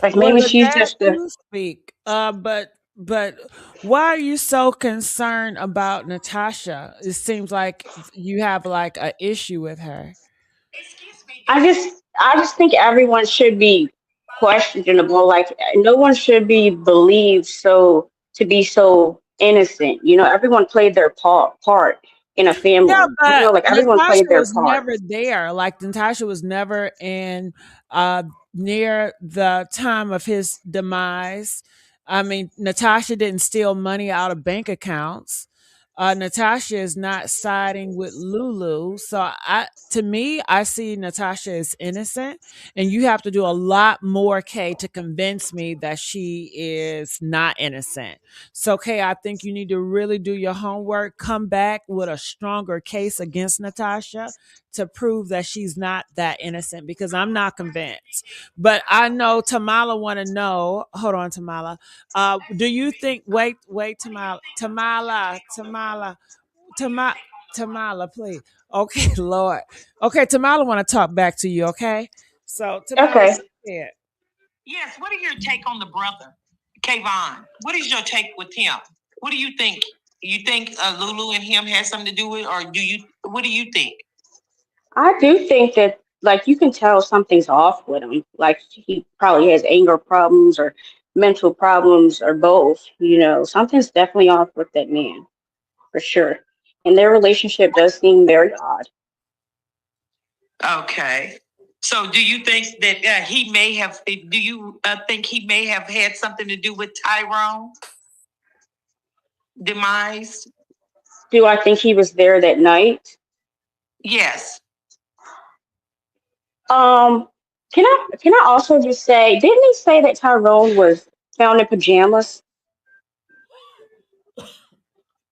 Like Well, maybe the she's dad just the. do speak, but why are you so concerned about Natasha? It seems like you have like a issue with her. I just think everyone should be questionable. Like no one should be believed to be so innocent. Everyone played their part in a Yeah, family. but Like everyone Natasha played their was part. never there. Like Natasha was never in near the time of his demise. I mean, Natasha didn't steal money out of bank accounts. Natasha is not siding with Lulu. So to me, I see Natasha as innocent, and you have to do a lot more, Kay, to convince me that she is not innocent. So, Kay, I think you need to really do your homework, come back with a stronger case against Natasha to prove that she's not that innocent, because I'm not convinced. But I know Tamala want to know. Hold on, Tamala. Do you think? Wait, Tamala, Tamala, please. Okay, Lord. Okay, Tamala want to talk back to you. Okay, so Tamala, Okay. go ahead. Yes, what are your take on the brother, Kayvon? What is your take with him? What do you think? You think Lulu and him had something to do with, or do you? What do you think? I do think that like you can tell something's off with him. Like he probably has anger problems or mental problems or both. Something's definitely off with that man for sure. And their relationship does seem very odd. Okay. So, do you think that he may have? Do you think he may have had something to do with Tyrone demise? Do I think he was there that night? Yes. Um, can I also just say, didn't he say that Tyrone was found in pajamas?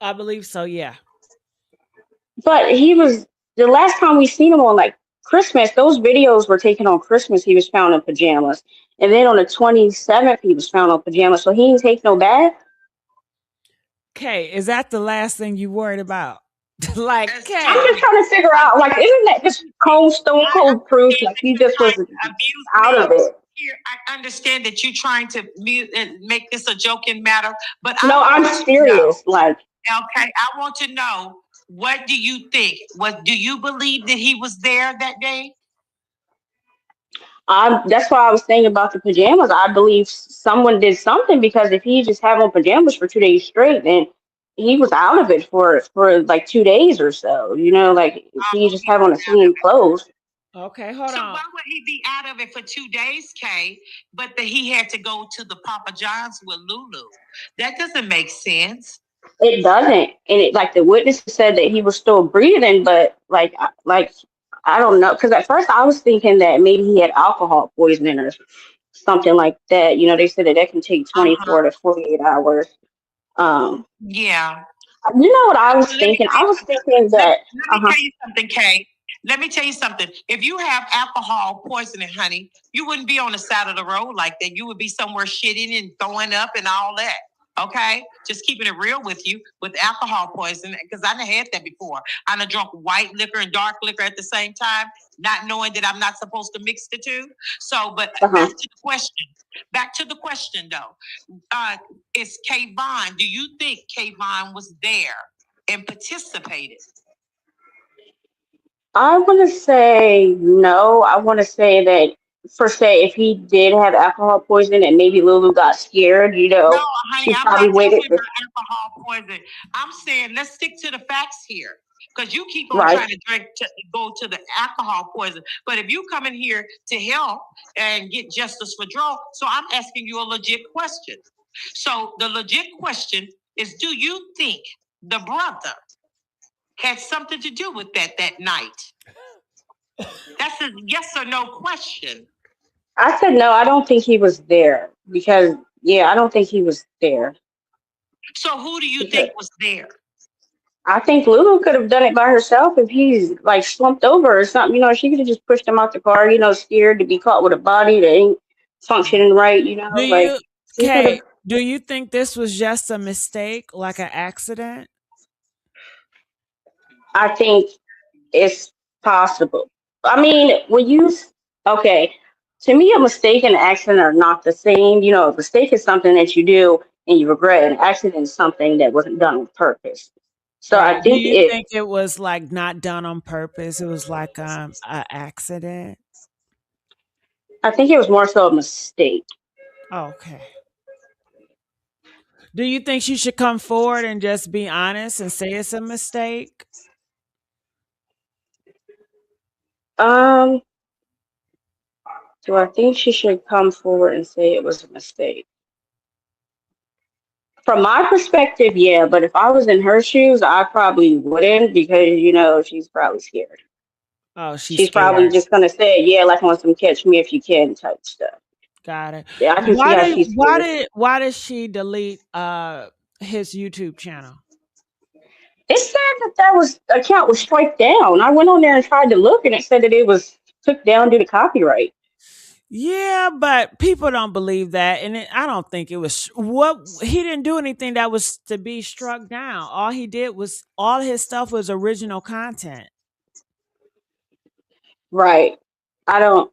I believe so. Yeah. But he was the last time we seen him on like Christmas. Those videos were taken on Christmas. He was found in pajamas, and then on the 27th he was found in pajamas. So he didn't take no bath. Kay, is that the last thing you worried about? Like, As I'm Kay. just trying to figure out, like, isn't that just cold, stone I cold proof? understand Like that he you're just trying was to abuse out me of it. here. I understand that you're trying to make this a joking matter, but No, I I'm want to know. serious. Like, Okay, I want to know. What do you think? What do you believe that he was there that day? that's why I was saying about the pajamas. I believe someone did something, because if he just had on pajamas for 2 days straight, then he was out of it for like 2 days or so. You know, like if he just He have was on the out of same it. clothes. Okay, hold So on. why would he be out of it for 2 days, Kay? But that he had to go to the Papa John's with Lulu. That doesn't make sense. It doesn't, and it like the witnesses said that he was still breathing, but like I don't know, because at first I was thinking that maybe he had alcohol poisoning or something like that. You know, they said that that can take Uh-huh. 24 to 48 hours. Um, Yeah. you know what I was Let me thinking? tell I you was something. thinking Let, that, let me tell you something, Kay. Let me tell you something. If you have alcohol poisoning, honey, you wouldn't be on the side of the road like that. You would be somewhere shitting and throwing up and all that. Okay? Just keeping it real with you with alcohol poisoning, because I done had that before. I done drunk white liquor and dark liquor at the same time, not knowing that I'm not supposed to mix the two. So, but uh-huh. back to the question. Back to the question, though. Is Kayvon, do you think Kayvon was there and participated? I want to say no. I want to say that, for say, if he did have alcohol poisoning and maybe Lulu got scared, you No, know, honey, she I'm probably not waited talking for, about alcohol poisoning. I'm saying let's stick to the facts here. Because you keep on right. trying to go to the alcohol poison. But if you come in here to help and get justice for Joe, so I'm asking you a legit question. So the legit question is, do you think the brother had something to do with that night? That's a yes or no question. I said no. I don't think he was there because, yeah, I don't think he was there So who do you because think was there? I think Lulu could have done it by herself if he's like slumped over or something. You know, she could have just pushed him out the car. You know, scared to be caught with a body that ain't functioning right. You Do know, like you, she could have. Kay, do you think this was just a mistake, like an accident? I think it's possible. I mean, okay, to me, a mistake and an accident are not the same. You know, a mistake is something that you do and you regret. An accident is something that wasn't done on purpose. So I Right. Do think you think it was like not done on purpose? It was like an accident? I think it was more so a mistake. Okay. Do you think she should come forward and just be honest and say it's a mistake? Um, do I think she should come forward and say it was a mistake? From my perspective, yeah, but if I was in her shoes, I probably wouldn't, because she's probably scared. Oh, she's She's probably scared. just gonna say, yeah, like on some catch me if you can type stuff. Got it. Yeah, I can see Why how did she's why scared. did why did she delete his YouTube channel? It said that was account was struck down. I went on there and tried to look, and it said that it was took down due to copyright. Yeah, but people don't believe that, and I don't think it was what he didn't do anything that was to be struck down. All he did was all his stuff was original content. Right. I don't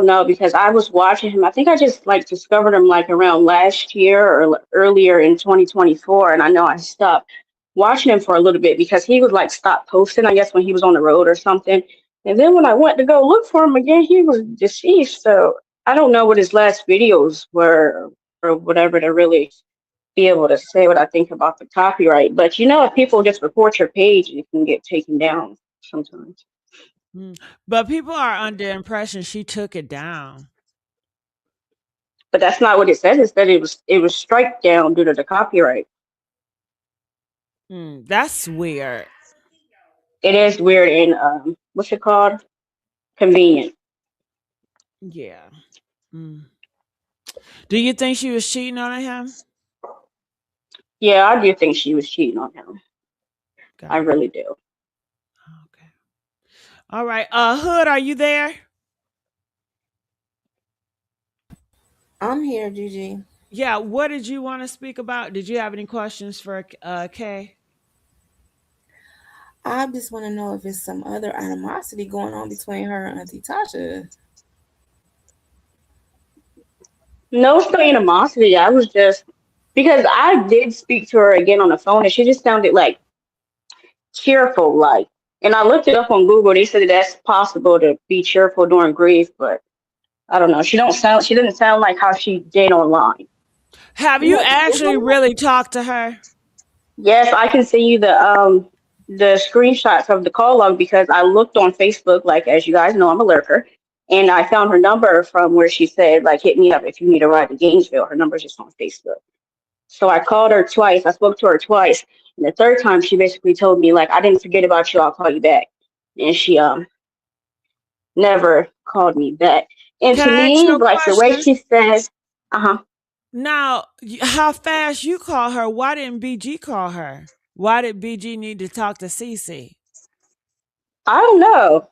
know, because I was watching him. I think I just like discovered him like around last year or earlier in 2024, and I know I stopped watching him for a little bit because he would like stop posting, I guess, when he was on the road or something. And then when I went to go look for him again, he was deceased. So I don't know what his last videos were or whatever to really be able to say what I think about the copyright. But if people just report your page, it can get taken down sometimes. But people are under the impression she took it down. But that's not what it says. It said it was strike down due to the copyright. That's weird. It is weird and what's it called? Convenient. Yeah. Mm. Do you think she was cheating on him? Yeah, I do think she was cheating on him. I Got it. really do. Okay. All right. Hood, are you there? I'm here, Gigi. Yeah. What did you want to speak about? Did you have any questions for Kay? I just want to know if it's some other animosity going on between her and Auntie Tasha. No animosity. I was just because I did speak to her again on the phone and she just sounded like cheerful, like. And I looked it up on Google. They said that that's possible to be cheerful during grief, but I don't know. She don't sound. She didn't sound like how she did online. Have you actually really talked to her? Yes, I can send you the screenshots of the call log because I looked on Facebook. Like as you guys know, I'm a lurker, and I found her number from where she said like hit me up if you need a ride to Gainesville. Her number's just on Facebook. So I called her twice. I spoke to her twice, and the third time she basically told me like I didn't forget about you. I'll call you back, and she never called me back. And Can to I ask me, you a like the way question? she says, uh huh. Now, how fast you call her? Why didn't BG call her? Why did BG need to talk to Cece? I don't know.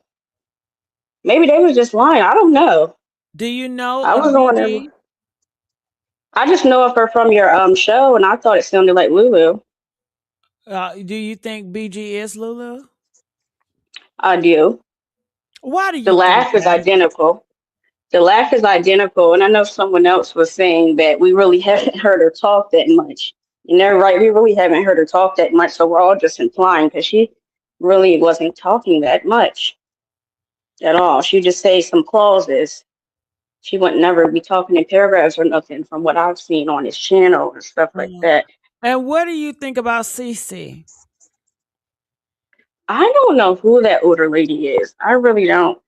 Maybe they was just lying. I don't know. Do you know I a was on there. BG? I just know of her from your show, and I thought it sounded like Lulu. Do you think BG is Lulu? I do. Why do The you think laugh is that? identical. The laugh is identical, and I know someone else was saying that we really haven't heard her talk that much. And they're right, we really haven't heard her talk that much, so we're all just implying because she really wasn't talking that much at all. She just say some clauses. She would never be talking in paragraphs or nothing from what I've seen on his channel and stuff like Mm. that. And what do you think about Cece? I don't know who that older lady is. I really don't.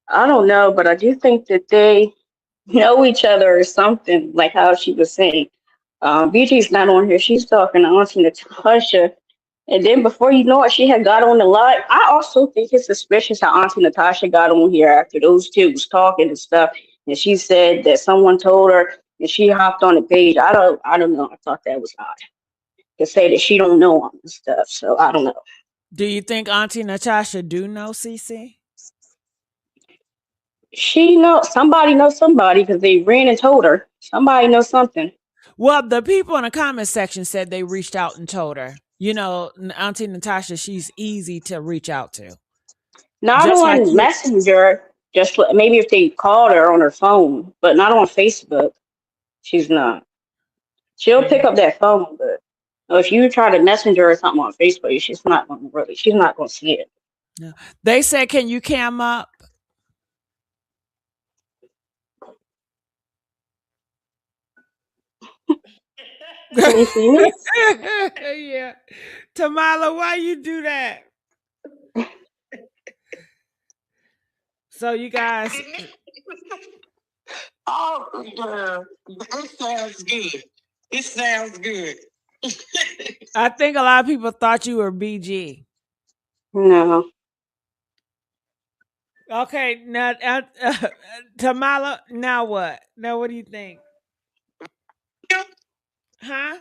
I don't know, but I do think that they know each other or something, like how she was saying. BG's not on here. She's talking to Auntie Natasha. And then before you know it, she had got on the live. I also think it's suspicious how Auntie Natasha got on here after those two was talking and stuff. And she said that someone told her and she hopped on the page. I don't know. I thought that was odd to say that she don't know all this stuff. So I don't know. Do you think Auntie Natasha do know Cece? She knows somebody because they ran and told her. Somebody knows something. Well, the people in the comment section said they reached out and told her. You know, Auntie Natasha, she's easy to reach out to. Not Just like on you. Messenger, just maybe if they called her on her phone, but not on Facebook. She's not. She'll pick up that phone, but if you try to messenger or something on Facebook, she's not gonna see it. No. They said, can you cam up? Can you see me? Yeah. Tamala, why you do that? So you guys, Oh, it sounds good. It sounds good. I think a lot of people thought you were BG. No. Okay, now Tamala, now what? Now what do you think? Huh?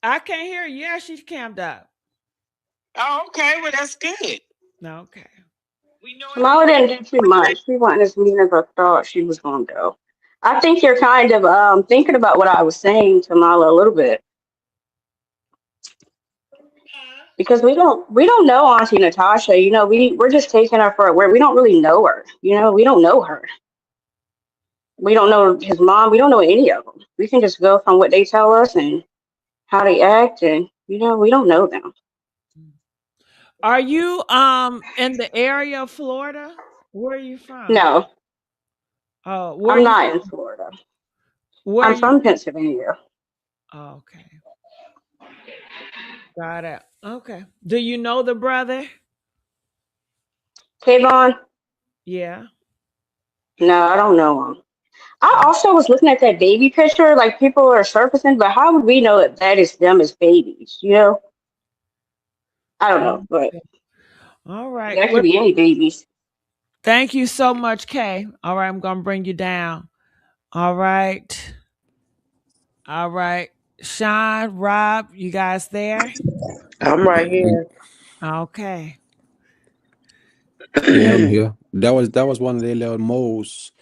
I can't hear you. Yeah, she's cammed up. Oh, okay. Well, that's good. Okay. We know it. Kamala didn't do too much. She wasn't as mean as I thought she was gonna go. I think you're kind of thinking about what I was saying, Tamala, a little bit. Because we don't know Auntie Natasha. We're just taking her for where we don't really know her. We don't know her. We don't know his mom. We don't know any of them. We can just go from what they tell us and how they act, and we don't know them. Are you in the area of Florida? Where are you from? No, Oh, where are I'm you not in from? Florida. Where are I'm you from from? Pennsylvania. Oh, okay. Got it. Okay. Do you know the brother? Kayvon? Yeah. No, I don't know him. I also was looking at that baby picture, like people are surfacing, but how would we know that that is them as babies? You know, I don't know, but Okay. All right. that could Well, be any babies. thank you so much, Kay. All right, I'm gonna bring you down. All right. All right. Sean, Rob, you guys there? I'm right here. Okay. Yeah, I'm here. That was one of their little moles.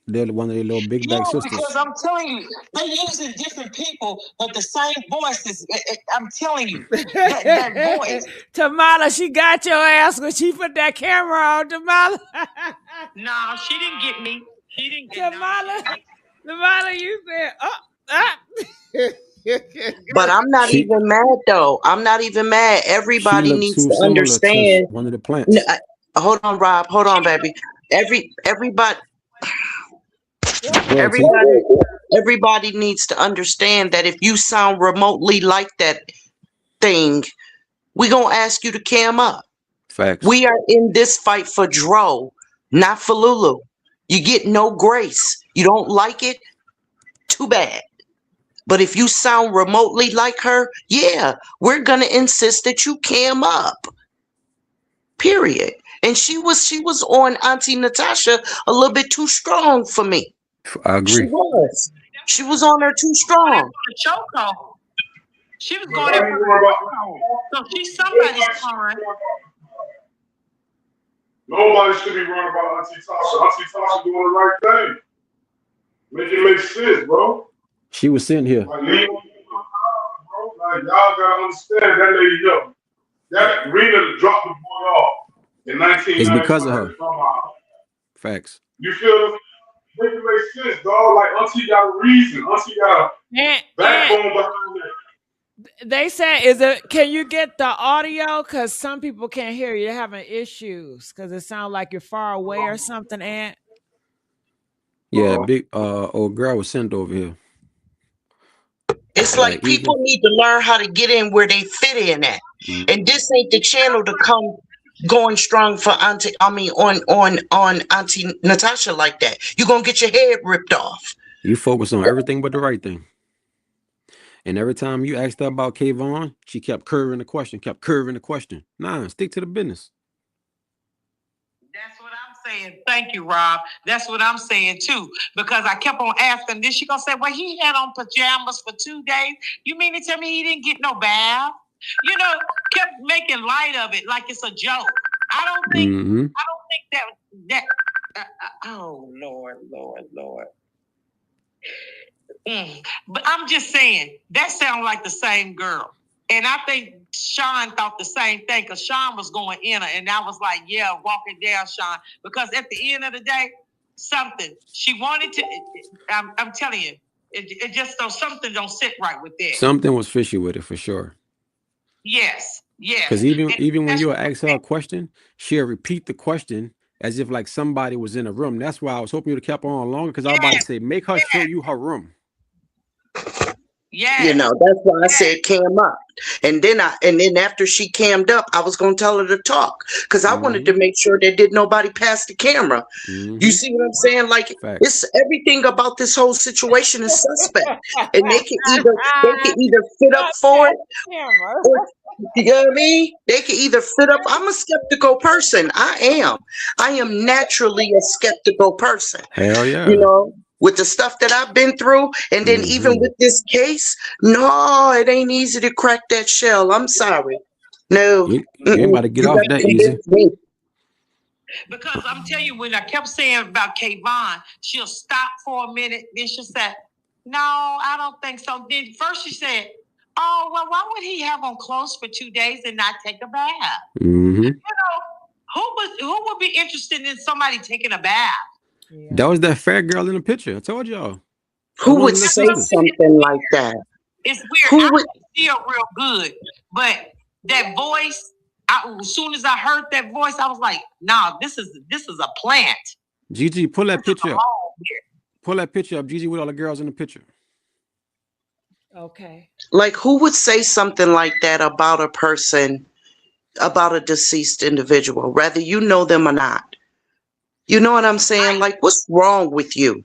They're one of their little big Yeah, back because sisters. I'm telling you, they're using different people, but the same voices. I'm telling you, that voice. Tamala, she got your ass when she put that camera on, Tamala. No, she didn't get me. She didn't get no. Tamala, Tamala, you said, oh, ah. But I'm not She even mad though. I'm not even mad. she Everybody looked needs too to similar to understand. one of the N- plants. I- Hold on, Rob. Hold on, baby. Everybody Go ahead, T. everybody everybody needs to understand that if you sound remotely like that thing, we gonna ask you to cam up. Facts. We are in this fight for Dro, not for Lulu. You get no grace. You don't like it? Too bad. But if you sound remotely like her, yeah, we're gonna insist that you cam up. Period. And she was on Auntie Natasha a little bit too strong for me. I She agree. was. She was on her too strong. The chokehold. She was But going why in you for worry the about chokehold. So she's somebody's son. nobody should be worried about Auntie Tasha. Auntie Tasha doing the right thing. Make it make sense, bro. She was sitting here. Like leave bro. Like y'all gotta understand that lady here. That Rena dropped the boy off in It's because of 1995 her. somehow. Facts. You feel me? Make it make sense, dog. Like Auntie got a reason. Auntie got a and backbone behind that. they said, is it, can you get the audio? Because some people can't hear you. They're having issues because it sounds like you're far away or something, Aunt. Yeah, big old girl was sent over here. It's like Like people even need to learn how to get in where they fit in at. mm, And this ain't the channel to come going strong for Auntie, I mean on Auntie Natasha like that. You're gonna get your head ripped off. you focus on everything but the right thing. And every time you asked her about Kayvon, she kept curving the question, kept curving the question. Nah, stick to the business. That's what I'm saying. Thank you, Rob. That's what I'm saying too. Because I kept on asking. Then she gonna say, "Well, he had on pajamas for 2 days. You mean to tell me he didn't get no bath?" You know, kept making light of it like it's a joke. I don't think. Mm-hmm. I don't think that. Oh Lord, Lord, Lord. But I'm just saying that sounds like the same girl. And I think Sean thought the same thing because Sean was going in her, and I was like, "Yeah, walk it down, Sean." Because at the end of the day, something she wanted to. I'm telling you, it just so something don't sit right with that. Something was fishy with it for sure. Yes, yes. Because even And even when that's you ask her a question, she'll repeat the question as if like somebody was in a room. That's why I was hoping you'd have kept on longer because I was about to yes, say, make her show you her room. You yes, know, that's why I yes. said cam up. And then after she cammed up, I was gonna tell her to talk. Because I wanted Mm-hmm. to make sure that did nobody pass the camera. You Mm-hmm. see what I'm saying? Like Facts. it's everything about this whole situation is suspect. And they can either fit up Not for past it the camera. or you know what I mean? They can either fit up. I'm a skeptical person. I am. I am naturally a skeptical person. Hell You yeah. know, with the stuff that I've been through, and then even Mm-hmm. with this case, no, it ain't easy to crack that shell. I'm sorry. No, You ain't about to get you off got to that easy. convince me. Because I'm telling you, when I kept saying about Kayvon, she'll stop for a minute, then she'll say, "No, I don't think so." Then first she said, "Oh, well, why would he have on clothes for 2 days and not take a bath?" Mm-hmm. You know, who would be interested in somebody taking a bath? Yeah. That was that fat girl in the picture. I told y'all. That's Who one of would the little say sisters. something like that? It's weird. Who I would? see her real good, but that voice. As soon as I heard that voice, I was like, "Nah, this is a plant. Gigi, pull that This is picture up. alone here." Pull that picture up, Gigi, with all the girls in the picture. Okay. Like, who would say something like that about a person, about a deceased individual, whether you know them or not? You know what I'm saying? Like, what's wrong with you?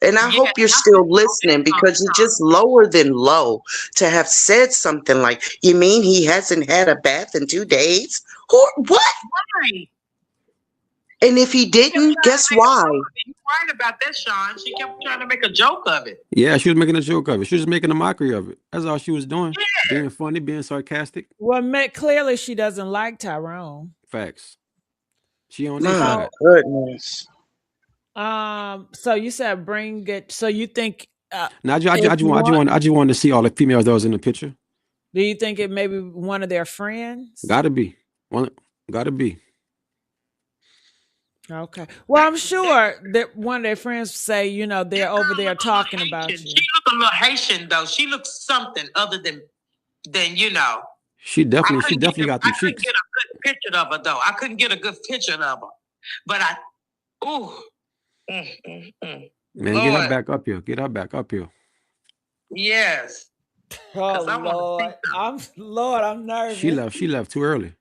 And I Yeah, hope you're I feel still listening, because you're just lower than low to have said something like, you mean he hasn't had a bath in 2 days? What? right. And if he She kept trying didn't, to guess make a why? joke. You're right about that, Sean. She kept trying to make a joke of it. Yeah, she was making a joke of it. She was making a mockery of it. That's all she was doing. Yeah. Being funny, being sarcastic. Well, clearly she doesn't like Tyrone. Facts. She on their My side. So, goodness. so you said bring it. So you think, Now, if one, I just wanted to see all the females that was in the picture. do you think it may be one of their friends? Gotta be. Gotta be. Okay. Well, I'm sure that one of their friends say, you know, they're That over girl there look a little talking about Haitian. you. She look a little Haitian though. She looks something other than you know. She definitely I got them couldn't cheeks. get a good picture of her though. I couldn't get a good picture of her. But Man, Lord, get her back up here. Get her back up here. yes. Oh I want to see Lord, I'm nervous. She left too early.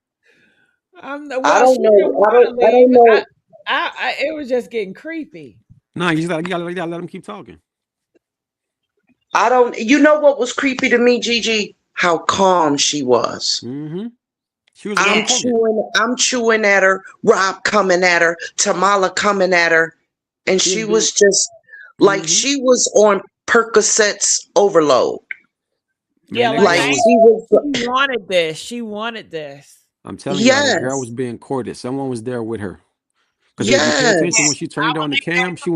Well, I she don't didn't know. want to I leave. don't know. It was just getting creepy. No, you gotta let them keep talking. I don't. You know what was creepy to me, Gigi? How calm she was. Mm-hmm. She was well quoted. I'm chewing at her. Rob coming at her. Tamala coming at her, and she was just like she was on Percocets overload. Yeah, Man, that like girl Like was. she was. she wanted this. She wanted this. I'm telling y'all, that girl Yes. was being courted. Someone was there with her. Because if you pay attention, when Yes. she I turned on the believe that cam, to Rob. she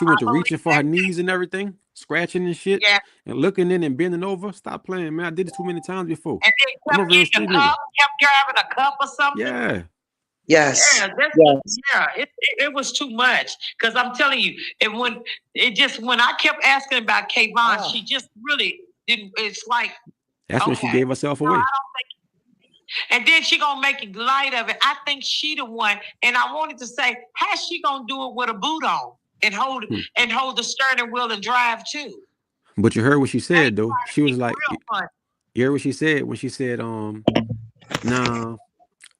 I went to reaching believe for her that. knees and everything, scratching and shit, Yeah. and looking in and bending over. Stop playing, man. I did it too many times before. And then I'm a kept real getting street a nigga. cup, kept grabbing a cup or something. Yeah. Yes. Yeah, Yes. it was too much. Because I'm telling you, when I kept asking about Kayvon, she just really didn't. It's like, That's when she gave herself no, I away. don't think. And then she gonna make light of it. I think she the one. And I wanted to say, how's she gonna do it with a boot on and hold the steering wheel and drive too? But you heard what she said though. She was like, Real fun. you heard what she said when she said, nah,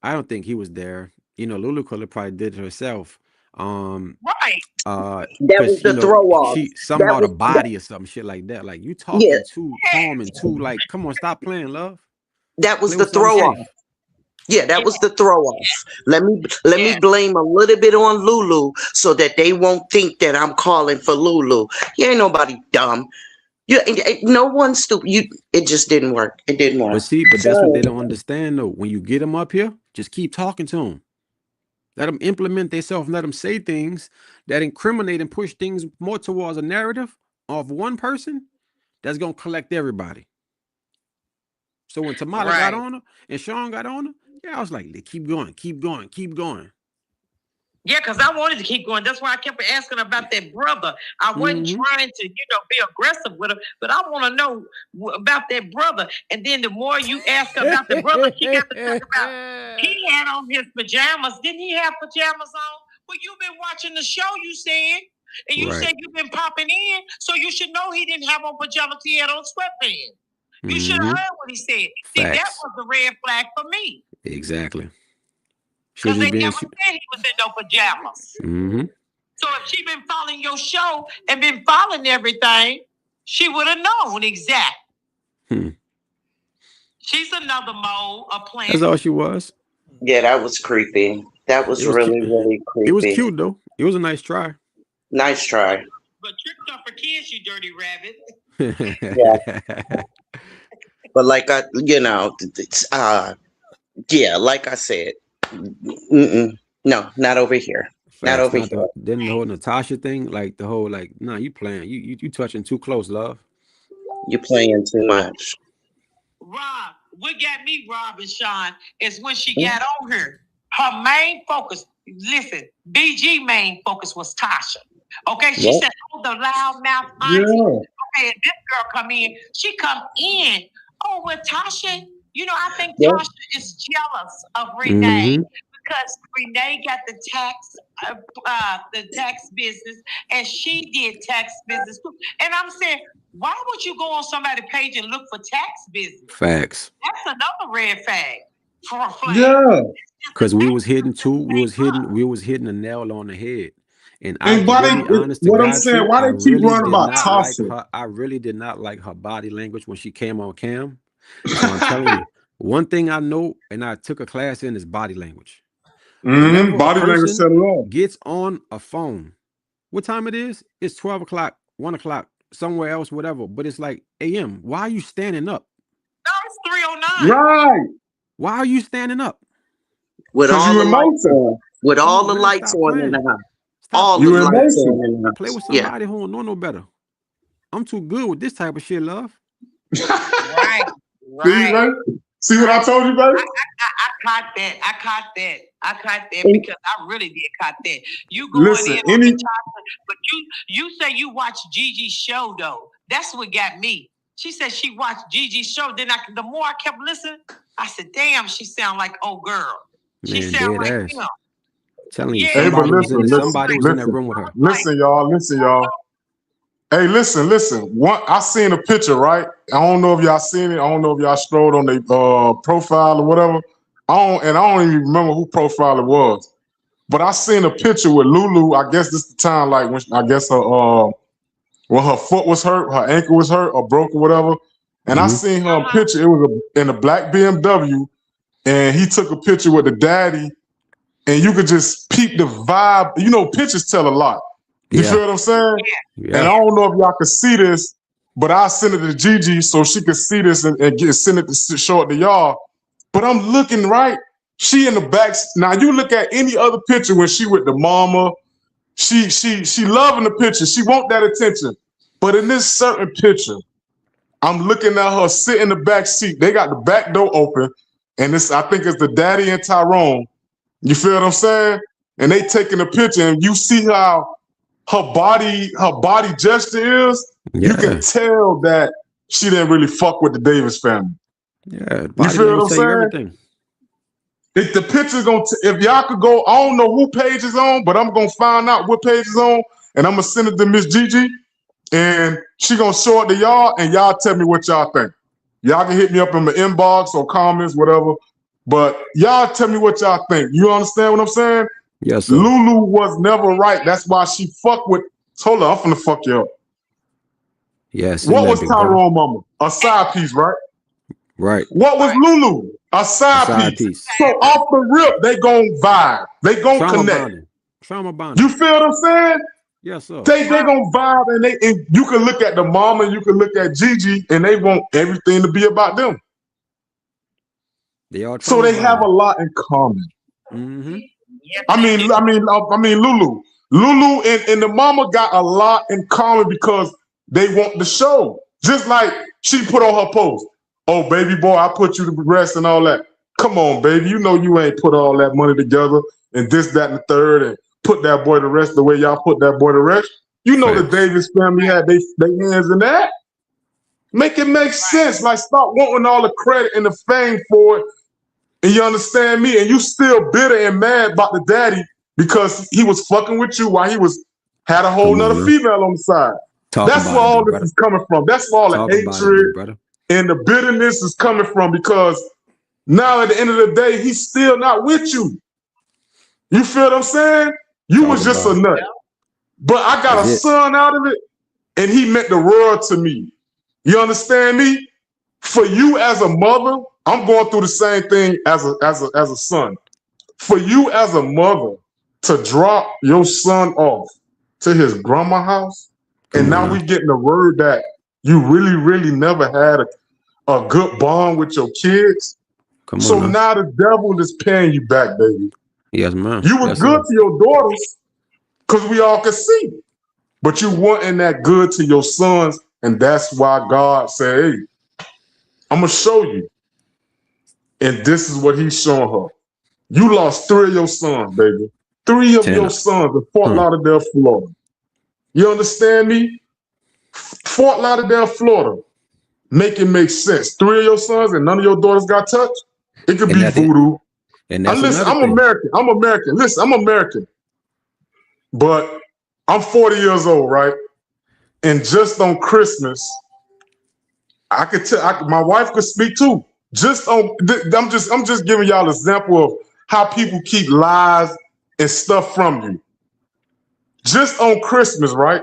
I don't think he was there. You know, Lulu could have probably did it herself. Right. That Because was the throw off. she something That about a was body or something shit like that. Like you yeah. talking too calm and too like, come on, stop playing, love. That was Play the with something throw off. safe. Yeah, that was the throw off. Let me blame a little bit on Lulu so that they won't think that I'm calling for Lulu. You ain't nobody dumb. No one stupid. It just didn't work. It didn't work. But that's what So they don't understand though. When you get them up here, just keep talking to them. Let them implement themselves. Let them say things that incriminate and push things more towards a narrative of one person that's gonna collect everybody. So when Tamala got on her and Sean got on her, yeah, I was like, keep going, keep going, keep going. Yeah, because I wanted to keep going. That's why I kept asking about that brother. I wasn't trying to, be aggressive with her, but I want to know about that brother. And then the more you ask about the brother, she got to talk about he had on his pajamas. Didn't he have pajamas on? Well, you've been watching the show, you said. And you said you've been popping in, so you should know he didn't have on pajamas. He had on sweatpants. You should have heard what he said. See, that was the red flag for me. Exactly. Because they never said he was in no pajamas. Mm-hmm. So if she been following your show and been following everything, she would have known exactly. She's another mole, a plant. That's all she was. Yeah, that was creepy. That was really, really creepy. It was cute though. It was a nice try. Nice try. But tricked up for kids, you dirty rabbit. Yeah. But like like I said, no, not over here. Not over here. Then the whole Natasha thing, like the whole nah, you playing. You touching too close, love. You playing too much. Rob, what got me, Rob and Sean, is when she got on her. Her main focus, listen, BG main focus was Tasha. Okay, she said, oh, the loud mouth auntie. Okay, and this girl come in. She come in. Oh, well, Tasha, I think Tasha is jealous of Renee because Renee got the tax business, and she did tax business too. And I'm saying, why would you go on somebody's page and look for tax business? Facts. That's another red flag. Yeah. Because we was hitting the nail on the head. And And why they? honest to What I'm God saying, truth, why I they keep really running did about not like Tasha? her. I really did not like her body language when she came on cam. So I'm telling you, one thing I know, and I took a class in, is body language. Whenever a Body language said it all. gets on a phone, what time it is? It's 12 o'clock, 1 o'clock, somewhere else, whatever. But it's like AM. Why are you standing up? No, it's 3:09. Right. Why are you standing up? With all you the in lights motion. on. With Come all on, the man, lights stop on in the playing. house. Stop All the You in lights motion. on in the house. Play with Yeah. somebody who don't know no better. I'm too good with this type of shit, love. Right. See, right? See what I told you, baby? I caught that. I caught that because I really did caught that. You going Listen, in on Natasha, but you say you watch Gigi's show though. That's what got me. She said she watched Gigi's show. Then the more I kept listening, I said, "Damn, she sound like old girl. She Man, sound dead like ass. him." Telling you, Yeah. Hey, but somebody was in that room with her. Listen, y'all. Hey, listen. I seen a picture, right? I don't know if y'all seen it. I don't know if y'all scrolled on their profile or whatever. I don't even remember who profile it was. But I seen a picture with Lulu. I guess this the time, like when I guess her her foot was hurt, her ankle was hurt or broke or whatever. And I seen her picture. It was in a black BMW, and he took a picture with the daddy, and you could just peep the vibe. You know, pictures tell a lot. You feel what I'm saying? Yeah. And I don't know if y'all could see this, but I sent it to Gigi so she could see this and send it to show it to y'all. But I'm looking right. She in the back. Now you look at any other picture when she with the mama. She loving the picture. She want that attention. But in this certain picture, I'm looking at her sit in the back seat. They got the back door open, and I think it's the daddy and Tyrone. You feel what I'm saying? And they taking a picture, and you see how her body gesture is. Yeah. You can tell that she didn't really fuck with the Davis family. Yeah, you feel what I'm saying? Everything. If the picture's if y'all could go, I don't know who page is on, but I'm gonna find out what page is on, and I'm gonna send it to Miss Gigi, and she gonna show it to y'all, and y'all tell me what y'all think. Y'all can hit me up in my inbox or comments, whatever. But y'all tell me what y'all think. You understand what I'm saying? Yes, sir. Lulu was never right. That's why she fucked with. Hold on, I'm finna fuck you up. Yes. What was Tyrone mama? A side piece, right? Right. What was Lulu? A side piece. So off the rip, they gon' vibe. They gon' connect. Trauma bonding. You feel what I'm saying? Yes, sir. They gon' vibe, and you can look at the mama, you can look at Gigi, and they want everything to be about them. They all so they have a lot in common. Mm-hmm. I mean, Lulu and the mama got a lot in common because they want the show. Just like she put on her post, "Oh, baby boy, I put you to rest and all that." Come on, baby, you know you ain't put all that money together and this, that, and the third, and put that boy to rest the way y'all put that boy to rest. You know the Davis family had their hands in that. Make it make sense. Like, stop wanting all the credit and the fame for it. And you understand me? And you still bitter and mad about the daddy because he was fucking with you while he had a whole nother female on the side. That's where all this is coming from. That's where all the hatred and the bitterness is coming from, because now at the end of the day, he's still not with you. You feel what I'm saying? You was just a nut. But I got a son out of it, and he meant the world to me. You understand me? For you as a mother, I'm going through the same thing as a son. For you as a mother to drop your son off to his grandma house, and now we getting the word that you really, really never had a good bond with your kids. So now the devil is paying you back, baby. Yes, man. You was good to your daughters because we all could see, but you wasn't that good to your sons, and that's why God said, "Hey, I'm gonna show you." And this is what he's showing her. You lost 3 of your sons, baby. 3 of your sons in Fort Lauderdale, Florida. You understand me? Fort Lauderdale, Florida. Make it make sense. 3 of your sons and none of your daughters got touched. It could be voodoo. And that's Listen, another I'm thing. American. I'm American. Listen, I'm American. But I'm 40 years old, right? And just on Christmas, I could tell my wife could speak too. Just on I'm just giving y'all an example of how people keep lies and stuff from you. Just on Christmas, right?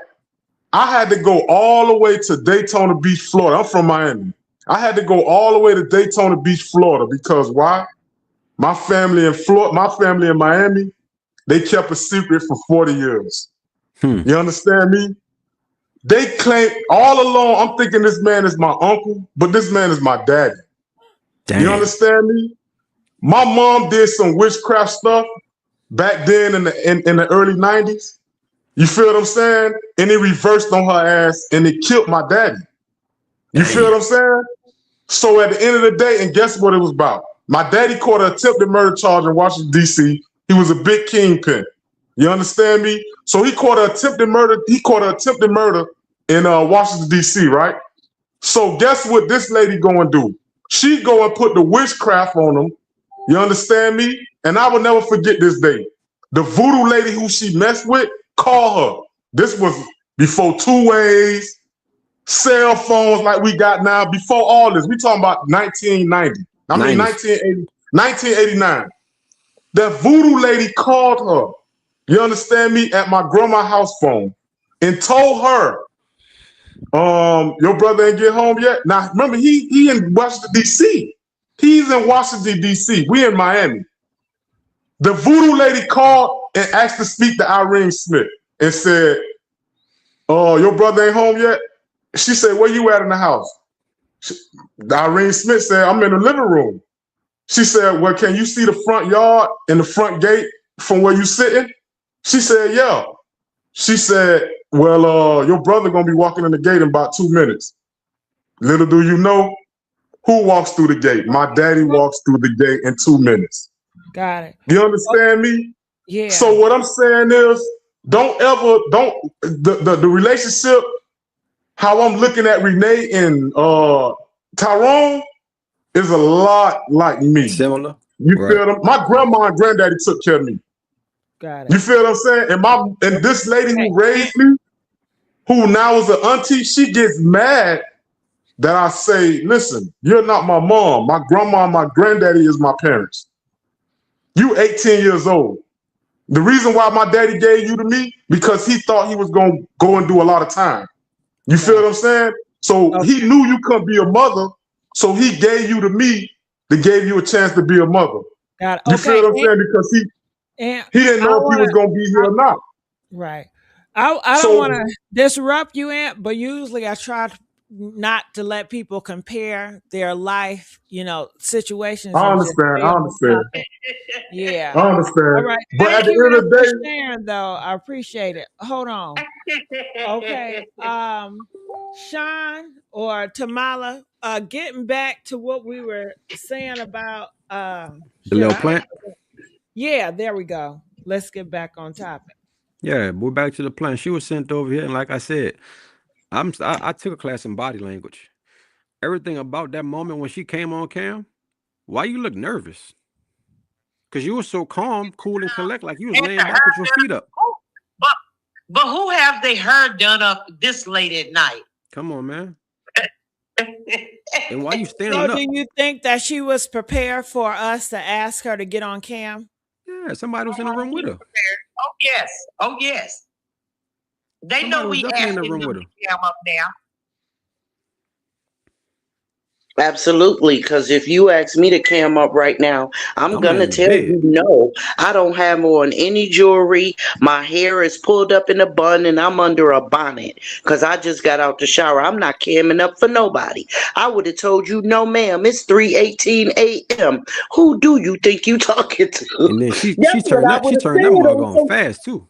I had to go all the way to Daytona Beach, Florida. I'm from Miami. I had to go all the way to Daytona Beach, Florida, because why? My family in Florida, my family in Miami, they kept a secret for 40 years. You understand me? They claim all along, I'm thinking this man is my uncle, but this man is my daddy. Damn. You understand me? My mom did some witchcraft stuff back then in the early 90s. You feel what I'm saying? And it reversed on her ass and it killed my daddy. You feel what I'm saying? So at the end of the day, and guess what it was about? My daddy caught an attempted murder charge in Washington, D.C. He was a big kingpin. You understand me? So he caught an attempted murder. He caught an attempted murder in Washington, D.C., right? So guess what this lady go and do? She go and put the witchcraft on him. You understand me? And I will never forget this day. The voodoo lady who she messed with, call her. This was before two ways, cell phones like we got now, before all this. We talking about 1990. I mean 1980, 1989. That voodoo lady called her. You understand me? At my grandma's house phone and told her, your brother ain't get home yet. Now remember, he in Washington, D.C. He's in Washington, D.C. We in Miami. The voodoo lady called and asked to speak to Irene Smith and said, your brother ain't home yet? She said, where you at in the house? Irene Smith said, I'm in the living room. She said, well, can you see the front yard and the front gate from where you sitting? She said, yeah. She said, well, your brother gonna be walking in the gate in about 2 minutes. Little do you know, who walks through the gate? My daddy walks through the gate in 2 minutes. Got it. You understand me? Yeah. So what I'm saying is, the relationship, how I'm looking at Renee and Tyrone is a lot like me. Similar. You feel them? My grandma and granddaddy took care of me. Got it. You feel what I'm saying? And this lady who raised me, who now is an auntie, she gets mad that I say, listen, you're not my mom. My grandma and my granddaddy is my parents. You 18 years old. The reason why my daddy gave you to me, because he thought he was going to go and do a lot of time. You feel what I'm saying? So he knew you couldn't be a mother, so he gave you to me to give you a chance to be a mother. Got it. You feel what I'm saying? Because he didn't know if he was going to be here or not. Right. I don't want to disrupt you, Aunt, but usually I try not to let people compare their life, situations. I understand. Yeah. I understand. All right. But Thank at the you end of the for day, sharing, though. I appreciate it. Hold on. Okay. Sean or Tamala, getting back to what we were saying about the little plant. Yeah, there we go. Let's get back on topic. Yeah, we're back to the plant. She was sent over here, and like I said, I took a class in body language. Everything about that moment when she came on cam, why you look nervous? Because you were so calm, cool, and collect, like you was laying back with your feet up. But who have they heard done up this late at night? Come on, man. And why you standing up? So do you think that she was prepared for us to ask her to get on cam? Yeah, somebody was in the room with her. Oh, yes. Oh, yes. They Somebody know we definitely in the asking room them with to her. cam up now. Absolutely, because if you ask me to cam up right now, I'm I'm gonna laying in tell bed. you no. I don't have on any jewelry. My hair is pulled up in a bun, and I'm under a bonnet because I just got out the shower. I'm not camming up for nobody. I would have told you no, ma'am. It's 3:18 a.m. Who do you think you talking to? And then she That's what turned I that would have mug on said. fast too.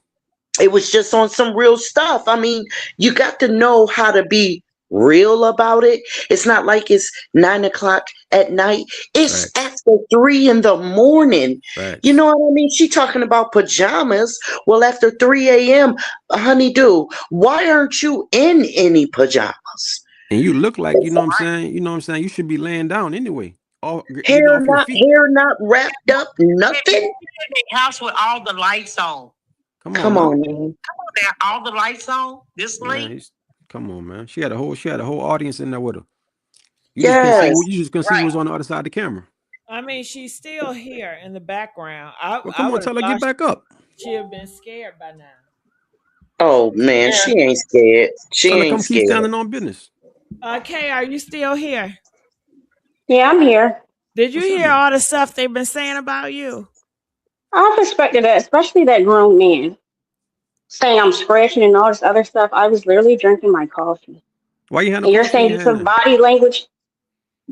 It was just on some real stuff. I mean, you got to know how to be real about it. It's not like it's 9 o'clock at night. It's after 3 in the morning. You know what I mean? She talking about pajamas. Well, after 3 a.m., honeydew, why aren't you in any pajamas? And you look like, you know what I'm saying? You know what I'm saying? You should be laying down anyway. getting off your feet. Hair not wrapped up, nothing. In the house with all the lights on. Come on, man. Come on now, all the lights on. This late. Come on, man. She had a whole audience in there with her. You Yes. just couldn't see who was on the other side of the camera. I mean, she's still here in the background. Well, come on, tell her get back up. She'd have been scared by now. Oh man, she ain't scared. She Tell her ain't come keep scared. standing on business. Kay, are you still here? Yeah, I'm here. Did you hear all the stuff they've been saying about you? I respected that, especially that grown man saying I'm scratching and all this other stuff. I was literally drinking my coffee. Why you had no And you're coffee in saying your it's hand some then? body language.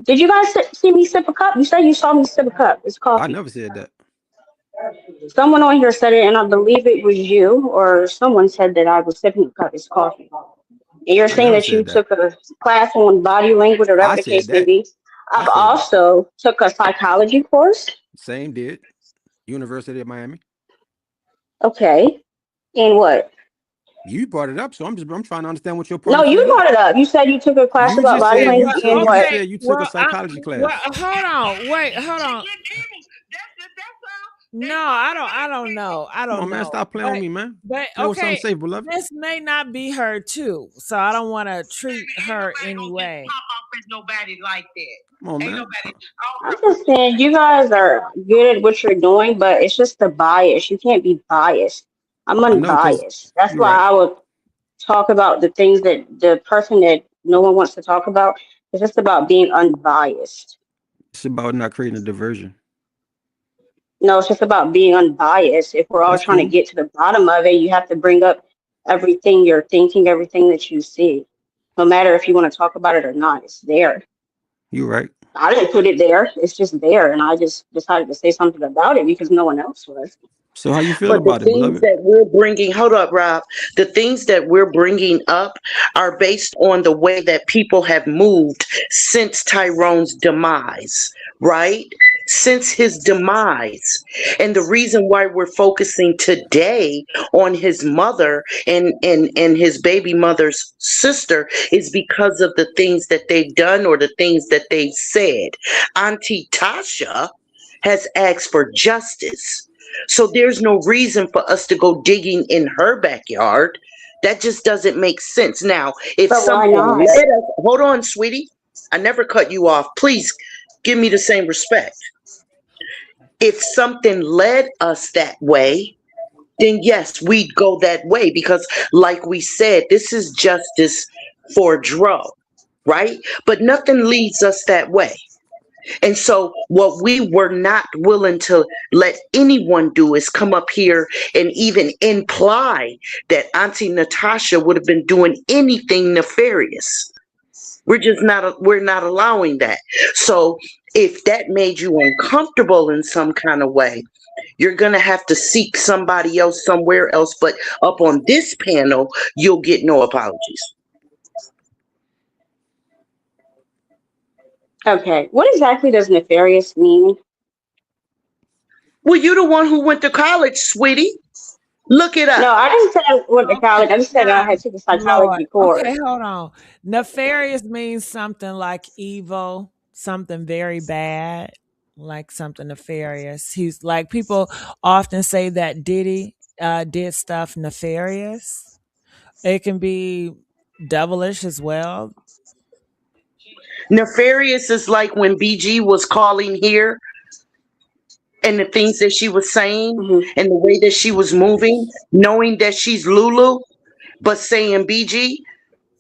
Did you guys see me sip a cup? You said you saw me sip a cup. It's coffee. I never said that. Someone on here said it, and I believe it was you or someone said that I was sipping a cup. It's coffee. And you're I saying never that you said that. took a class on body language or whatever I the said case may that. be. I I've said that. also took a psychology course. Same did. University of Miami. Okay. And what? You brought it up, so I'm trying to understand what your point No, of you view is. brought it up. You said you took a class You about just body said you language and what? took a psychology class. Hold on. Wait, hold on. No, I don't know. I don't Come on, know. man, stop playing with me, man. But Play with something okay, safe, beloved. this may not be her too, so I don't want to treat her anyway. Pop off with nobody like that. Come on, Ain't man. nobody. I'm just saying you guys are good at what you're doing, but it's just the bias. You can't be biased. I'm I know, because unbiased. That's you're why right. I would talk about the things that the person that no one wants to talk about. It's just about being unbiased. It's about not creating a diversion. No, it's just about being unbiased. If we're all That's trying to cool. get to the bottom of it, you have to bring up everything you're thinking, everything that you see. No matter if you want to talk about it or not, it's there. You're right. I didn't put it there. It's just there. And I just decided to say something about it because no one else was. So how you feel But the about it, things beloved? that we're bringing, hold up, Rob. The things that we're bringing up are based on the way that people have moved since Tyrone's demise, right? Since his demise. And the reason why we're focusing today on his mother and his baby mother's sister is because of the things that they've done or the things that they've said. Auntie Tasha has asked for justice. So there's no reason for us to go digging in her backyard. That just doesn't make sense. Now, if But why something not? led us, hold on, sweetie. I never cut you off. Please give me the same respect. If something led us that way, then yes, we'd go that way because, like we said, this is justice for Dro, right? But nothing leads us that way. And so, what we were not willing to let anyone do is come up here and even imply that Auntie Natasha would have been doing anything nefarious. We're not allowing that. So, if that made you uncomfortable in some kind of way, you're going to have to seek somebody else somewhere else. But up on this panel, you'll get no apologies. Okay. What exactly does nefarious mean? Well, you're the one who went to college, sweetie. Look it up. No, I didn't say I went to college. I just said I Now, had taken a Lord. psychology course. Okay, hold on. Nefarious means something like evil, something very bad, like something nefarious. He's like people often say that Diddy did stuff nefarious. It can be devilish as well. Nefarious is like when BG was calling here and the things that she was saying Hmm. and the way that she was moving, knowing that she's Lulu, but saying BG,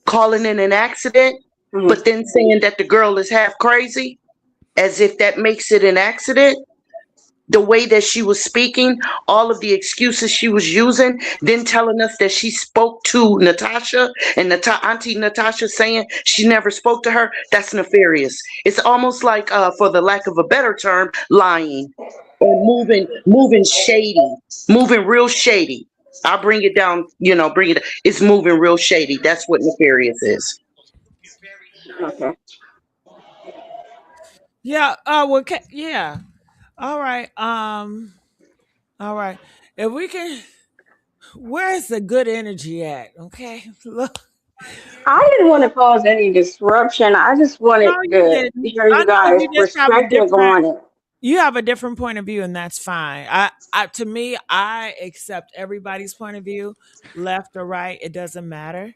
calling in an accident, Hmm. but then saying that the girl is half crazy, as if that makes it an accident. The way that she was speaking, all of the excuses she was using, then telling us that she spoke to Natasha and Auntie Natasha saying she never spoke to her, that's nefarious. It's almost like, for the lack of a better term, lying or moving shady, moving real shady. I'll bring it down, bring it. It's moving real shady. That's what nefarious is. Okay. Yeah, yeah. All right. All right. If we can where's the good energy at? Okay. Look. I didn't want to cause any disruption. I just No, wanted you to didn't. hear I you know guys' you just have a perspective different on it. you have a different point of view, and that's fine. I to me, I accept everybody's point of view, left or right, it doesn't matter.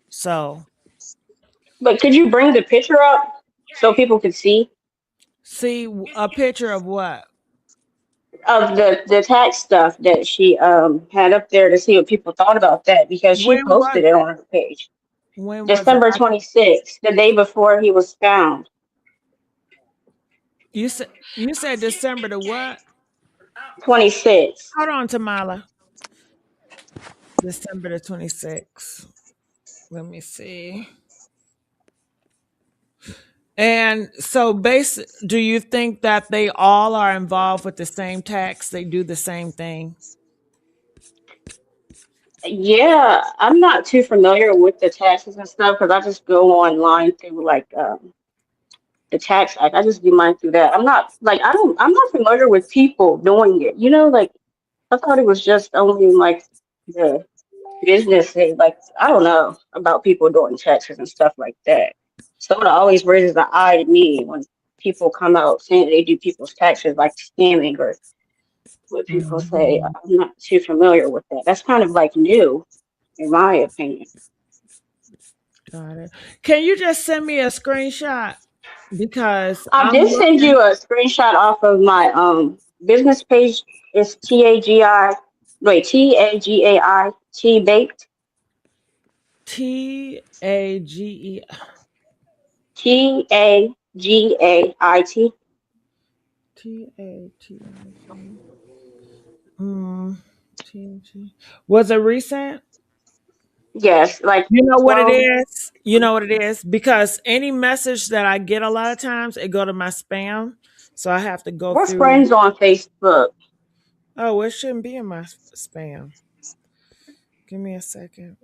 So But could you bring the picture up so people could see see a picture of what? of the tax stuff that she had up there to see what people thought about that because she When was posted it it? on her page. When was it? December 26th, the day before he was found. You said December to what? 26th. Hold on, Tamala. December the 26th. Let me see. And so do you think that they all are involved with the same tax? They do the same thing? Yeah, I'm not too familiar with the taxes and stuff because I just go online through like the tax act. I just do mine through that. I'm not like I'm not familiar with people doing it. Like I thought it was just only like the businesses. Like I don't know about people doing taxes and stuff like that. So it always raises the eye to me when people come out saying they do people's taxes like scamming or what people say. Mhm. I'm not too familiar with that. That's kind of like new in my opinion. Got it. Can you just send me a screenshot? Because I I'm did send looking you a screenshot off of my business page. It's Tagai baked TAGE. Tagait. TATIG. Mm, TAG. Was it recent? Yes, like You know what it 12. is? You know what it is? Because any message that I get a lot of times, it go to my spam. So I have to go We're through. friends on Facebook. Oh, it shouldn't be in my spam. Give me a second.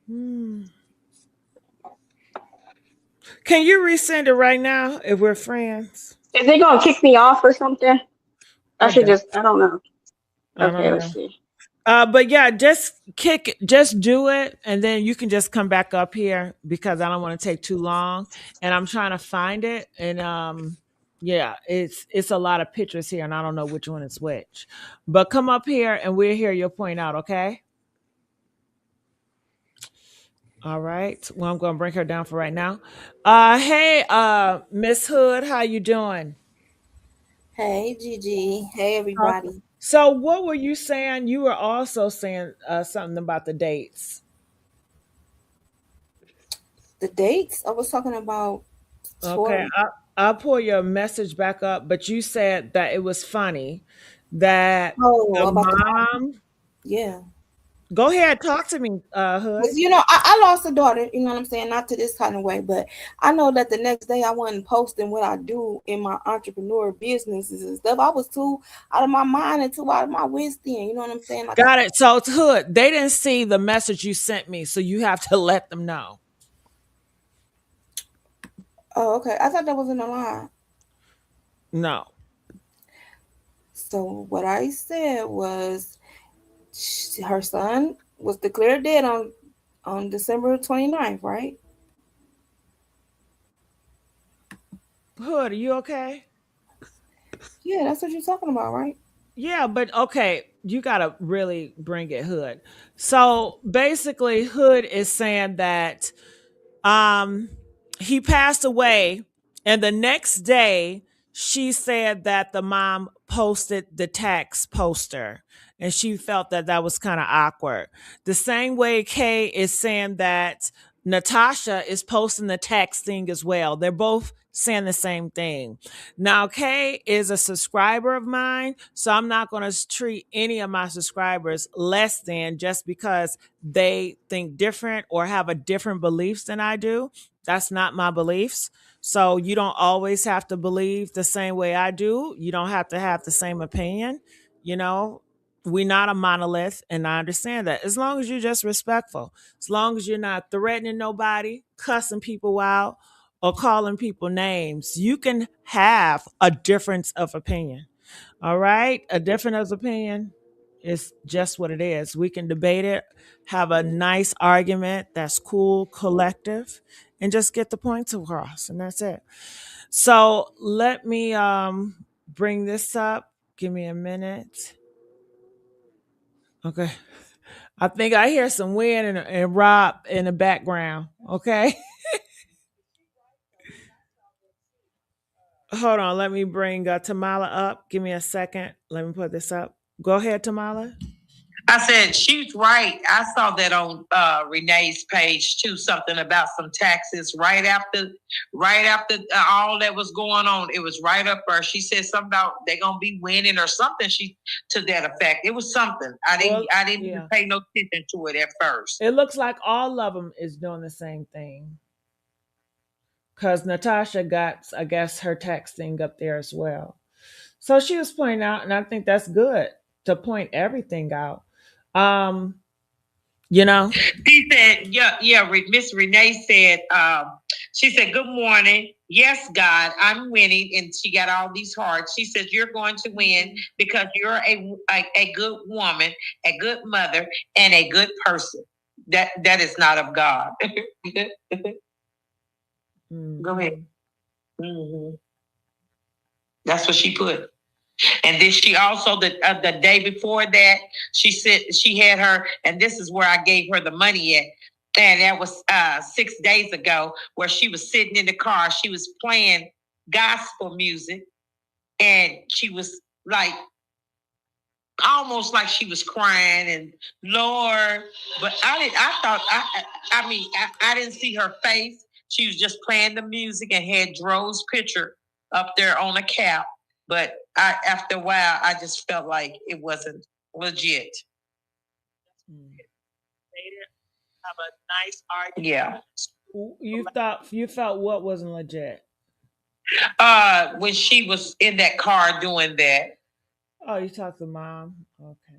Hmm. Can you resend it right now if we're friends? Is they gonna kick me off or something? I don't. I don't know. I Okay, don't let's know. see. But yeah, just do it, and then you can just come back up here because I don't want to take too long, and I'm trying to find it, and yeah, it's a lot of pictures here, and I don't know which one is which. But come up here, and we'll hear your point out, okay? All right. Well, I'm gonna bring her down for right now. Hey, Miss Hood, how you doing? Hey, Gigi. Hey, Awesome. everybody. So, what were you saying? You were also saying something about the dates. The dates I was talking about Okay, for. I'll pull your message back up, but you said that it was funny that Oh, the about the mom. mom. Yeah. Go ahead, talk to me, Hood. Because, I lost a daughter, you know what I'm saying? Not to this kind of way, but I know that the next day I wasn't posting what I do in my entrepreneur businesses and stuff. I was too out of my mind and too out of my wits then, you know what I'm saying? Like, Got it. So it's Hood. They didn't see the message you sent me, so you have to let them know. oh, okay. I thought that was in the line. No. So what I said was her son was declared dead on December 29th, right? Hood, are you okay? Yeah, that's what you're talking about, right? Yeah, but okay, you gotta really bring it, Hood. So basically, Hood is saying that um he passed away, and the next day she said that the mom posted the tax poster, and she felt that that was kind of awkward. The same way Kay is saying that Natasha is posting the tax thing as well. They're both saying the same thing. Now Kay is a subscriber of mine, so I'm not going to treat any of my subscribers less than just because they think different or have a different beliefs than I do. That's not my beliefs. So you don't always have to believe the same way I do. You don't have to have the same opinion. You know, we're not a monolith, and I understand that. As long as you're just respectful, as long as you're not threatening nobody, cussing people out, or calling people names, you can have a difference of opinion. All right? A difference of opinion. It's just what it is. We can debate it, have a nice argument that's cool, collective, and just get the points across, and that's it. So let me bring this up. Give me a minute. Okay. I think I hear some wind and Rob in the background. Okay. Hold on. Let me bring Tamala up. Give me a second. Let me put this up. Go ahead, Tamala. I said she's right. I saw that on Renee's page too. Something about some taxes right after all that was going on. It was right up there. She said something about they're gonna be winning or something. She to that effect. It was something. I didn't even pay no attention to it at first. It looks like all of them is doing the same thing. Because Natasha got, I guess, her tax thing up there as well. So she was pointing out, and I think that's good to point everything out. You know, she said, yeah. Miss Renee said, she said, "Good morning. Yes, God, I'm winning," and she got all these hearts. She says, "You're going to win because you're a good woman, a good mother, and a good person. That is not of God." mm-hmm. Go ahead. Mm-hmm. That's what she put. And then she also the day before that she said she had her, and this is where I gave her the money at, and that was 6 days ago, where she was sitting in the car, she was playing gospel music, and she was like almost like she was crying and Lord, but I didn't see her face. She was just playing the music and had Dro's picture up there on a cap. But after a while, I just felt like it wasn't legit. Have a nice argument. Yeah. You felt what wasn't legit? When she was in that car doing that. Oh, you talked to mom? Okay.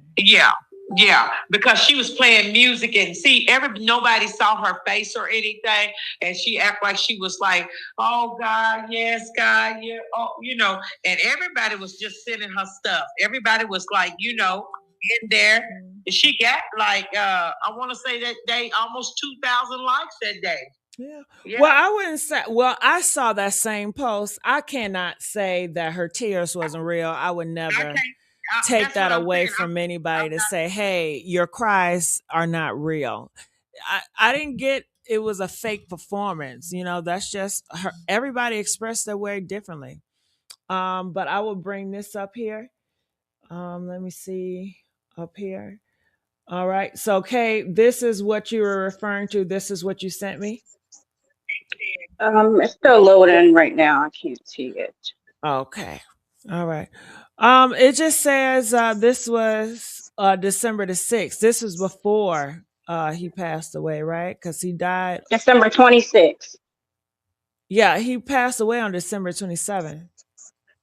Yeah, because she was playing music and nobody saw her face or anything, and she acted like she was like, "Oh God, yes, God, yeah, oh, and everybody was just sending her stuff. Everybody was like, in there. Mm-hmm. She got like, I want to say that day almost 2,000 likes that day. Yeah. Well, I wouldn't say. Well, I saw that same post. I cannot say that her tears wasn't real. I would never take that away from anybody to say, "Hey, your cries are not real." I didn't get it was a fake performance. That's just her. Everybody expressed their way differently. But I will bring this up here. Let me see up here. All right. So, Kay, this is what you were referring to. This is what you sent me. It's still loading right now. I can't see it. Okay. All right. It just says this was December the 6th. This was before he passed away, right? Because he died December 26th. Yeah, he passed away on December 27th.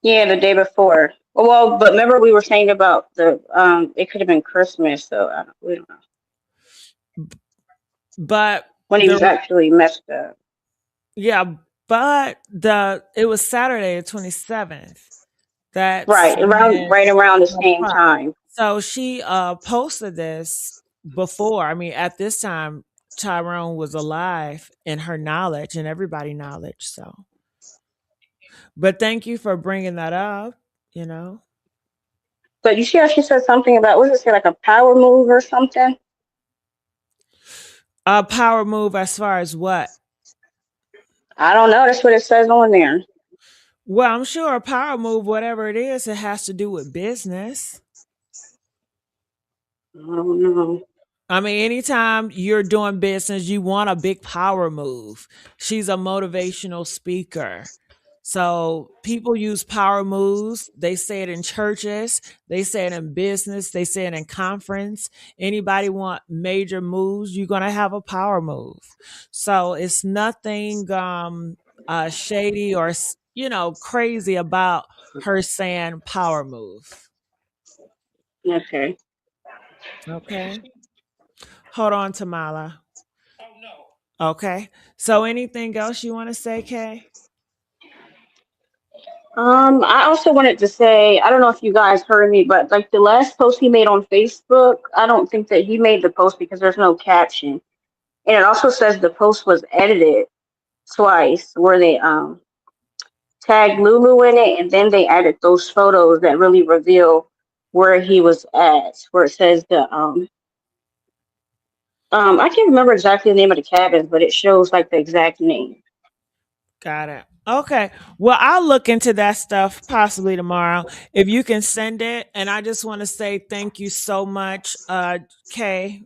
Yeah, the day before. Well, but remember we were saying about the it could have been Christmas, so we don't know. But when he was actually messed up. Yeah, but it was Saturday the 27th. That's right around the same time. So she posted this before. I mean, at this time, Tyrone was alive in her knowledge and everybody knowledge. So, but thank you for bringing that up. But you see how she said something about, what does it say, like a power move or something? A power move as far as what? I don't know. That's what it says on there. Well, I'm sure a power move, whatever it is, it has to do with business. I don't know. I mean, anytime you're doing business, you want a big power move. She's a motivational speaker. So people use power moves. They say it in churches. They say it in business. They say it in conference. Anybody want major moves, you're going to have a power move. So it's nothing shady or, crazy about her saying power move. Okay. Okay. Hold on, Tamala. Oh, no. Okay. So anything else you want to say, Kay? I also wanted to say, I don't know if you guys heard me, but like the last post he made on Facebook, I don't think that he made the post because there's no caption. And it also says the post was edited twice where they tagged Lulu in it and then they added those photos that really reveal where he was at, where it says I can't remember exactly the name of the cabins, but it shows like the exact name. Got it. Okay. Well, I'll look into that stuff possibly tomorrow if you can send it. And I just want to say thank you so much, Kay.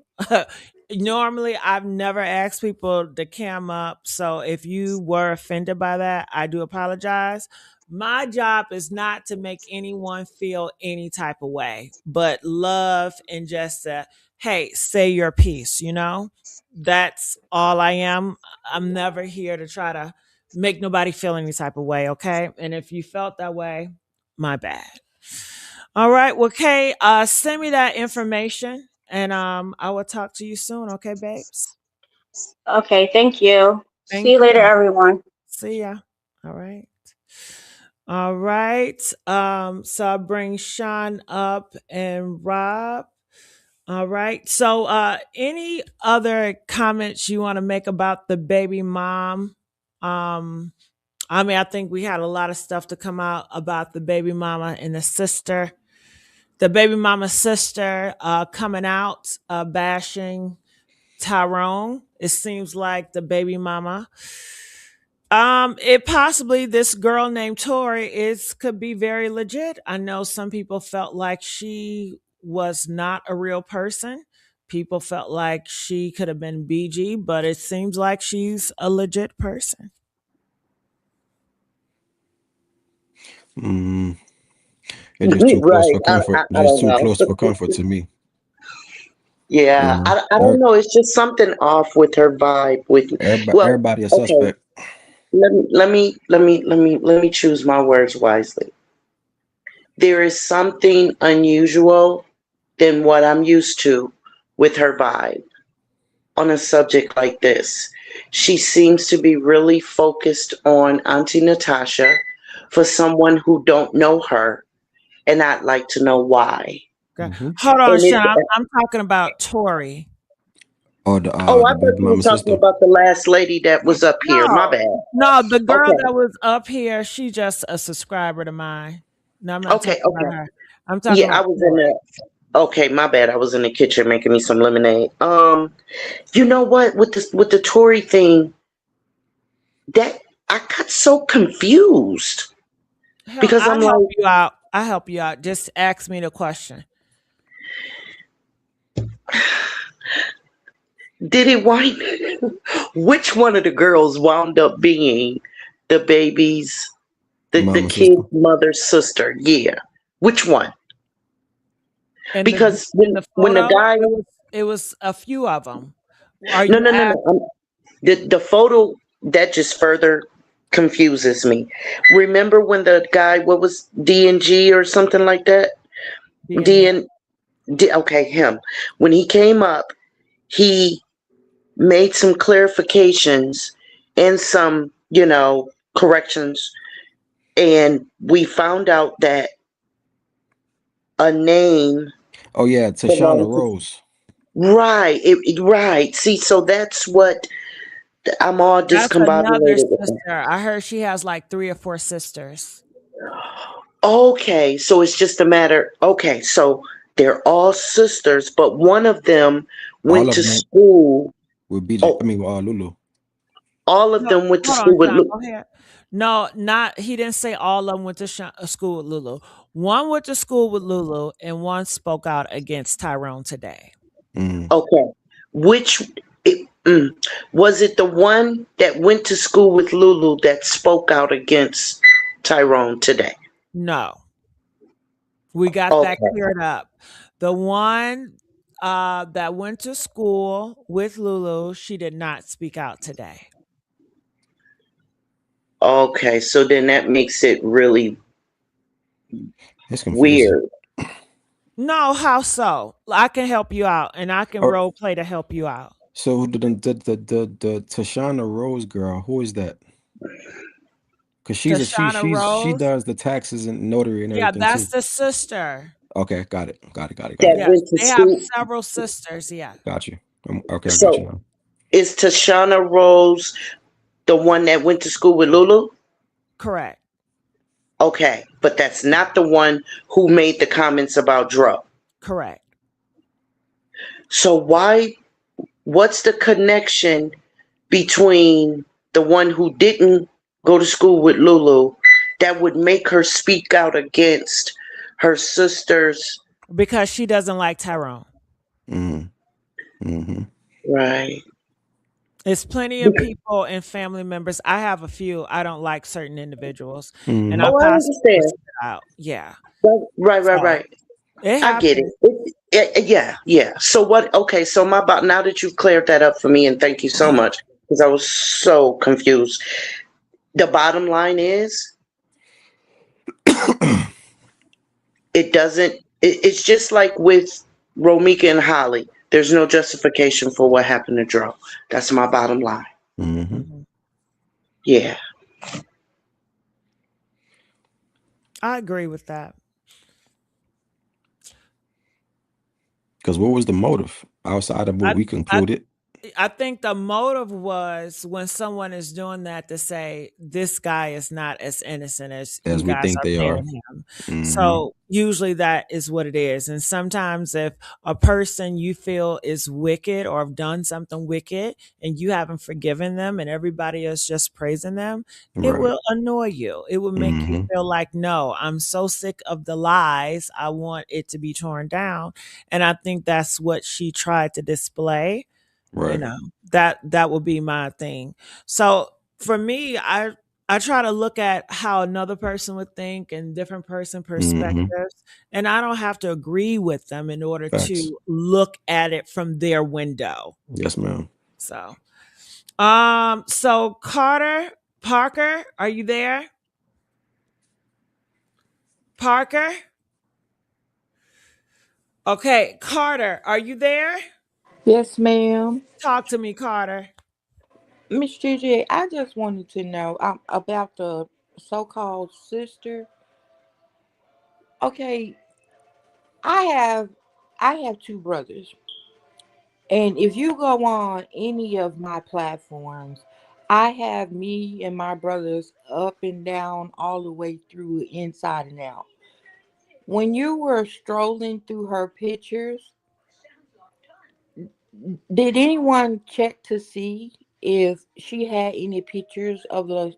Normally, I've never asked people to cam up. So if you were offended by that, I do apologize. My job is not to make anyone feel any type of way, but love and just, hey, say your piece, you know? That's all I am. I'm never here to try to make nobody feel any type of way, okay? And if you felt that way, my bad. All right, well, Kay, send me that information, and I will talk to you soon, okay, babes? Okay, thank you. See Thank you you. later, everyone. See ya. All right. All right. So I bring Sean up and Rob. All right. So any other comments you want to make about the baby mom? I mean, I think we had a lot of stuff to come out about the baby mama and the sister. The baby mama's sister coming out, bashing Tyrone. It seems like the baby mama. It possibly this girl named Tori is could be very legit. I know some people felt like she was not a real person. People felt like she could have been BG, but it seems like she's a legit person. Mm, it's just too close Right. for I comfort. Just don't too know. close for comfort to me. You Yeah, know, I don't know. It's just something off with her vibe. With well, everybody a okay. suspect. Let me choose my words wisely. There is something unusual than what I'm used to with her vibe on a subject like this. She seems to be really focused on Auntie Natasha for someone who don't know her, and I'd like to know why. Okay. Hmm. Hold on, And it, Sean. I'm talking about Tori. Or oh, I the thought baby you were mama talking sister. about the last lady that was up here. My No, bad. no, the girl Okay, that was up here, she just a subscriber to mine. No, I'm not okay, talking about okay. her. I'm talking Yeah, I about was in Tori. the. Okay, my bad. I was in the kitchen making me some lemonade. You know what? With the Tory thing, that I got so confused Hell, because I I'm help like, you out. I help you out. Just ask me the question. did it wind? Which one of the girls wound up being the baby's the Mama kid's sister. mother's sister? Yeah, which one? In the Because in the when the photo, guy, it was a few of them. Are no, you no, no, asking? no. The photo that just further confuses me. Remember when the guy, what was DNG or something like that? Being what? DN, okay, him. When he came up, he made some clarifications and some, corrections, and we found out that a name Oh yeah, Tashana belonged to. Rose. Right, right. See, so that's what I'm all That's another discombobulated with. sister. I heard she has like 3 or 4 sisters. Okay, so it's just a matter. Okay, so they're all sisters, but one of them All went to of them school. with BJ. I Oh, mean, Lulu. all of No, them went to hold on, school with. Sean. Go ahead. No, not he didn't say all of them went to school with Lulu. One went to school with Lulu, and one spoke out against Tyrone today. Mm. Okay, which was it? The one that went to school with Lulu that spoke out against Tyrone today? No, we got that Okay, cleared up. The one that went to school with Lulu, she did not speak out today. okay. So then that makes it really It's confusing. weird. No, how so? I can help you out, and I can Or role play to help you out. so the Tashana Rose girl. Who is that? Because Tashana she Rose. does the taxes and notary and Yeah, everything that's too. the sister. Okay, got it. Got it. Got it. Got That it. Yes, went to they have school. several sisters. Yeah, Got you. Okay, I got you So now. is Tashana Rose the one that went to school with Lulu? correct. Okay, but that's not the one who made the comments about Dro. Correct. So what's the connection between the one who didn't go to school with Lulu that would make her speak out against her sister's? Because she doesn't like Tyrone. Mm-hmm. Mm-hmm. Right. It's plenty of people and family members. I have a few. I don't like certain individuals, and I Mm-hmm. Oh, I possibly will understand. sit out. Yeah. Right, right, So right. it I get it. happens. Yeah, yeah. So what? Okay, so my about now that you've cleared that up for me, and thank you so much because I was so confused. The bottom line is, it doesn't. It's just like with Romika and Holly. There's no justification for what happened to Dro. That's my bottom line. Mm-hmm. Mhm. Yeah. I agree with that. Because what was the motive outside of what I we I concluded? I think the motive was when someone is doing that to say this guy is not as innocent as you As we guys think are they are. painting him. Mm-hmm. So usually that is what it is. And sometimes if a person you feel is wicked or have done something wicked and you haven't forgiven them and everybody is just praising them, it Right. will annoy you. It will make you Mm-hmm. feel like, no, I'm so sick of the lies. I want it to be torn down. And I think that's what she tried to display. You Right. know, that would be my thing. So for me, I try to look at how another person would think and different person Mm-hmm. perspectives, and I don't have to agree with them in order Facts. to look at it from their window. Yes, ma'am. So so Carter Parker, are you there? Parker? Okay, Carter, are you there? Yes, ma'am. Talk to me, Carter. Miss Gigi, I just wanted to know about the so-called sister. Okay, I have I have two brothers, and if you go on any of my platforms, I have me and my brothers up and down, all the way through, inside and out. When you were strolling through her pictures, did anyone check to see if she had any pictures of the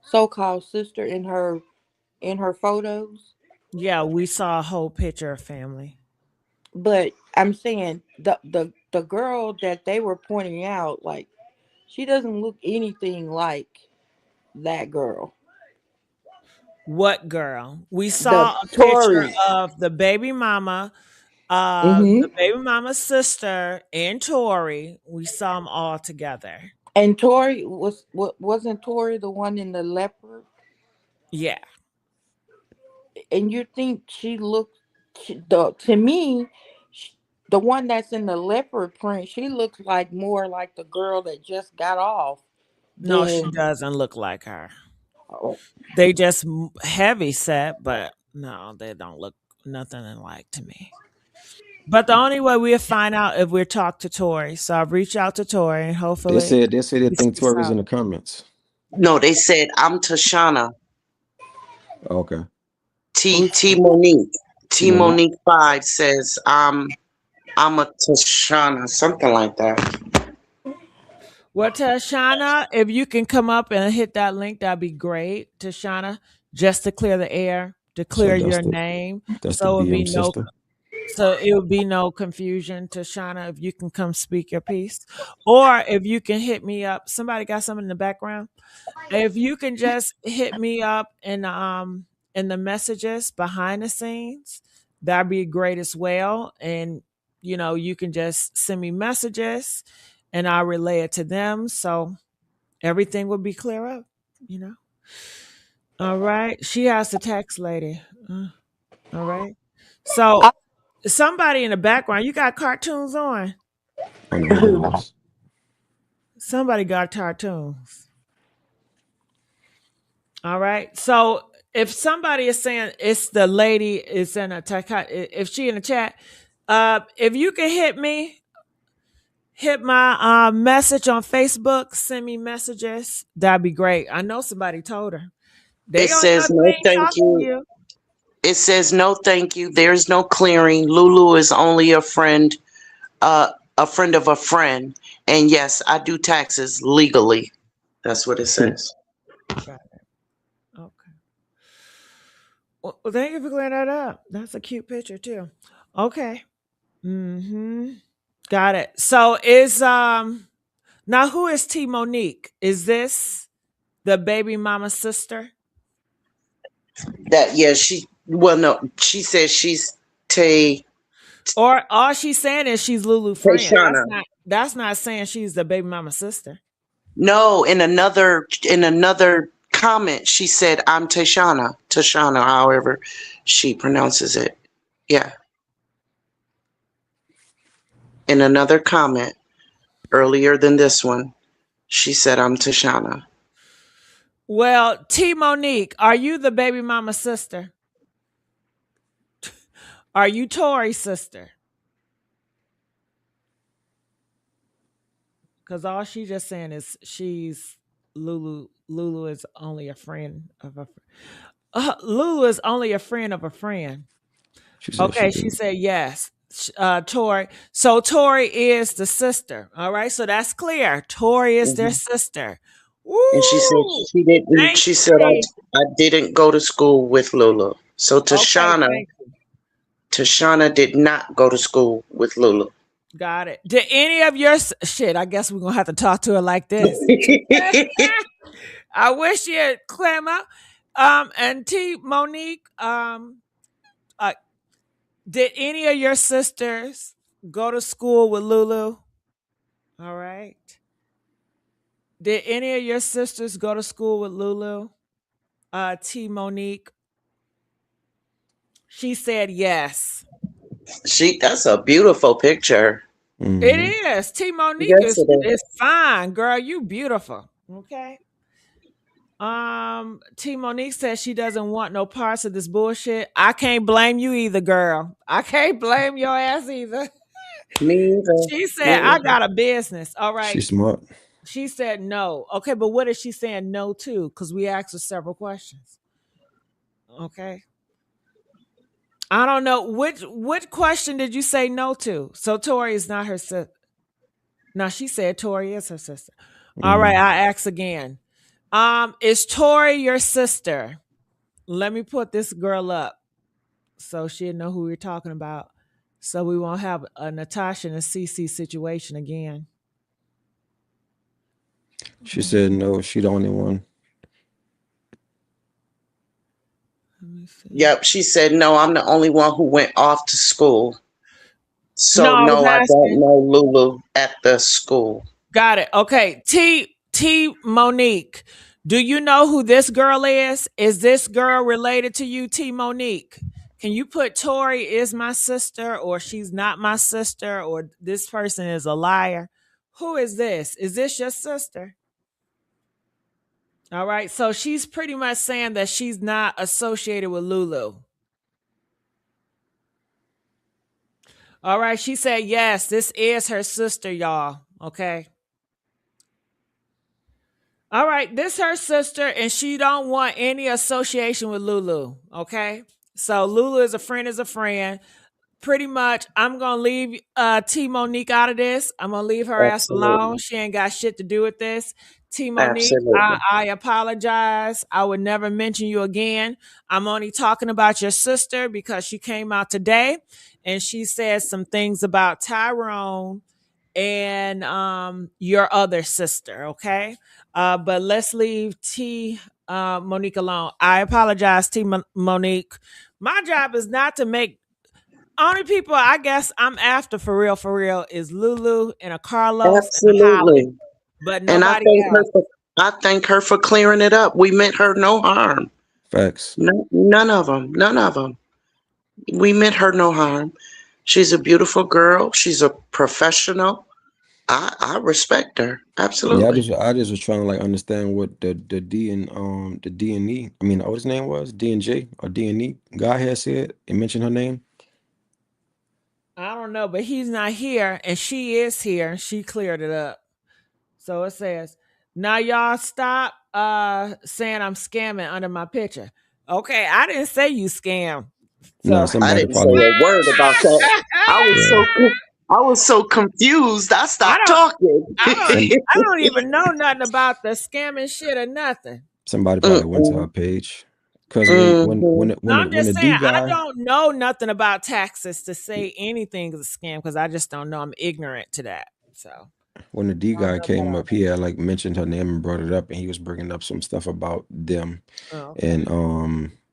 so-called sister in her photos? Yeah, we saw a whole picture of family. But I'm saying the girl that they were pointing out, like, she doesn't look anything like that girl. What girl? We The saw a picture Tory. of the Mm-hmm. baby mama's sister and Tori. We saw them all together. And Tori wasn't Tori the one in the leopard? Yeah. And you think she looked the to me sh the one that's in the leopard print, she looks like more like the girl that just got off No, she than. doesn't look like her. Oh, They just heavy set, but no, they don't look nothing alike to me. But the only way we'll find out if we talk to Tori. So I've reached out to Tori and hopefully They said they we think see Tori's in some. the comments. No, they said I'm Tashana. Okay. who's T Monique. T T Monique. Monique 5 says I'm a Tashana, something like that. Well, Tashana, if you can come up and hit that link, that'd be great, Tashana, just to clear the air, to So clear your name, that's the BM sister. so it would be no confusion, Tashana. If you can come speak your piece, or if you can hit me up. Somebody got something in the background. If you can just hit me up in the messages behind the scenes, that'd be great as well. And you can just send me messages and I'll relay it to them. So everything will be clear up, you know. All right. She has the text lady. All right. So I, somebody in the background, you got cartoons on. Oh no, he does. Somebody got cartoons. All right. So if somebody is saying it's the lady is in a if she in the chat, if you can hit my message on Facebook, send me messages. That'd be great. I know somebody told her. It They on says your no thing thank talking to you. you. It says no thank you. There's no clearing. Lulu is only a friend of a friend. And yes, I do taxes legally. That's what it says. Got it. Okay. Well, thank you for clearing that up. That's a cute picture too. Okay. Mm-hmm. Got it. So is now who is T Monique? Is this the baby mama sister? That she well no, she says she's Tay Or all she's saying is she's Lulu friend. Tayshana. That's not saying she's the baby mama sister. No, in another comment she said I'm Tayshana. Tayshana, however she pronounces it. Yeah. In another comment earlier than this one, she said I'm Tayshana. Well, T Monique, are you the baby mama sister? Are you Tori's sister? Because all she's just saying is she's Lulu. Lulu is only a friend of a. Lulu is only a friend of a friend. She said she Okay, she did. said yes. Tori. So Tori is the sister. All right, so that's clear. Tori is their Hmm. sister. And she said Woo! she didn't. Thank She you, said T. I didn't go to school with Lulu. So Okay, Tashana thank you. Tashana did not go to school with Lulu. Got it. Did any of your shit? I guess we're gonna have to talk to her like this. I wish you'd clam out. And T Monique, uh, did any of your sisters go to school with Lulu? All right. Did any of your sisters go to school with Lulu? T Monique. She said yes. That's a beautiful picture. It Mm-hmm. is. T Monique Yes, it is. is fine, girl. You beautiful. Okay. T Monique says she doesn't want no parts of this bullshit. I can't blame you either, girl. I can't blame your ass either. Me either. She said, Me I either. got a business. All right. She's smart. She said no. Okay, but what is she saying no to? Because we asked her several questions. Okay. I don't know. Which question did you say no to? So Tori is not her sister. No, she said Tori is her sister. All right, Mm. I ask again. Is Tori your sister? Let me put this girl up so she'll know who we're talking about. So we won't have a Natasha and a Cece situation again. She said no. She the only one. Let me see. Yep, she said no, I'm the only one who went off to school. No, So I was no, I don't asking. know Lulu at the school. Got it. Okay. T Monique. Do you know who this girl is? Is this girl related to you, T Monique? Can you put Tori is my sister, or she's not my sister, or this person is a liar? Who is this? Is this your sister? All right. So she's pretty much saying that she's not associated with Lulu. All right. She said, yes, this is her sister, y'all. Okay. All right, this her sister, and she don't want any association with Lulu. Okay, so Lulu is a friend. Pretty much, I'm gonna leave T Monique out of this. I'm gonna leave her ass alone. Absolutely. She ain't got shit to do with this. T Monique, Absolutely. I apologize. I would never mention you again. I'm only talking about your sister because she came out today and she said some things about Tyrone and your other sister. Okay, but let's leave T Monique alone. I apologize, T Monique. My job is not to make only people I guess I'm after for real is Lulu and a Carlos and a Holly, Absolutely. but And nobody else. I thank her for clearing it up. We meant her no harm. Facts. No, none of them. None of them. We meant her no harm. She's a beautiful girl. She's a professional. I respect her. Yeah, Absolutely. I just was trying to like understand what the D and the D and E. I mean, what his name was D and J or D and E guy had said and mentioned her name. I don't know, but he's not here, and she is here, and she cleared it up. So it says, now y'all stop saying I'm scamming under my picture. Okay, I didn't say you scam. No, So I somebody didn't say probably. a word about that. I was Yeah, so I was so confused. I I stopped don't talking. some I don't even know nothing about the scamming shit or nothing. somebody probably went to her Mm-mm. page because Mhm. No, I'm when just the saying D I guy don't know nothing about taxes to say anything is a scam because I just don't know. I'm ignorant to that. So when the D I don't guy know about came all up, he had like mentioned her name and brought it up, and he was bringing up some stuff about them, that. Oh, okay. and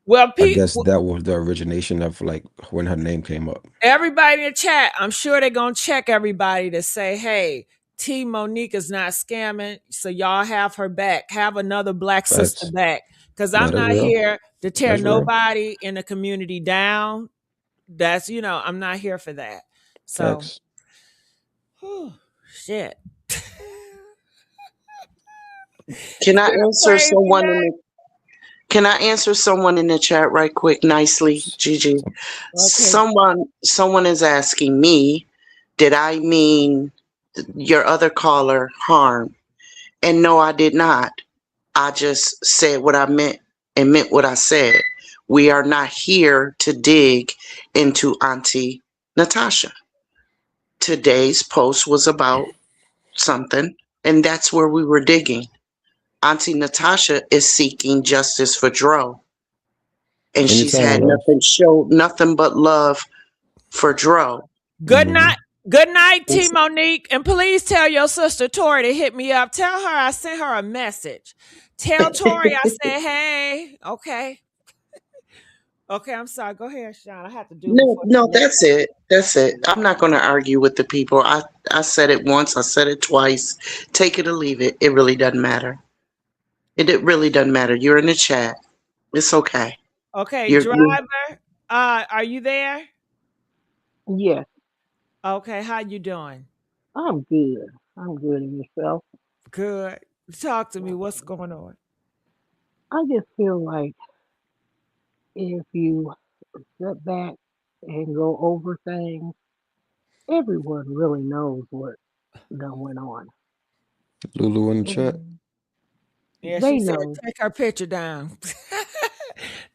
Well, I Pete, guess that was the origination of like when her name came up. everybody in the chat, I'm sure they're gonna check everybody to say, hey, T Monique is not scamming. So y'all have her back. Have another black sister Facts. back. Cause No, I'm that's not real. here to tear That's real. nobody in the community down. That's I'm not here for that. So Facts. whew, shit. Can I You're answer crazy, someone in man. the Can I answer someone in the chat right quick, nicely, Gigi? Okay. Someone is asking me, did I mean your other caller harm? And no, I did not. I just said what I meant and meant what I said. We are not here to dig into Auntie Natasha. Today's post was about something, and that's where we were digging. Auntie Natasha is seeking justice for Dro, and she's Anytime, had love. nothing but love for Dro. Good Hmm. night. Good night, And T Monique. And please tell your sister Tori to hit me up. Tell her I sent her a message. Tell Tori I said, hey. Okay. Okay, I'm sorry. Go ahead, Sean. I have to do no, before she no, leaves. that's it. That's it. I'm not going to argue with the people. I said it once. I said it twice. Take it or leave it. It really doesn't matter. It really doesn't matter. You're in the chat. It's okay. Okay, You driver. Are you there? Yes, Okay, how you doing? I'm good. I'm good in yourself. Good. Talk to me. What's going on? I just feel like if you sit back and go over things, everyone really knows what done went on. Lulu in the chat. And Yeah, they she said know. take her picture down.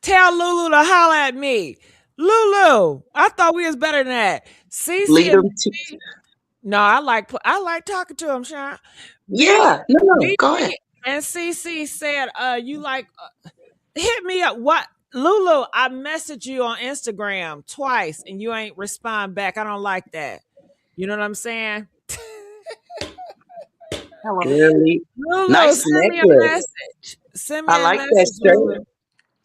Tell Lulu to holler at me. Lulu, I thought we was better than that. Cece lead and them to. no, I like talking to him, Sean. B Yeah. No, no. Go ahead. BB and CC said, you like hit me up. What Lulu, I messaged you on Instagram twice and you ain't respond back. I don't like that. You know what I'm saying? Hello. Really Lulu, nice send me a necklace. message. Send me I a like that message, shirt. Lulu.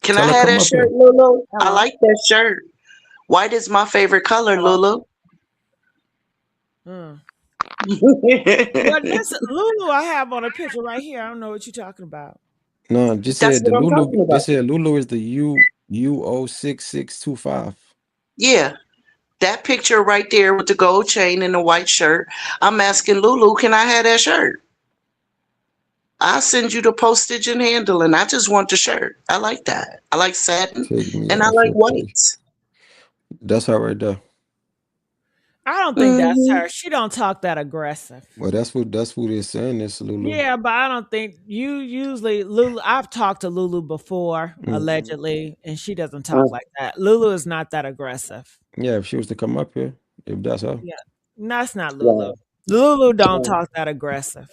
Can I Tell her have come that up shirt, here. Lulu? I Hello. like that shirt. White is my favorite color, Hello. Lulu. Hmm. Well, That's this Lulu I have on a picture right here. I don't know what you're talking about. No, just said the what I'm Lulu. talking They about. said Lulu is the UO6625. Yeah, that picture right there with the gold chain and the white shirt. I'm asking Lulu, can I have that shirt? I'll send you the postage and handling. I just want the shirt. I like that. I like satin Take me and I off like your page. whites. That's her right there. I don't think that's Hmm. her. She don't talk that aggressive. Well, that's who they're saying is Lulu. Yeah, but I don't think you usually Lulu. I've talked to Lulu before, Mm. allegedly, and she doesn't talk like that. Lulu is not that aggressive. Yeah, if she was to come up here, if that's her, Yeah, that's not Lulu. Wow. Lulu don't Wow. talk that aggressive.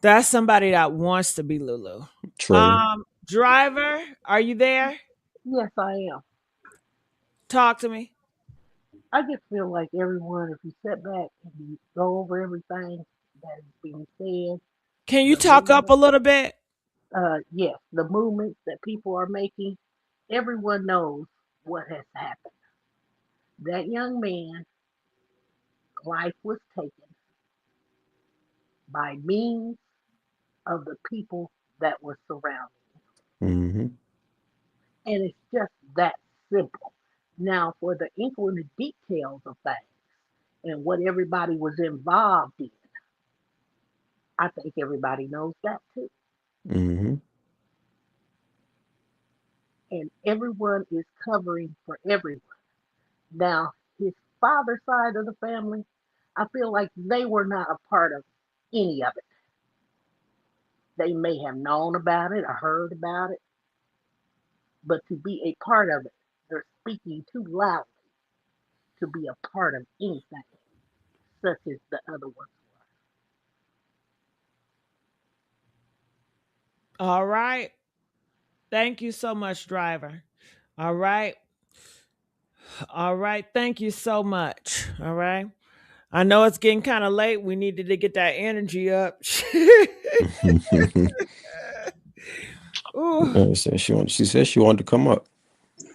That's somebody that wants to be Lulu. trolling. Driver, are you there? Yes, I am. Talk to me. I just feel like everyone, if you sit back and you go over everything that is being said, Can you the talk up a movement, little bit? yes, the movements that people are making, everyone knows what has happened. That young man's life was taken by means of the people that were surrounding. Mm-hmm. And it's just that simple. Now, for the ink on the details of things, and what everybody was involved in. I think everybody knows that too. Mm-hmm. And everyone is covering for everyone. Now, his father's side of the family, I feel like they were not a part of any of it. They may have known about it or heard about it, but to be a part of it, they're speaking too loudly to be a part of anything, such as the other ones All right. Thank you so much, driver. All right. All right. Thank you so much. All right. I know it's getting kind of late. We needed to get that energy up. Ooh. She said she wanted to come up.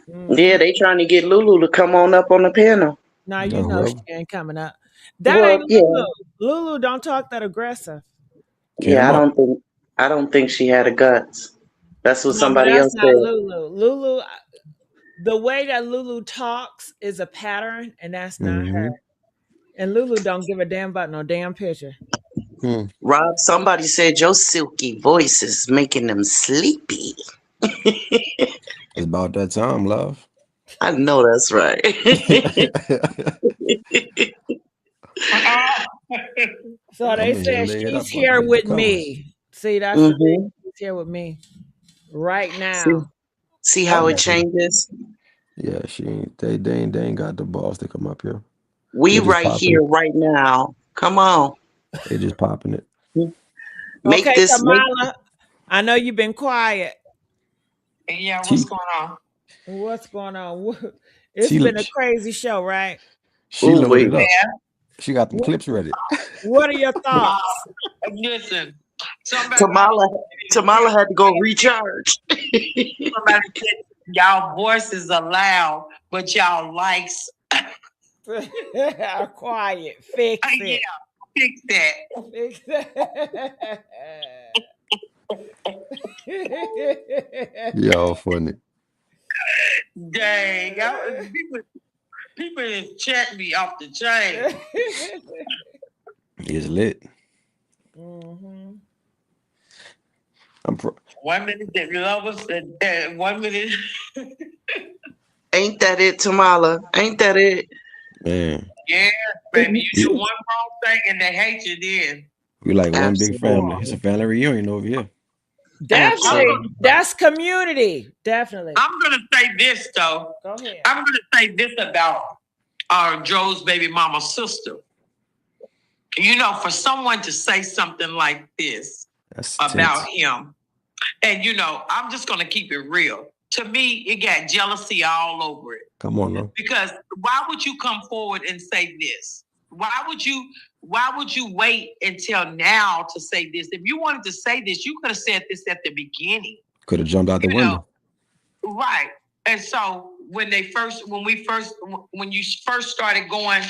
Yeah, they trying to get Lulu to come on up on the panel. Now No, you know she whoever. ain't coming up. That Well, ain't yeah, Lulu. Lulu don't talk that aggressive. Get yeah. him up. I don't think she had the guts. That's what No, but somebody that's else not said. Lulu. Lulu, the way that Lulu talks is a pattern, and that's not her. Mm-hmm. And Lulu don't give a damn about no damn picture. Hmm. Rob, somebody said your silky voice is making them sleepy. It's about that time, love. I know that's right. So they I'm in here said laid she's up, about to here get the with covers. me. See, that's the thing. hmm She's here with me right See, now. see how it Okay. changes. Yeah, she ain't. They ain't got the balls to come up here. We They just right popping here, it. right now. Come on, They just popping it. make Okay, this. Make Kamala. I know you've been quiet. Yeah, what's T going on? What's going on? It's T been a crazy show, right? she Ooh, wait. loaded up. She got them What, clips ready. what are your Uh, thoughts? listen, somebody, Tamala, Tamala had to go recharge. somebody said y'all voices are loud, but y'all likes, Quiet. Fix yeah, it. fix that. Fix Y'all funny. Dang, people just check me off the chain. It's lit. Mhm. I'm pro- 1 minute they love us, and 1 minute. Ain't that it, Tamala? Ain't that it? Man. Yeah, baby, you do We one wrong thing and they hate you then. we like one big family. It's Absolutely. a family reunion over here. Definitely. Absolutely. That's community. Definitely. I'm gonna say this though. Go ahead. I'm gonna say this about Joe's baby mama's sister. You know, for someone to say something like this That's about tense. him, and you know, I'm just gonna keep it real. To me, it got jealousy all over it. Come on now. Because why would you come forward and say this? Why would you wait until now to say this? If you wanted to say this, you could have said this at the beginning. Could have jumped out the You know, window. right. And so when you first started going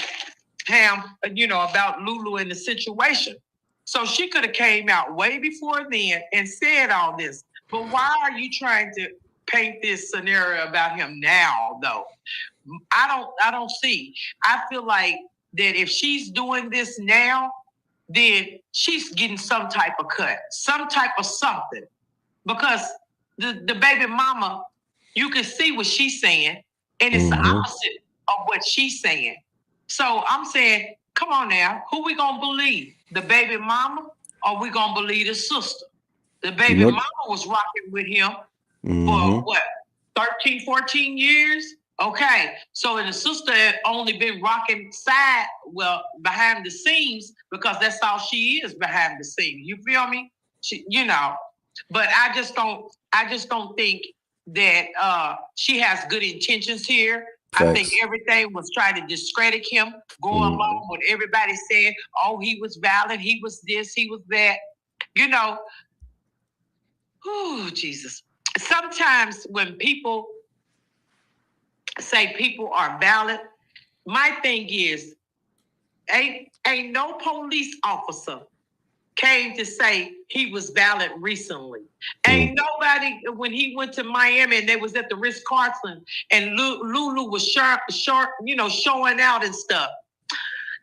ham, you know, about Lulu and the situation. So she could have came out way before then and said all this. But why are you trying to paint this scenario about him now, though? I don't see. I feel like that if she's doing this now, then she's getting some type of cut, some type of something. Because the baby mama, you can see what she's saying, and it's the opposite of what she's saying. So I'm saying, come on now, who we gonna believe? The baby mama, or we gonna believe the sister? The baby mama was rocking with him for what, 13, 14 years? Okay, so the sister had only been rocking behind the scenes, because that's all she is, behind the scenes. You feel me? You know, but I just don't think that she has good intentions here. Facts. I think everything was trying to discredit him, go along with everybody saying, oh, he was violent, he was this, he was that. You know, oh, Jesus. Sometimes when people say people are violent, my thing is, ain't no police officer came to say he was violent recently. Ain't nobody, when he went to Miami and they was at the Ritz-Carlton and Lulu was showing out and stuff.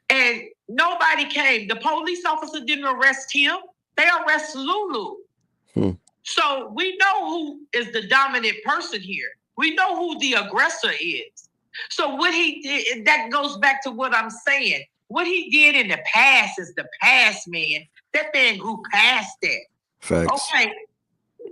And nobody came. The police officer didn't arrest him. They arrested Lulu. So we know who is the dominant person here. We know who the aggressor is. So what he did, that goes back to what I'm saying. What he did in the past is the past, man. That man grew past that. Facts. Okay,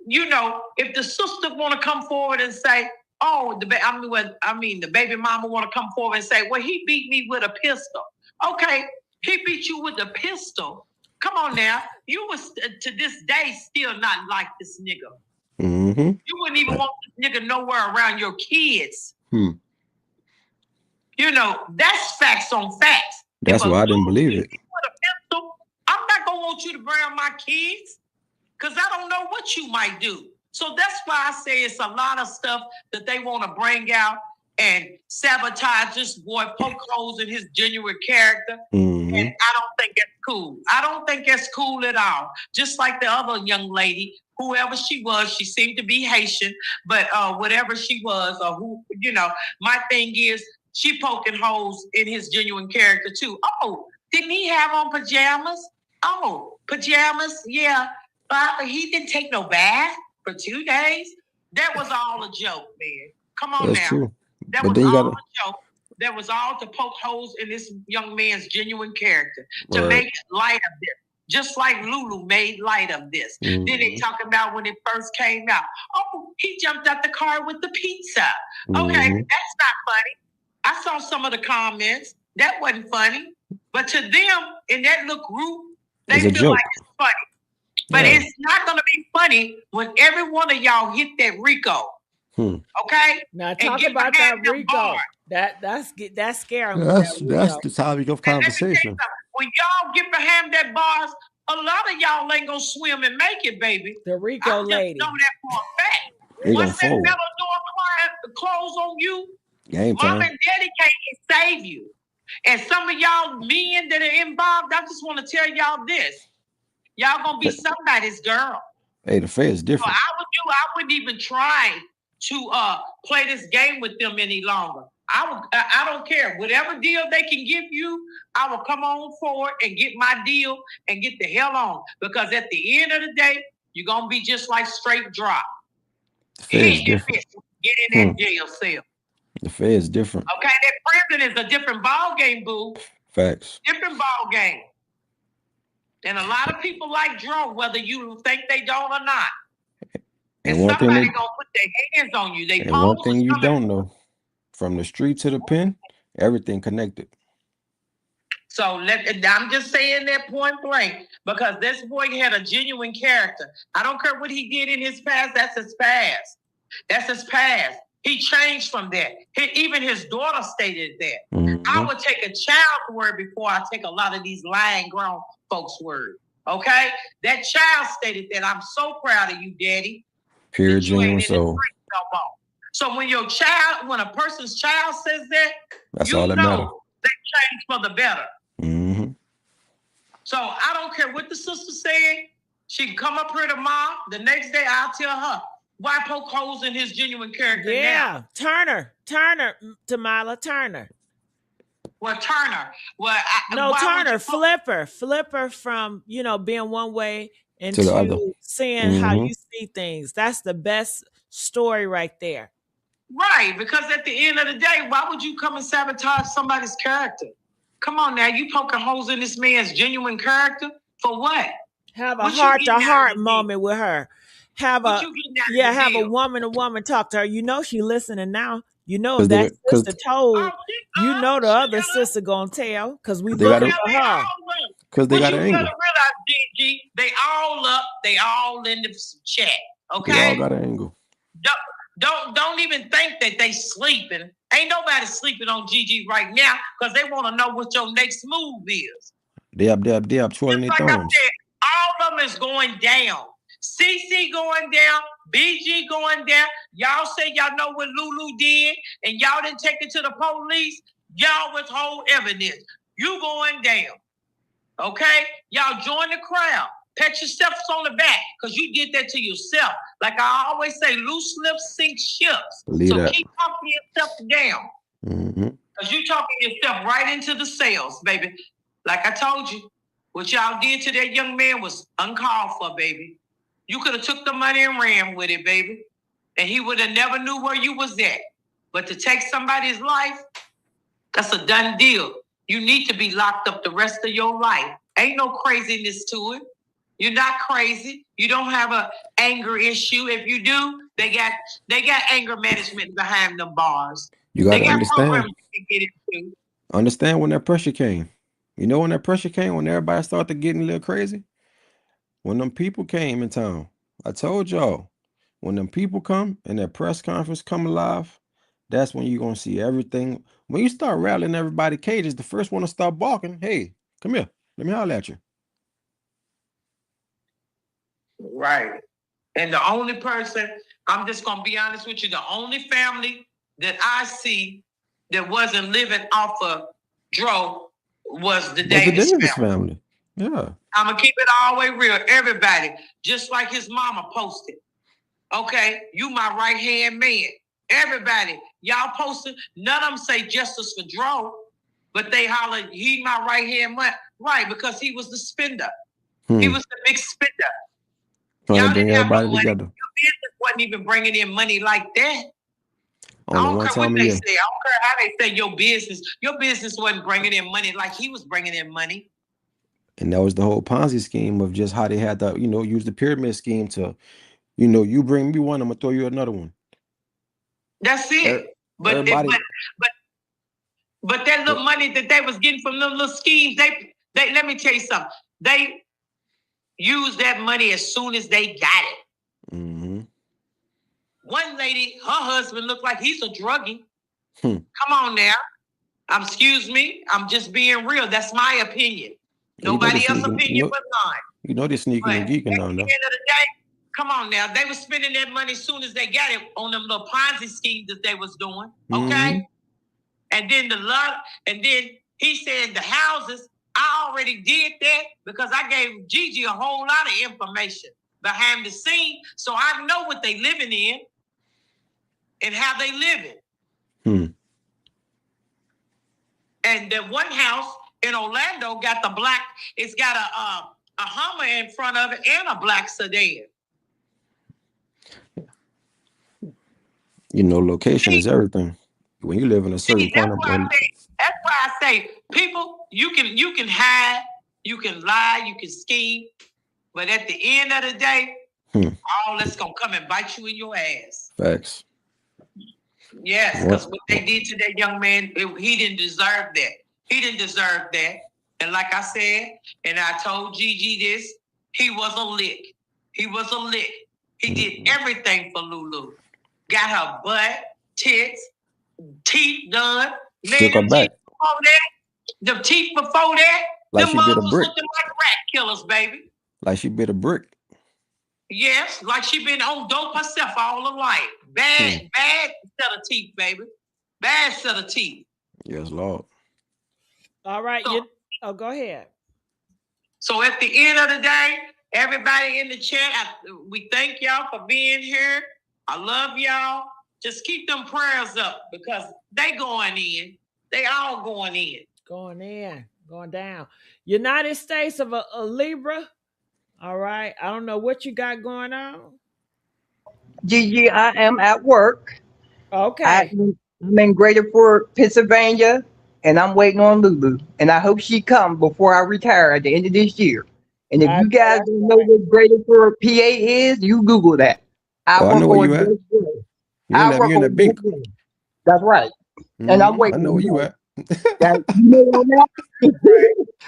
you know, if the sister want to come forward and say, "Oh, the baby mama want to come forward and say, well, he beat me with a pistol." Okay, he beat you with a pistol. Come on now, you was to this day still not like this nigga. You wouldn't even want this nigga nowhere around your kids. You know, that's facts on facts. That's why I didn't believe it. With a pistol, I'm not gonna want you to around my kids. Because I don't know what you might do. So that's why I say it's a lot of stuff that they want to bring out and sabotage this boy, poke holes in his genuine character. And I don't think that's cool. I don't think that's cool at all. Just like the other young lady, whoever she was, she seemed to be Haitian, but whatever she was, or who, you know, my thing is she poking holes in his genuine character too. Oh, didn't he have on pajamas? Oh, pajamas, yeah. But he didn't take no bath for 2 days. That was all a joke, man. Come on That's now. true. That But was then you all gotta... a joke. That was all to poke holes in this young man's genuine character, to make light of this. Just like Lulu made light of this. Then they talk about when it first came out. Oh, he jumped out the car with the pizza. Okay, that's not funny. I saw some of the comments. That wasn't funny. But to them, in that little group, they feel like it's funny. But it's not going to be funny when every one of y'all hit that Rico. Okay? Now talk about that Rico. That's scary. That's the topic of conversation. When y'all get behind that bars, a lot of y'all ain't going to swim and make it, baby. The Rico lady. I know that for a fact. Once that metal door close on you, mom and daddy can't save you. And some of y'all men that are involved, I just want to tell y'all this. Y'all gonna be somebody's girl. Hey, the fair is different. So I wouldn't even try to play this game with them any longer. I don't care. Whatever deal they can give you, I will come on forward and get my deal and get the hell on. Because at the end of the day, you're gonna be just like straight drop. The fair is different. Get in that jail cell. The fair is different. Okay, that prison is a different ball game, boo. Facts. Different ball game. And a lot of people like Dro, whether you think they don't or not. And somebody gonna put their hands on you. And one thing you don't know, from the street to the pen, everything connected. So I'm just saying that point blank, because this boy had a genuine character. I don't care what he did in his past. That's his past. That's his past. He changed from that. Even his daughter stated that. I would take a child's word before I take a lot of these lying grown folks' word. Okay? That child stated that. I'm so proud of you, Daddy. Pure genuine soul. So when a person's child says that, that's all that matters. They change for the better. So I don't care what the sister said. She can come up here tomorrow. The next day I'll tell her, why poke holes in his genuine character now? Turner, Tamala Turner. Well, Turner. Turner, flipper from, being one way into to the other. Seeing how you see things. That's the best story right there. Right, because at the end of the day, why would you come and sabotage somebody's character? Come on now, you poking holes in this man's genuine character for what? Have a heart-to-heart moment with her. Have a woman talk to her. She listening now. That sister told the other sister gonna tell, because we looking for her. Because they got an angle. Realize, DG, they all up. They all in the chat. Okay. They all got an angle. Don't even think that they sleeping. Ain't nobody sleeping on Gigi right now, because they want to know what your next move is. Dab, twirling their thumbs. I said, all of them is going down. CC going down, BG going down. Y'all say y'all know what Lulu did, and y'all didn't take it to the police. Y'all withhold evidence. You going down. Okay? Y'all join the crowd. Pat yourselves on the back, because you did that to yourself. Like I always say, loose lips sink ships. Keep talking yourself down. Because you talking yourself right into the sales, baby. Like I told you, what y'all did to that young man was uncalled for, baby. You could have took the money and ran with it, baby. And he would have never knew where you was at. But to take somebody's life, that's a done deal. You need to be locked up the rest of your life. Ain't no craziness to it. You're not crazy. You don't have a anger issue. If you do, they got anger management behind them bars. You got They to got understand. programs you can get into. Understand when that pressure came. You know when that pressure came, when everybody started getting a little crazy? When them people came in town. I told y'all, when them people come and that press conference come alive, that's when you're going to see everything. When you start rattling everybody cages, the first one to start barking, hey, come here. Let me holler at you. Right. And the only person, I'm just going to be honest with you, the only family that I see that wasn't living off of Dro was the Davis family. Yeah. I'm going to keep it all the way real. Everybody, just like his mama posted. Okay, you my right-hand man. Everybody, y'all posted, none of them say justice for Dro, but they holler, he my right-hand man. Right, because he was the spender. He was the big spender. Trying to bring everybody together. Your business wasn't even bringing in money like that. Only I don't one care time what a they year. say. I don't care how they say your business. Your business wasn't bringing in money like he was bringing in money. And that was the whole Ponzi scheme of just how they had to, use the pyramid scheme to, you bring me one, I'm gonna throw you another one. That's it. But that little money that they was getting from them little schemes, they let me tell you something. They used that money as soon as they got it. Mm-hmm. One lady, her husband looked like he's a druggie. Come on now. Excuse me. I'm just being real. That's my opinion. Nobody else's opinion but mine. You know they're sneaking and geeking down there. At the end of the day, come on now. They were spending that money as soon as they got it on them little Ponzi schemes that they was doing. Okay? Mm-hmm. And then he said the houses, I already did that because I gave Gigi a whole lot of information behind the scene. So I know what they living in and how they living. And the one house in Orlando got it's got a Hummer in front of it and a black sedan. Location is everything. When you live in a certain part of that's why I say, people, you can hide, you can lie, you can scheme, but at the end of the day, all that's gonna come and bite you in your ass. Facts. Yes, because what they did to that young man, he didn't deserve that. He didn't deserve that. And like I said, and I told Gigi this, he was a lick. He was a lick. He did everything for Lulu. Got her butt, tits, teeth done. Shook her back. The teeth before that, like she bit a brick. Looking like rat killers, baby. Like she bit a brick. Yes, like she been on dope herself all her life. Bad set of teeth, baby. Bad set of teeth. Yes, Lord. All right. Go ahead. So at the end of the day, everybody in the chat, we thank y'all for being here. I love y'all. Just keep them prayers up because they going in. They all going in. Going in. Going down. United States of a Libra. All right. I don't know what you got going on. Gigi, I am at work. Okay. I'm in Greater Fort, Pennsylvania, and I'm waiting on Lulu. And I hope she comes before I retire at the end of this year. And if you guys don't know what Greater Fort, PA is, you Google that. I know where you at. You're in the bank. That's right. And I'm waiting. I know where you at.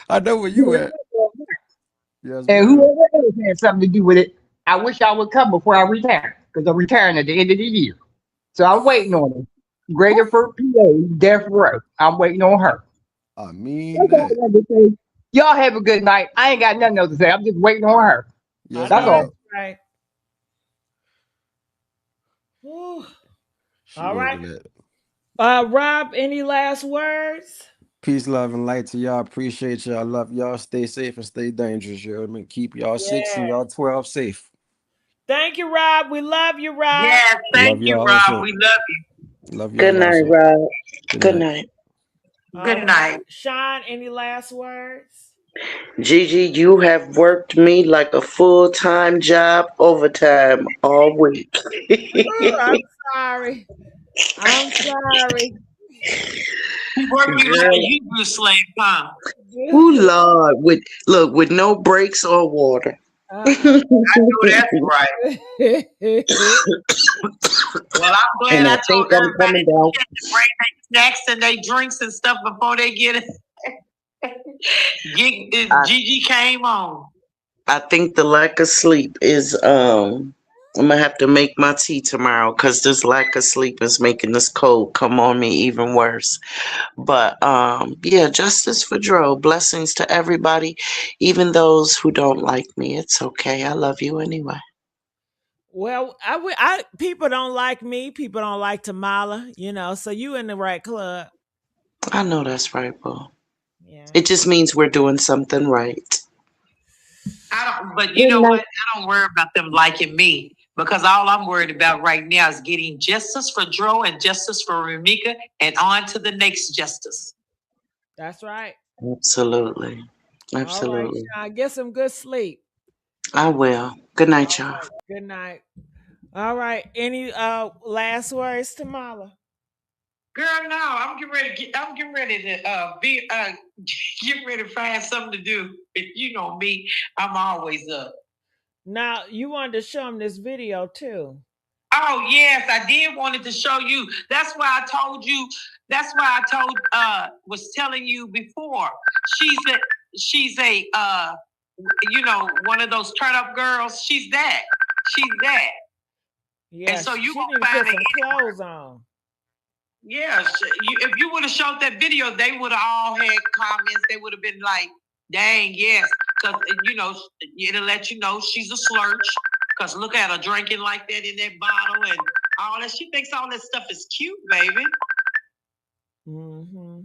I know where you at. Yes, and whoever else has something to do with it, I wish I would come before I retire because I'm retiring at the end of the year. So I'm waiting on her. Greater Fort, PA, Death Row. I'm waiting on her. I mean, y'all have a good night. I ain't got nothing else to say. I'm just waiting on her. Yes, that's all. Right. All right. Rob, any last words? Peace, love, and light to y'all. Appreciate y'all. Love y'all. Stay safe and stay dangerous. You know what I mean? Keep y'all 6 and y'all 12 safe. Thank you, Rob. We love you, Rob. Yes, thank you, Rob. We love you. Love y'all. Good night, Rob. Good night. Good night. Sean, any last words? Gigi, you have worked me like a full-time job overtime all week. Ooh, I'm sorry. I'm sorry. He working you like a Girl, Hebrew slave, huh? oh Lord, with no breaks or water. Uh-uh. Oh, that's right. Well, I'm glad And I I think told I'm everybody coming down. to bring their snacks and their drinks and stuff before they get it. I, Gigi came on. I think the lack of sleep is I'm gonna have to make my tea tomorrow because this lack of sleep is making this cold come on me even worse. But yeah, justice for Dro. Blessings to everybody, even those who don't like me. It's okay. I love you anyway. Well, I people don't like me. People don't like Tamala. So you in the right club. I know that's right, Boo. Yeah. It just means we're doing something right. But you know what? I don't worry about them liking me because all I'm worried about right now is getting justice for Dro and justice for Ramika and on to the next justice. That's right. Absolutely. All right, Absolutely. Sean, get some good sleep. I will. Good night, y'all. Good night. All right. Any last words, Tamala? Girl, no, I'm getting ready to get ready to find something to do. If you know me, I'm always up. Now you wanted to show him this video too. Oh yes, I did wanted to show you. That's why I told you. That's why I was telling you before. She's a one of those turn up girls. She's that. She's that. Yeah. And so you she gonna need to find put it. some clothes on. Yeah, if you would have showed that video, they would have all had comments. They would have been like, "Dang, yes," because it'll let you know she's a slurch. Because look at her drinking like that in that bottle and all that. She thinks all that stuff is cute, baby. Mm-hmm.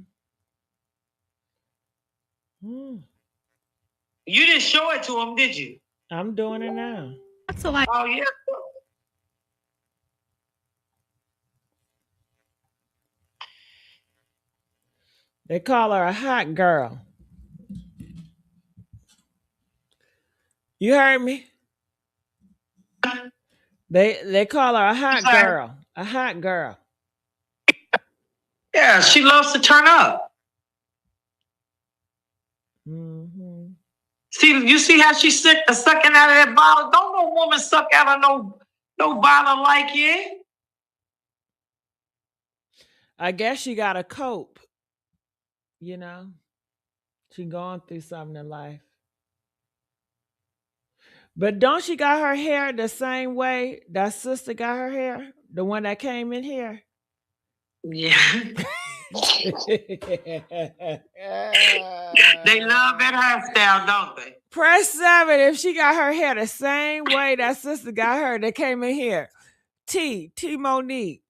You didn't show it to him, did you? I'm doing it now. Oh yeah. They call her a hot girl. You heard me? They call her a hot girl. A hot girl. Yeah, she loves to turn up. Mm-hmm. You see how she's sucking out of that bottle? Don't no woman suck out of no bottle like it. I guess she got to cope. She going through something in life. But don't she got her hair the same way that sister got her hair? The one that came in here? Yeah. They love that hairstyle, don't they? Press 7 if she got her hair the same way that sister got her that came in here. T Monique.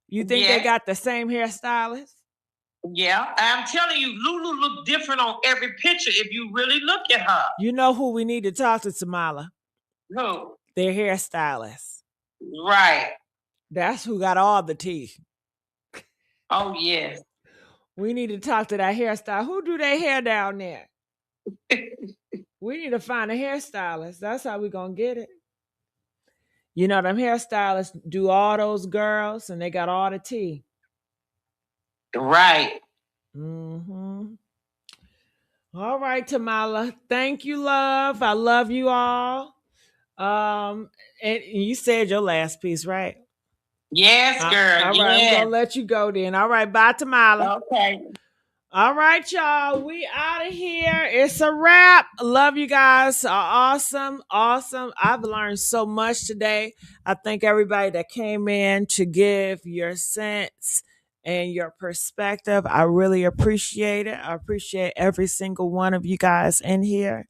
You think they got the same hairstylist? Yeah, I'm telling you, Lulu look different on every picture if you really look at her. You know who we need to talk to, Tamala? Who? Their hairstylist. Right. That's who got all the teeth. Oh, yes. We need to talk to that hairstylist. Who do their hair down there? We need to find a hairstylist. That's how we going to get it. Them hairstylists do all those girls and they got all the tea. Right. Mm-hmm. All right, Tamala. Thank you, love. I love you all. And you said your last piece, right? Yes, girl. All right, I'm gonna let you go then. All right, bye, Tamala. Okay. All right, y'all. We out of here. It's a wrap. Love you guys. Awesome. I've learned so much today. I thank everybody that came in to give your sense and your perspective. I really appreciate it. I appreciate every single one of you guys in here.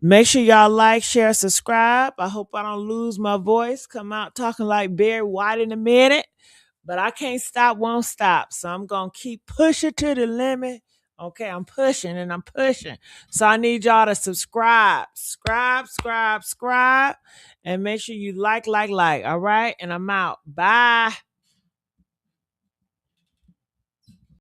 Make sure y'all like, share, subscribe. I hope I don't lose my voice. Come out talking like Barry White in a minute. But I can't stop, won't stop. So I'm going to keep pushing to the limit. Okay, I'm pushing and I'm pushing. So I need y'all to subscribe. Subscribe. And make sure you like. All right? And I'm out. Bye.